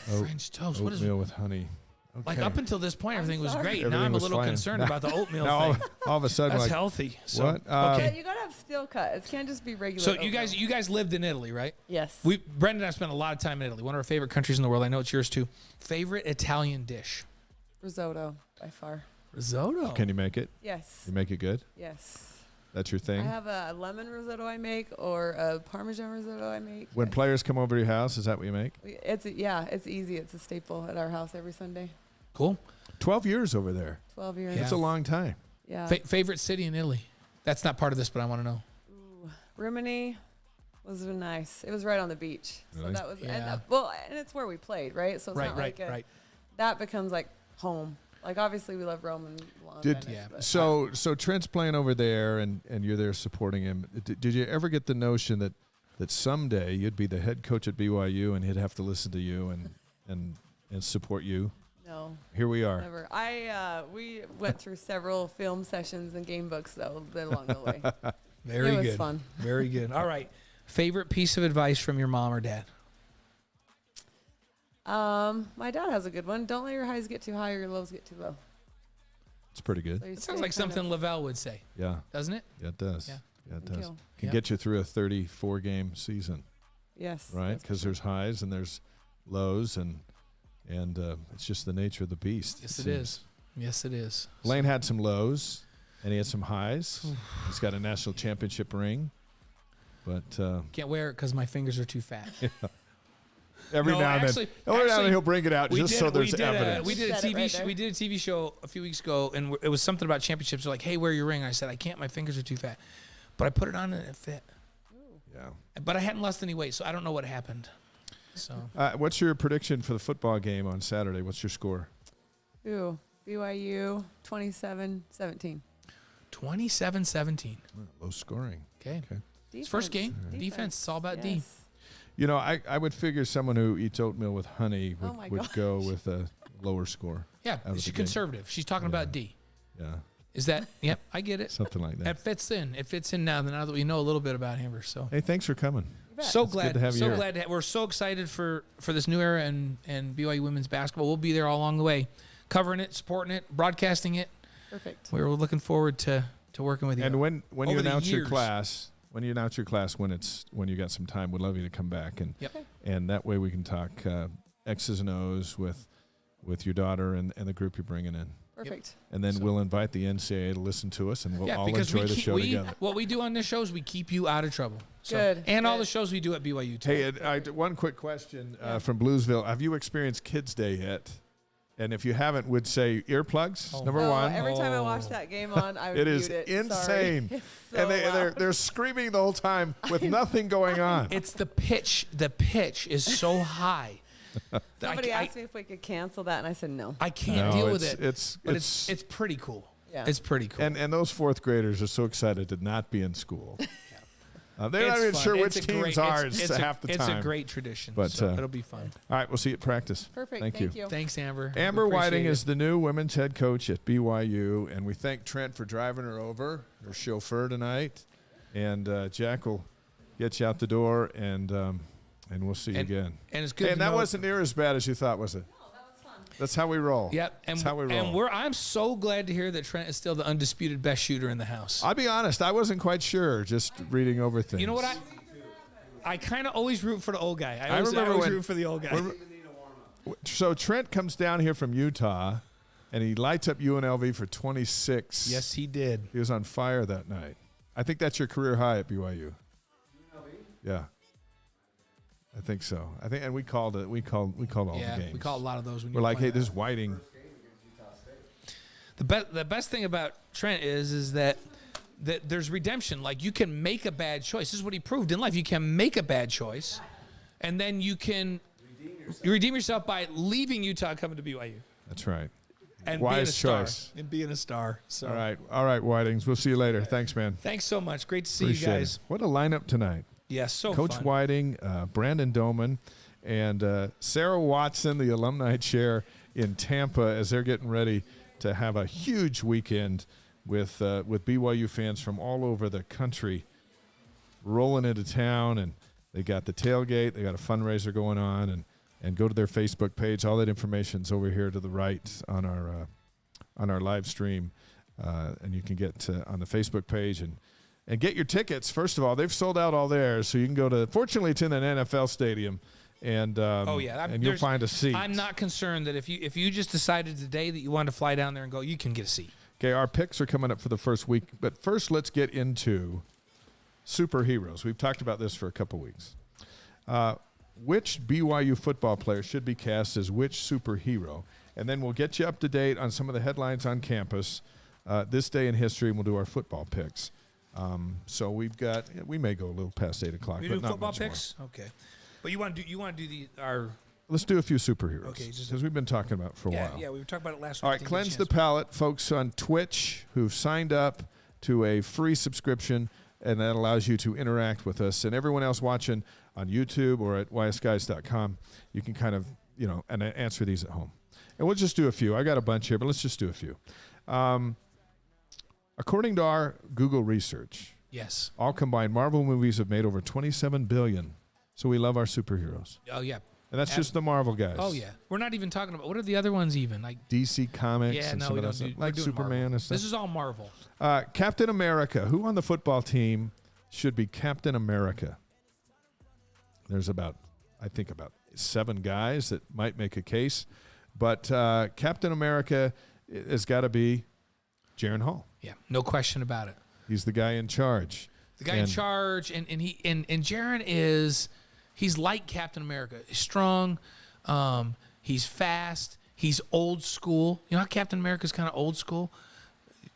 French toast. What is Oatmeal with honey. Okay. like up until this point? Everything was sorry. great. Everything now I'm a was little fine. concerned Now- about the oatmeal Now thing. all of a sudden, That's like, healthy. So, what? Yeah, you gotta have steel cut. It can't just be regular. so oatmeal. you guys lived in Italy, right? Yes. Brendan and I spent a lot of time in Italy. One of our favorite countries in the world. I know it's yours too. Favorite Italian dish? Risotto by far. Risotto. Can you make it? Yes. You make it good? Yes. That's your thing? I have a lemon risotto I make or a Parmesan risotto I make. When players come over to your house, is that what you make? It's easy. It's a staple at our house every Sunday. Cool. 12 years over there. 12 years. Yeah. That's a long time. Yeah. Favorite city in Italy? That's not part of this, but I want to know. Rimini was nice. It was right on the beach. So Really? that was Yeah. and it's where we played, right? So it's not like Right. that becomes like home. Like, obviously we love Rome and Milan. Did Venice, but- so Trent's playing over there, and you're there supporting him. Did you ever get the notion that someday you'd be the head coach at BYU and he'd have to listen to you and support you? No, Here we are. never. We went through several film sessions and game books though along the way. Very It was good. fun. Very good. All right. Favorite piece of advice from your mom or dad? My dad has a good one. Don't let your highs get too high or your lows get too low. It's pretty good. So you It stay sounds like kind of- something Lavell would say, Yeah, doesn't it? yeah, it does. Yeah. Yeah, it Thank does. you. Can Yeah. get you through a 34-game season, Yes. right? that's Because there's highs and there's lows, and it's just the nature of the beast. Yes, it seems. is. Yes, it is. Blaine had some lows, and he had some highs. He's got a national championship ring, but Can't wear it because my fingers are too fat. every No, now and actually- then, every now and actually, then he'll bring it out just so there's evidence. We did a Said it TV right show. there. We did a TV show a few weeks ago, and it was something about championships. They're like, "Hey, wear your ring." I said, "I can't. My fingers are too fat." But I put it on and it fit. Yeah. But I hadn't lost any weight, so I don't know what happened. So What's your prediction for the football game on Saturday? What's your score? Ooh, BYU 27-17. 27-17. Low scoring. Okay. Okay. It's first game. Defense. It's all about D. Yes. You know, I would figure someone who eats oatmeal with honey Oh my would gosh. go with a lower score. Yeah, of the she's game. conservative. She's talking about D. Yeah, Is that? Yep, I get it. something like that. That fits in. It fits in now that we know a little bit about Amber. So Hey, thanks for coming. so It's good glad to have you so here. glad we're so excited for this new era and BYU women's basketball. We'll be there all along the way, covering it, supporting it, broadcasting it. Perfect. We're looking forward to working with you. And when you Over the announce your years. class, when you got some time, we'd love you to come back Yep. and that way we can talk X's and O's with your daughter and the group you're bringing in. Perfect. And then we'll invite the NCAA to listen to us, and we'll all because enjoy the show together. what we do on this show is we keep you out of trouble. So, Good, And all good. the shows we do at BYU too. Hey, one quick question from Bluesville. Have you experienced Kids Day yet? And if you haven't, would say earplugs, Oh. number Oh, one. every time I watch that game on, I would It is mute it. insane. Sorry. It's so And loud. they're screaming the whole time with nothing going on. It's the pitch. The pitch is so high. Somebody asked me if we could cancel that, and I said no. I can't deal with it. But it's it's pretty cool. Yeah. It's pretty cool. and those fourth graders are so excited to not be in school. They're not It's even fun. sure It's which a teams great- are it's half the time. It's a great tradition. But, So it'll be fun. All right, we'll see you at practice. Perfect. Thank you. Thanks, Amber. Amber Appreciate Whiting it. is the new women's head coach at BYU, and we thank Trent for driving her over, her chauffeur tonight. And Jack will get you out the door, and And we'll see you again. And it's good. And that wasn't near as bad as you thought, was it? No, that was fun. That's how we roll. Yep. That's how we roll. And I'm so glad to hear that Trent is still the undisputed best shooter in the house. I'll be honest, I wasn't quite sure just reading over things. You know what? I kind of always root for the old guy. I remember always when- root for the old guy. So Trent comes down here from Utah, and he lights up UNLV for 26. Yes, he did. He was on fire that night. I think that's your career high at BYU. Yeah. I think so. And we called it. We called all the games. We call a lot of those. When We're like, hey, this is Whiting. The best thing about Trent is that there's redemption. Like, you can make a bad choice. This is what he proved in life. You can make a bad choice, and then you can redeem yourself by leaving Utah, coming to BYU. That's right. And Wise being a star. choice. And being a star. So. All right, Whitings. We'll see you later. Thanks, man. Thanks so much. Great to see Appreciate you guys. it. What a lineup tonight. Yeah, so Coach fun. Whiting, Brandon Doman, and Sarah Watson, the alumni chair in Tampa, as they're getting ready to have a huge weekend with BYU fans from all over the country rolling into town. And they got the tailgate. They got a fundraiser going on. And go to their Facebook page. All that information's over here to the right on our live stream. And you can get on the Facebook page and get your tickets. First of all, they've sold out all theirs, so you can go to. Fortunately, it's in an NFL stadium, and and you'll find a seat. I'm not concerned that if you just decided today that you wanted to fly down there and go, you can get a seat. Okay, our picks are coming up for the first week, but first let's get into superheroes. We've talked about this for a couple weeks. Which BYU football player should be cast as which superhero? And then we'll get you up to date on some of the headlines on campus this day in history, and we'll do our football picks. So we may go a little past 8 o'clock. We but do not football much picks, more. okay. But you want to do our. Let's do a few superheroes. Okay, because we've been talking about it for a while. Yeah, we were talking about it last week. All right, cleanse the palate, folks on Twitch who've signed up to a free subscription, and that allows you to interact with us. And everyone else watching on YouTube or at ysguys.com, you can kind of, and answer these at home. And we'll just do a few. I got a bunch here, but let's just do a few. According to our Google research, yes, all combined Marvel movies have made over $27 billion. So we love our superheroes. Oh, yeah. And that's just the Marvel guys. Oh, yeah. We're not even talking about, what are the other ones even? Like DC Comics and no, some we of that don't stuff. do, Like we're doing Superman Marvel. and stuff. This is all Marvel. Captain America. Who on the football team should be Captain America? There's about 7 guys that might make a case. But Captain America has got to be Jaren Hall. Yeah, no question about it. He's the guy in charge. The guy in charge, and Jaren he's like Captain America. He's strong, he's fast, he's old school. You know how Captain America's kind of old school?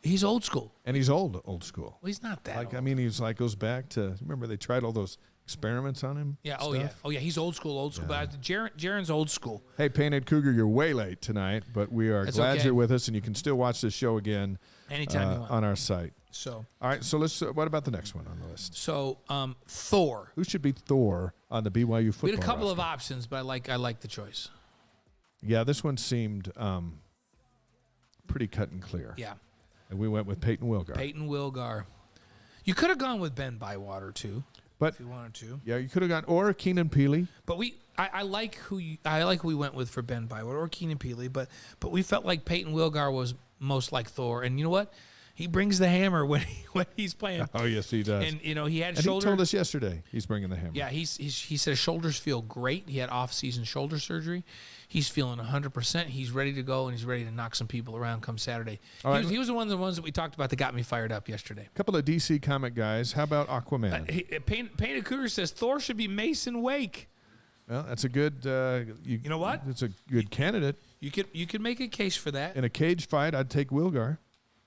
He's old school. And he's old school. Well, he's not that old. I mean, he's goes back to, remember they tried all those experiments on him? Yeah, stuff? oh yeah, he's old school. Yeah. But Jaren's old school. Hey, Painted Cougar, you're way late tonight, but we are glad okay. you're with us, and you can still watch this show again Anytime you want. on our site. So, all right, so let's. What about the next one on the list? So, Thor. Who should be Thor on the BYU football? We had a couple roster? of options, but I like the choice. Yeah, this one seemed pretty cut and clear. Yeah, and we went with Peyton Wilgar. Peyton Wilgar. You could have gone with Ben Bywater too, but if you wanted to. Yeah, you could have gone or Keenan Peely. But I like who we went with for Ben Bywater or Keenan Peely, but we felt like Peyton Wilgar was most like Thor, and you know what? He brings the hammer when he's playing. Oh yes, he does. And he had and shoulder. He told us yesterday he's bringing the hammer. Yeah, he said his shoulders feel great. He had off-season shoulder surgery. He's feeling 100%. He's ready to go, and he's ready to knock some people around come Saturday. He was one of the ones that we talked about that got me fired up yesterday. A couple of DC comic guys. How about Aquaman? Painted Cougar says Thor should be Mason Wake. Well, that's a good. You know what? It's a good candidate. You could make a case for that. In a cage fight, I'd take Wilgar.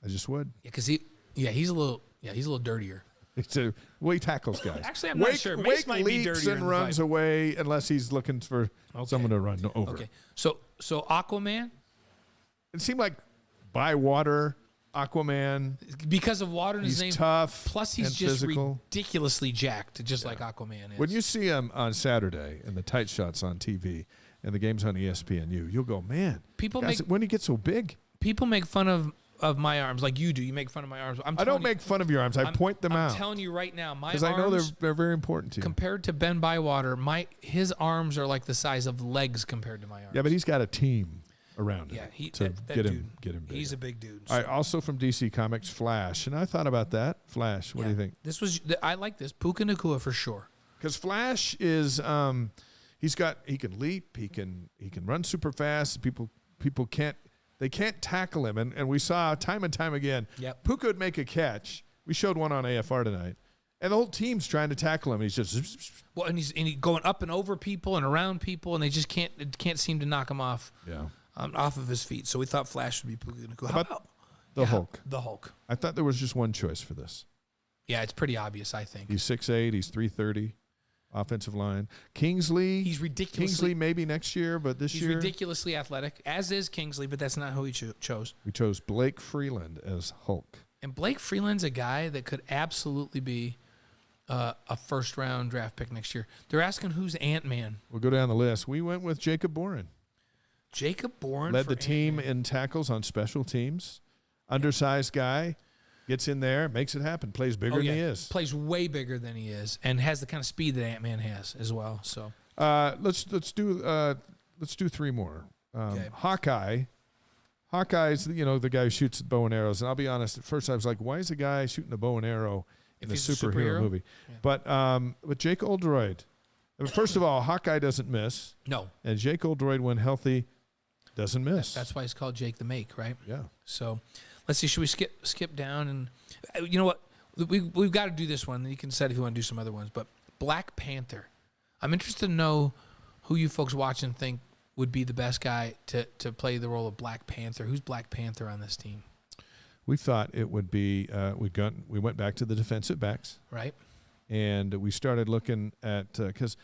I just would. Yeah, because he's a little dirtier. He tackles guys. Actually, I'm not sure. Mace Wake might be leaps dirtier and in the runs fight. away unless he's looking for someone to run over. Okay, so Aquaman. It seemed like Bywater, Aquaman. Because of water in his he's name. Tough. Plus, he's and just physical. ridiculously jacked, just like Aquaman is. When you see him on Saturday and the tight shots on TV and the games on ESPNU, you'll go, man. When he gets so big. People make fun of of my arms like you do. You make fun of my arms. I don't make fun of your arms. I point them out. I'm telling you right now, my arms, because I know they're very important to you. compared to Ben Bywater, his arms are like the size of legs compared to my arms. Yeah, but he's got a team around him to get him bigger. He's a big dude. All right, also from DC Comics, Flash, and I thought about that. Flash, what do you think? I like this. Puka Nacua for sure. Because Flash is he can leap, he can run super fast. People can't tackle him, and we saw time and time again. Yep. Puka would make a catch. We showed one on AFR tonight, and the whole team's trying to tackle him. He's just and he's going up and over people and around people, and they just can't seem to knock him off. Yeah. Off of his feet. So we thought Flash would be Puka Nacua. How about the Hulk? The Hulk. I thought there was just one choice for this. Yeah, it's pretty obvious, I think. He's 6'8", he's 330, offensive line. Kingsley. He's ridiculously. Kingsley maybe next year, but this year. He's ridiculously athletic, as is Kingsley, but that's not who he chose. We chose Blake Freeland as Hulk. And Blake Freeland's a guy that could absolutely be a first-round draft pick next year. They're asking who's Ant-Man. We'll go down the list. We went with Jacob Boren. Jacob Boren led the team in tackles on special teams. Undersized guy, gets in there, makes it happen. Plays bigger than he is. Plays way bigger than he is, and has the kind of speed that Ant-Man has as well. So let's do three more. Okay. Hawkeye's the guy who shoots bow and arrows. And I'll be honest, at first I was like, why is a guy shooting a bow and arrow in a superhero movie? Yeah. But Jake Oldroyd. First of all, Hawkeye doesn't miss. No. And Jake Oldroyd, when healthy, doesn't miss. That's why he's called Jake the Make, right? Yeah. So let's see. Should we skip down? And you know what? We've got to do this one. You can decide if you want to do some other ones. But Black Panther. I'm interested to know who you folks watching think would be the best guy to play the role of Black Panther. Who's Black Panther on this team? We thought it would be we went back to the defensive backs. Right. And we started looking at because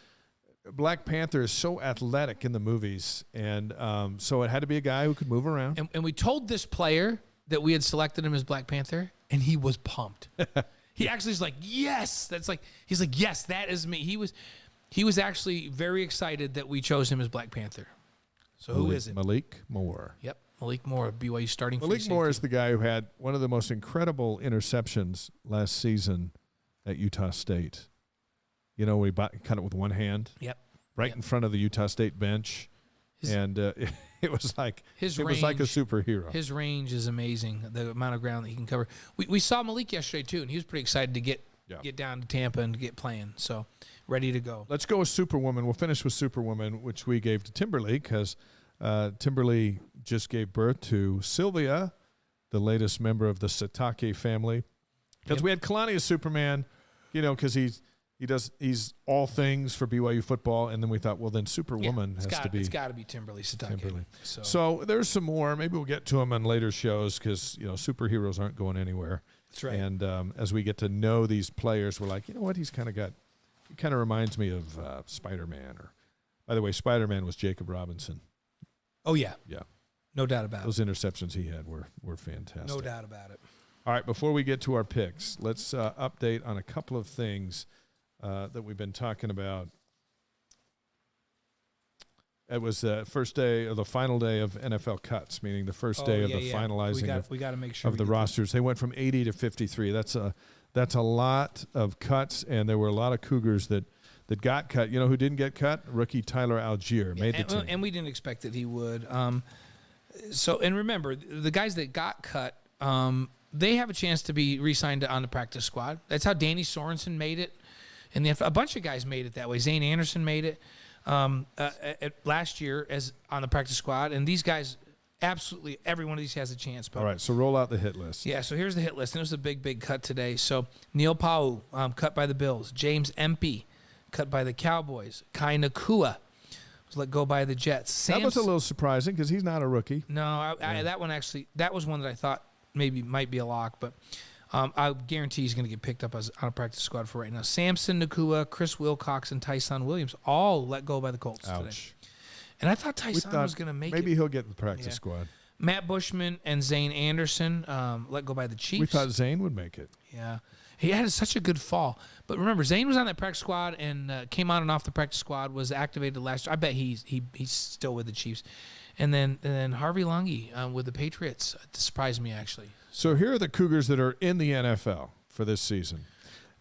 Black Panther is so athletic in the movies, and so it had to be a guy who could move around. And we told this player that we had selected him as Black Panther, and he was pumped. He actually was like, "Yes!" He's like, "Yes, that is me." He was actually very excited that we chose him as Black Panther. So who is it? Malik Moore. Yep, Malik Moore, BYU starting. Malik Moore is the guy who had one of the most incredible interceptions last season at Utah State. You know, we cut it with one hand. Yep. Right in front of the Utah State bench. It was like a superhero. His range is amazing, the amount of ground that he can cover. We saw Malik yesterday, too, and he was pretty excited to get down to Tampa and get playing. So, ready to go. Let's go with Superwoman. We'll finish with Superwoman, which we gave to Timberly because Timberly just gave birth to Sylvia, the latest member of the Sitaki family. Because we had Kalani as Superman, because he's all things for BYU football, and then we thought, well, then Superwoman has to be. It's got to be Timberly Sitaki. So there's some more. Maybe we'll get to them on later shows because superheroes aren't going anywhere. That's right. And as we get to know these players, we're like, you know what? He kind of reminds me of Spider-Man. Or, by the way, Spider-Man was Jacob Robinson. Oh yeah, yeah, no doubt about it. Those interceptions he had were fantastic. No doubt about it. All right, before we get to our picks, let's update on a couple of things that we've been talking about. It was the first day or the final day of NFL cuts, meaning the first day of the finalizing we got to make sure of the rosters. They went from 80 to 53. That's a lot of cuts, and there were a lot of Cougars that got cut. You know who didn't get cut? Rookie Tyler Algier made the team. And we didn't expect that he would. And remember, the guys that got cut, they have a chance to be re-signed on the practice squad. That's how Danny Sorensen made it. And a bunch of guys made it that way. Zane Anderson made it last year as on the practice squad. And these guys, absolutely, every one of these has a chance. But, all right, so roll out the hit list. Yeah, so here's the hit list. And it was a big cut today. So Neil Pau, cut by the Bills. James Empey, cut by the Cowboys. Kai Nakua was let go by the Jets. That was a little surprising because he's not a rookie. No, that was one that I thought maybe might be a lock, but I guarantee he's going to get picked up on a practice squad for right now. Samson Nakua, Chris Wilcox, and Tyson Williams all let go by the Colts today. And I thought Tyson was going to make maybe it. He'll get the practice squad. Matt Bushman and Zane Anderson let go by the Chiefs. We thought Zane would make it. Yeah. He had such a good fall. But remember, Zane was on that practice squad and came on and off the practice squad, was activated last year. I bet he's still with the Chiefs. And then Harvey Lungi with the Patriots surprised me, actually. So here are the Cougars that are in the NFL for this season.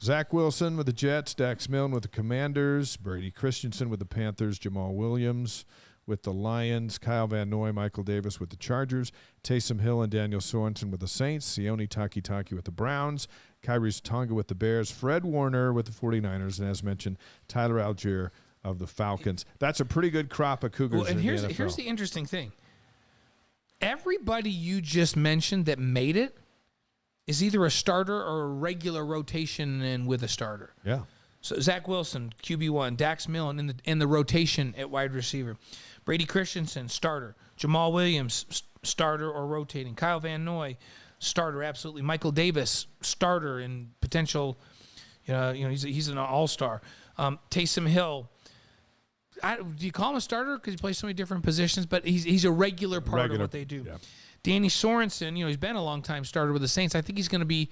Zach Wilson with the Jets, Dax Milne with the Commanders, Brady Christensen with the Panthers, Jamal Williams with the Lions, Kyle Van Noy, Michael Davis with the Chargers, Taysom Hill and Daniel Sorensen with the Saints, Sione Takitaki with the Browns, Kyrie Tonga with the Bears, Fred Warner with the 49ers, and as mentioned, Tyler Algier of the Falcons. That's a pretty good crop of Cougars in the NFL. Here's the interesting thing. Everybody you just mentioned that made it is either a starter or a regular rotation and with a starter. Yeah. So Zach Wilson, QB1, Dax Milne in the rotation at wide receiver. Brady Christensen, starter. Jamal Williams, starter or rotating. Kyle Van Noy, starter, absolutely. Michael Davis, starter and potential, he's an all-star. Taysom Hill, do you call him a starter because he plays so many different positions? But he's a regular part of what they do. Yeah. Danny Sorensen, he's been a long-time starter with the Saints. I think he's going to be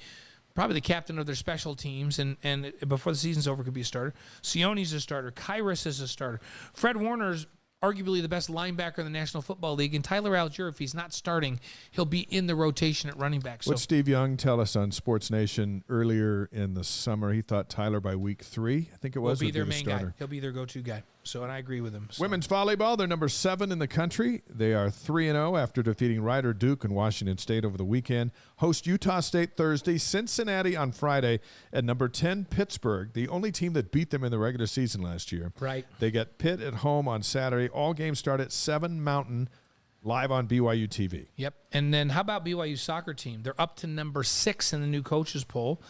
probably the captain of their special teams, and before the season's over, could be a starter. Sione's a starter. Kyrus is a starter. Fred Warner's arguably the best linebacker in the National Football League, and Tyler Algier, if he's not starting, he'll be in the rotation at running back. So, what Steve Young tell us on Sports Nation earlier in the summer, he thought Tyler by week 3, I think it was, will be their main starter. guy. He'll be their go-to guy. So, and I agree with him. So. Women's volleyball, they're number 7 in the country. They are 3-0 after defeating Ryder Duke and Washington State over the weekend. Host Utah State Thursday, Cincinnati on Friday, and number 10 Pittsburgh, the only team that beat them in the regular season last year. Right. They get Pitt at home on Saturday. All games start at 7 Mountain, live on BYU TV. Yep. And then how about BYU's soccer team? They're up to number 6 in the new coaches poll.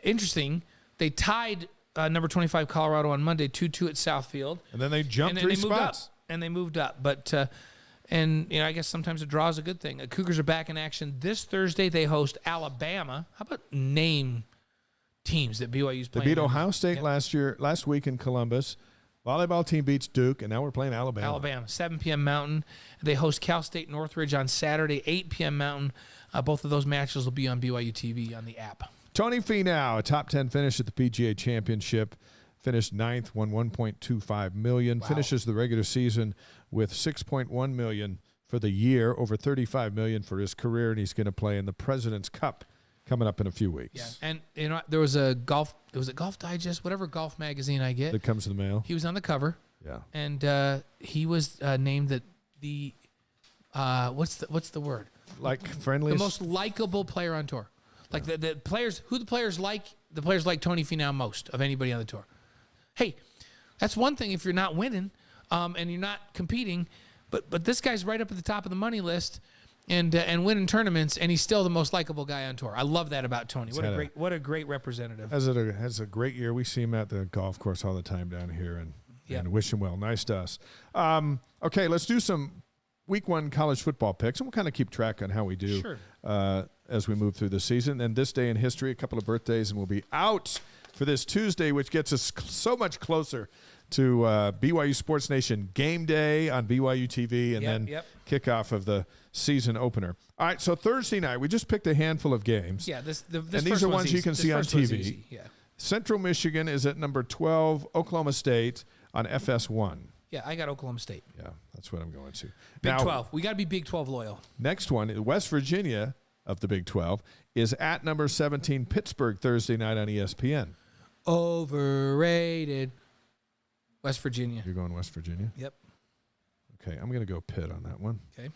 Interesting. They tied number 25 Colorado on Monday, 2-2 at Southfield. And then they jumped 3 spots. And they moved up. But, I guess sometimes a draw is a good thing. The Cougars are back in action. This Thursday, they host Alabama. How about name teams that BYU's playing? They beat Ohio State last week in Columbus. Volleyball team beats Duke, and now we're playing Alabama. 7 p.m. Mountain. They host Cal State Northridge on Saturday, 8 p.m. Mountain. Both of those matches will be on BYU TV on the app. Tony Finau, a top 10 finish at the PGA Championship, finished 9th, won $1.25 million, finishes the regular season with $6.1 million for the year, over $35 million for his career, and he's going to play in the President's Cup coming up in a few weeks. Yeah, and there was a Golf Digest, whatever golf magazine I get. That comes in the mail. He was on the cover. Yeah. And he was named the what's the word? Like friendliest? The most likable player on tour. Like the players like Tony Finau most of anybody on the tour. Hey, that's one thing if you're not winning and you're not competing, but this guy's right up at the top of the money list and winning tournaments, and he's still the most likable guy on tour. I love that about Tony. What a great representative. Has a great year. We see him at the golf course all the time down here, and wish him well. Nice to us. Okay, let's do some Week 1 college football picks, and we'll kind of keep track on how we do as we move through the season. And this day in history, a couple of birthdays, and we'll be out for this Tuesday, which gets us so much closer to BYU Sports Nation game day on BYU TV, and then kickoff of the season opener. All right, so Thursday night, we just picked a handful of games. Yeah, this and these are ones you can see on TV. Yeah. Central Michigan is at number 12, Oklahoma State on FS1. Yeah, I got Oklahoma State. Yeah, that's what I'm going to. Big 12. We got to be Big 12 loyal. Next one, West Virginia of the Big 12 is at number 17, Pittsburgh, Thursday night on ESPN. Overrated. West Virginia. You're going West Virginia? Yep. Okay, I'm going to go Pitt on that one. Okay.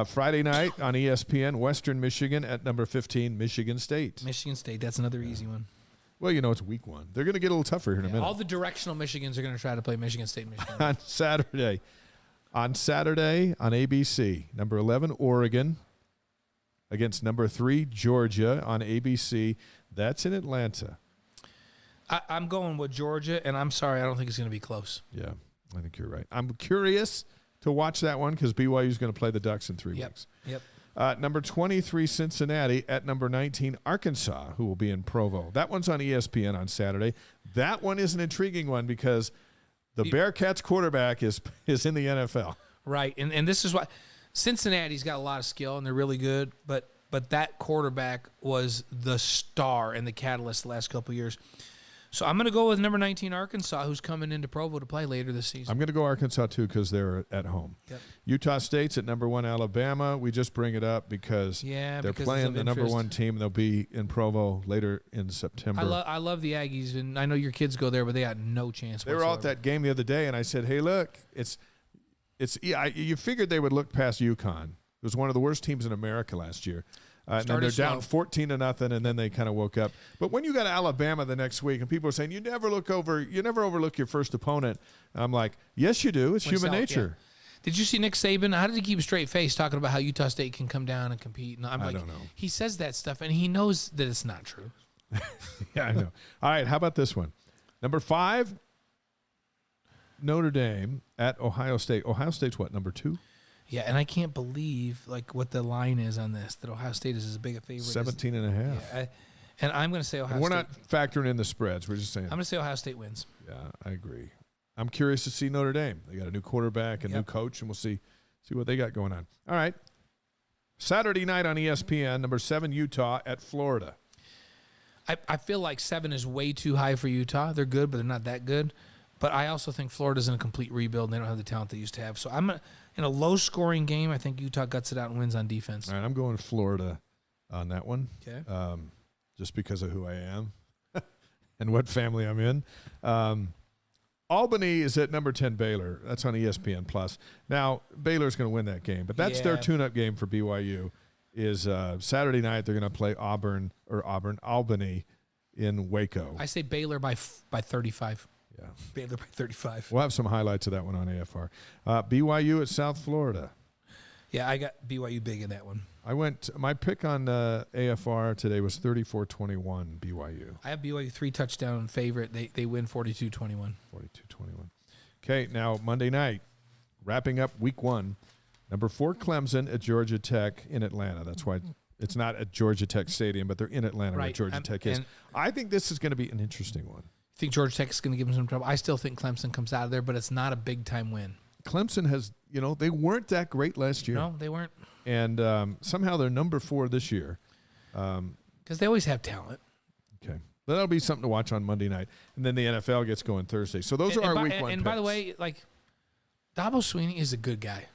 Friday night on ESPN, Western Michigan at number 15, Michigan State. Michigan State, that's another easy one. Well, it's week 1. They're going to get a little tougher here in a minute. All the directional Michigans are going to try to play Michigan State. On Saturday on ABC, number 11, Oregon against number 3, Georgia on ABC. That's in Atlanta. I'm going with Georgia, and I'm sorry, I don't think it's going to be close. Yeah, I think you're right. I'm curious to watch that one because BYU is going to play the Ducks in 3 weeks. Yep. Number 23, Cincinnati at number 19, Arkansas, who will be in Provo. That one's on ESPN on Saturday. That one is an intriguing one because the Bearcats quarterback is in the NFL. Right, and this is why Cincinnati's got a lot of skill, and they're really good, but that quarterback was the star and the catalyst the last couple of years. So I'm going to go with number 19 Arkansas, who's coming into Provo to play later this season. I'm going to go Arkansas, too, because they're at home. Yep. Utah State's at number 1 Alabama. We just bring it up because they're playing the number 1 team. They'll be in Provo later in September. I love the Aggies, and I know your kids go there, but they got no chance They were all at that game the other day, and I said, hey, look, you figured they would look past UConn. It was one of the worst teams in America last year. And then they're down 14-0, and then they kind of woke up. But when you got Alabama the next week, and people are saying you never overlook your first opponent, I'm like, yes, you do. It's human nature. Yeah. Did you see Nick Saban? How did he keep a straight face talking about how Utah State can come down and compete? And I don't know. He says that stuff, and he knows that it's not true. Yeah, I know. All right, how about this one? Number 5, Notre Dame at Ohio State. Ohio State's what, number 2? Yeah, and I can't believe what the line is on this, that Ohio State is as big a favorite. 17.5. Yeah, and I'm going to say Ohio State. We're not factoring in the spreads. We're just saying. I'm going to say Ohio State wins. Yeah, I agree. I'm curious to see Notre Dame. They got a new quarterback, a new coach, and we'll see what they got going on. All right. Saturday night on ESPN, number 7, Utah at Florida. I feel like 7 is way too high for Utah. They're good, but they're not that good. But I also think Florida's in a complete rebuild, and they don't have the talent they used to have. So in a low-scoring game, I think Utah guts it out and wins on defense. All right, I'm going Florida on that one. Okay. Just because of who I am and what family I'm in. Albany is at number 10 Baylor. That's on ESPN+. Now, Baylor's going to win that game, but that's their tune-up game for BYU. Is Saturday night they're going to play Albany in Waco. I say Baylor by 35. Yeah. Baylor by 35. We'll have some highlights of that one on AFR. BYU at South Florida. Yeah, I got BYU big in that one. My pick on AFR today was 34-21 BYU. I have BYU 3-touchdown favorite. They win 42-21. 42-21. Okay, now Monday night, wrapping up week 1. Number 4 Clemson at Georgia Tech in Atlanta. That's why it's not at Georgia Tech Stadium, but they're in Atlanta where Georgia Tech is. I think this is going to be an interesting one. I think Georgia Tech is going to give them some trouble. I still think Clemson comes out of there, but it's not a big-time win. Clemson has, they weren't that great last year. No, they weren't. And somehow they're number 4 this year. Because they always have talent. Okay. That'll be something to watch on Monday night. And then the NFL gets going Thursday. So those are our week 1 picks. And by the way, Dabo Swinney is a good guy.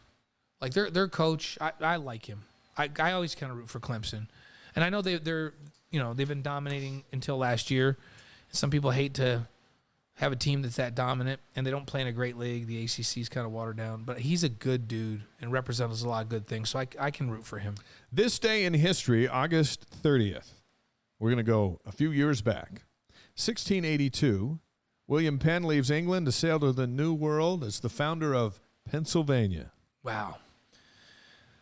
Their coach, I like him. I always kind of root for Clemson. And I know they've been dominating until last year. Some people hate to have a team that's that dominant, and they don't play in a great league. The ACC's kind of watered down. But he's a good dude and represents a lot of good things, so I can root for him. This day in history, August 30th, we're going to go a few years back. 1682, William Penn leaves England to sail to the New World as the founder of Pennsylvania. Wow.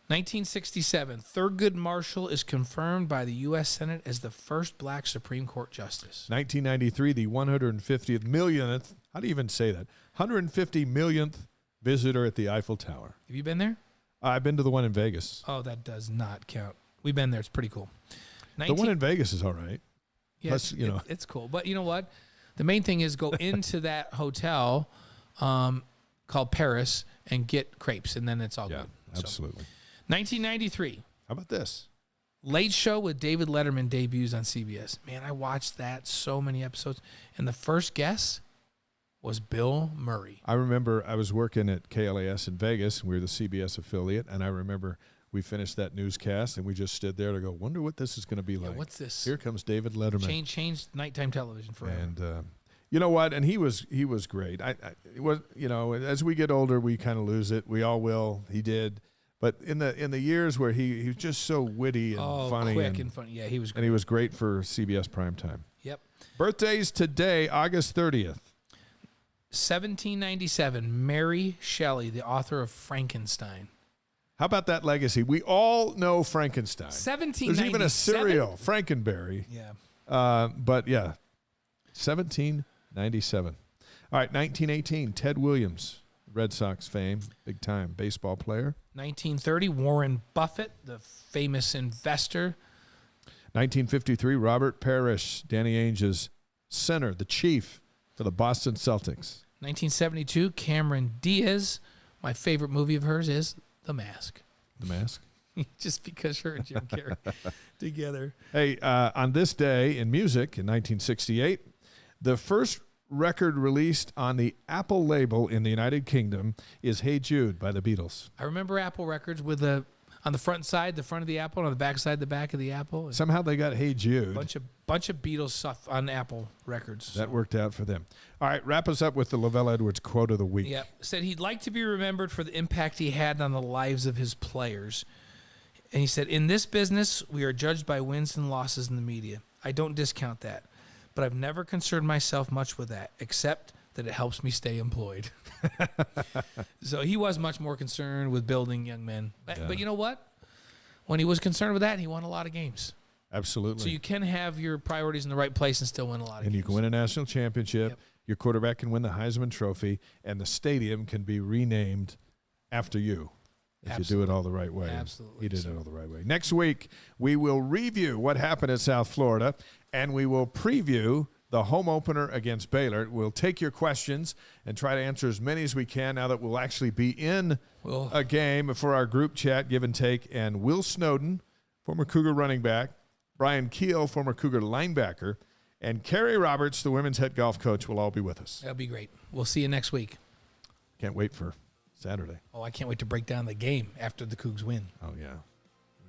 1967, Thurgood Marshall is confirmed by the U.S. Senate as the first black Supreme Court justice. 1993, the 150th millionth, how do you even say that? 150 millionth visitor at the Eiffel Tower. Have you been there? I've been to the one in Vegas. Oh, that does not count. We've been there. It's pretty cool. The one in Vegas is all right. Yeah, plus, it's cool. But you know what? The main thing is go into that hotel called Paris and get crepes, and then it's all good. Absolutely. 1993. How about this? Late Show with David Letterman debuts on CBS. Man, I watched that so many episodes. And the first guest was Bill Murray. I remember I was working at KLAS in Vegas. We were the CBS affiliate. And I remember we finished that newscast, and we just stood there to go, wonder what this is going to be like. What's this? Here comes David Letterman. Changed nighttime television forever. And you know what? And he was great. It was, as we get older, we kind of lose it. We all will. He did. But in the years where he was just so witty and funny. Quick and funny. Yeah, he was great. And he was great for CBS primetime. Yep. Birthdays today, August 30th. 1797, Mary Shelley, the author of Frankenstein. How about that legacy? We all know Frankenstein. 1797. There's even a cereal, Frankenberry. Yeah. But yeah, 1797. All right, 1918, Ted Williams, Red Sox fame, big time baseball player. 1930, Warren Buffett, the famous investor. 1953, Robert Parrish, Danny Ainge's center, the chief for the Boston Celtics. 1972, Cameron Diaz. My favorite movie of hers is The Mask. The Mask? Just because her and Jim Carrey together. Hey, on this day in music in 1968, The first record released on the Apple label in the United Kingdom is Hey Jude by the Beatles. I remember Apple records with on the front side, the front of the Apple, and on the back side, the back of the Apple. Somehow they got Hey Jude. Bunch of Beatles stuff on Apple records. That worked out for them. All right, wrap us up with the Lavell Edwards quote of the week. Yep. Said he'd like to be remembered for the impact he had on the lives of his players. And he said, in this business, we are judged by wins and losses in the media. I don't discount that. But I've never concerned myself much with that, except that it helps me stay employed. So he was much more concerned with building young men. But you know what? When he was concerned with that, he won a lot of games. Absolutely. So you can have your priorities in the right place and still win a lot of games. And you can win a national championship. Yep. Your quarterback can win the Heisman Trophy, and the stadium can be renamed after you. If you do it all the right way. Absolutely. He did it all the right way. Next week, we will review what happened at South Florida, and we will preview the home opener against Baylor. We'll take your questions and try to answer as many as we can now that we'll actually be in a game for our group chat, give and take. And Will Snowden, former Cougar running back, Brian Keel, former Cougar linebacker, and Carrie Roberts, the women's head golf coach, will all be with us. That'll be great. We'll see you next week. Can't wait for Saturday. Oh, I can't wait to break down the game after the Cougs win. Oh, yeah.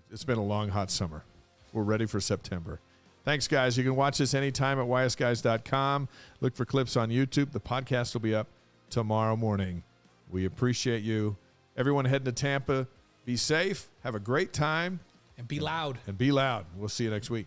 It's been a long, hot summer. We're ready for September. Thanks, guys. You can watch this anytime at ysguys.com. Look for clips on YouTube. The podcast will be up tomorrow morning. We appreciate you. Everyone heading to Tampa, be safe. Have a great time. And be loud. And be loud. We'll see you next week.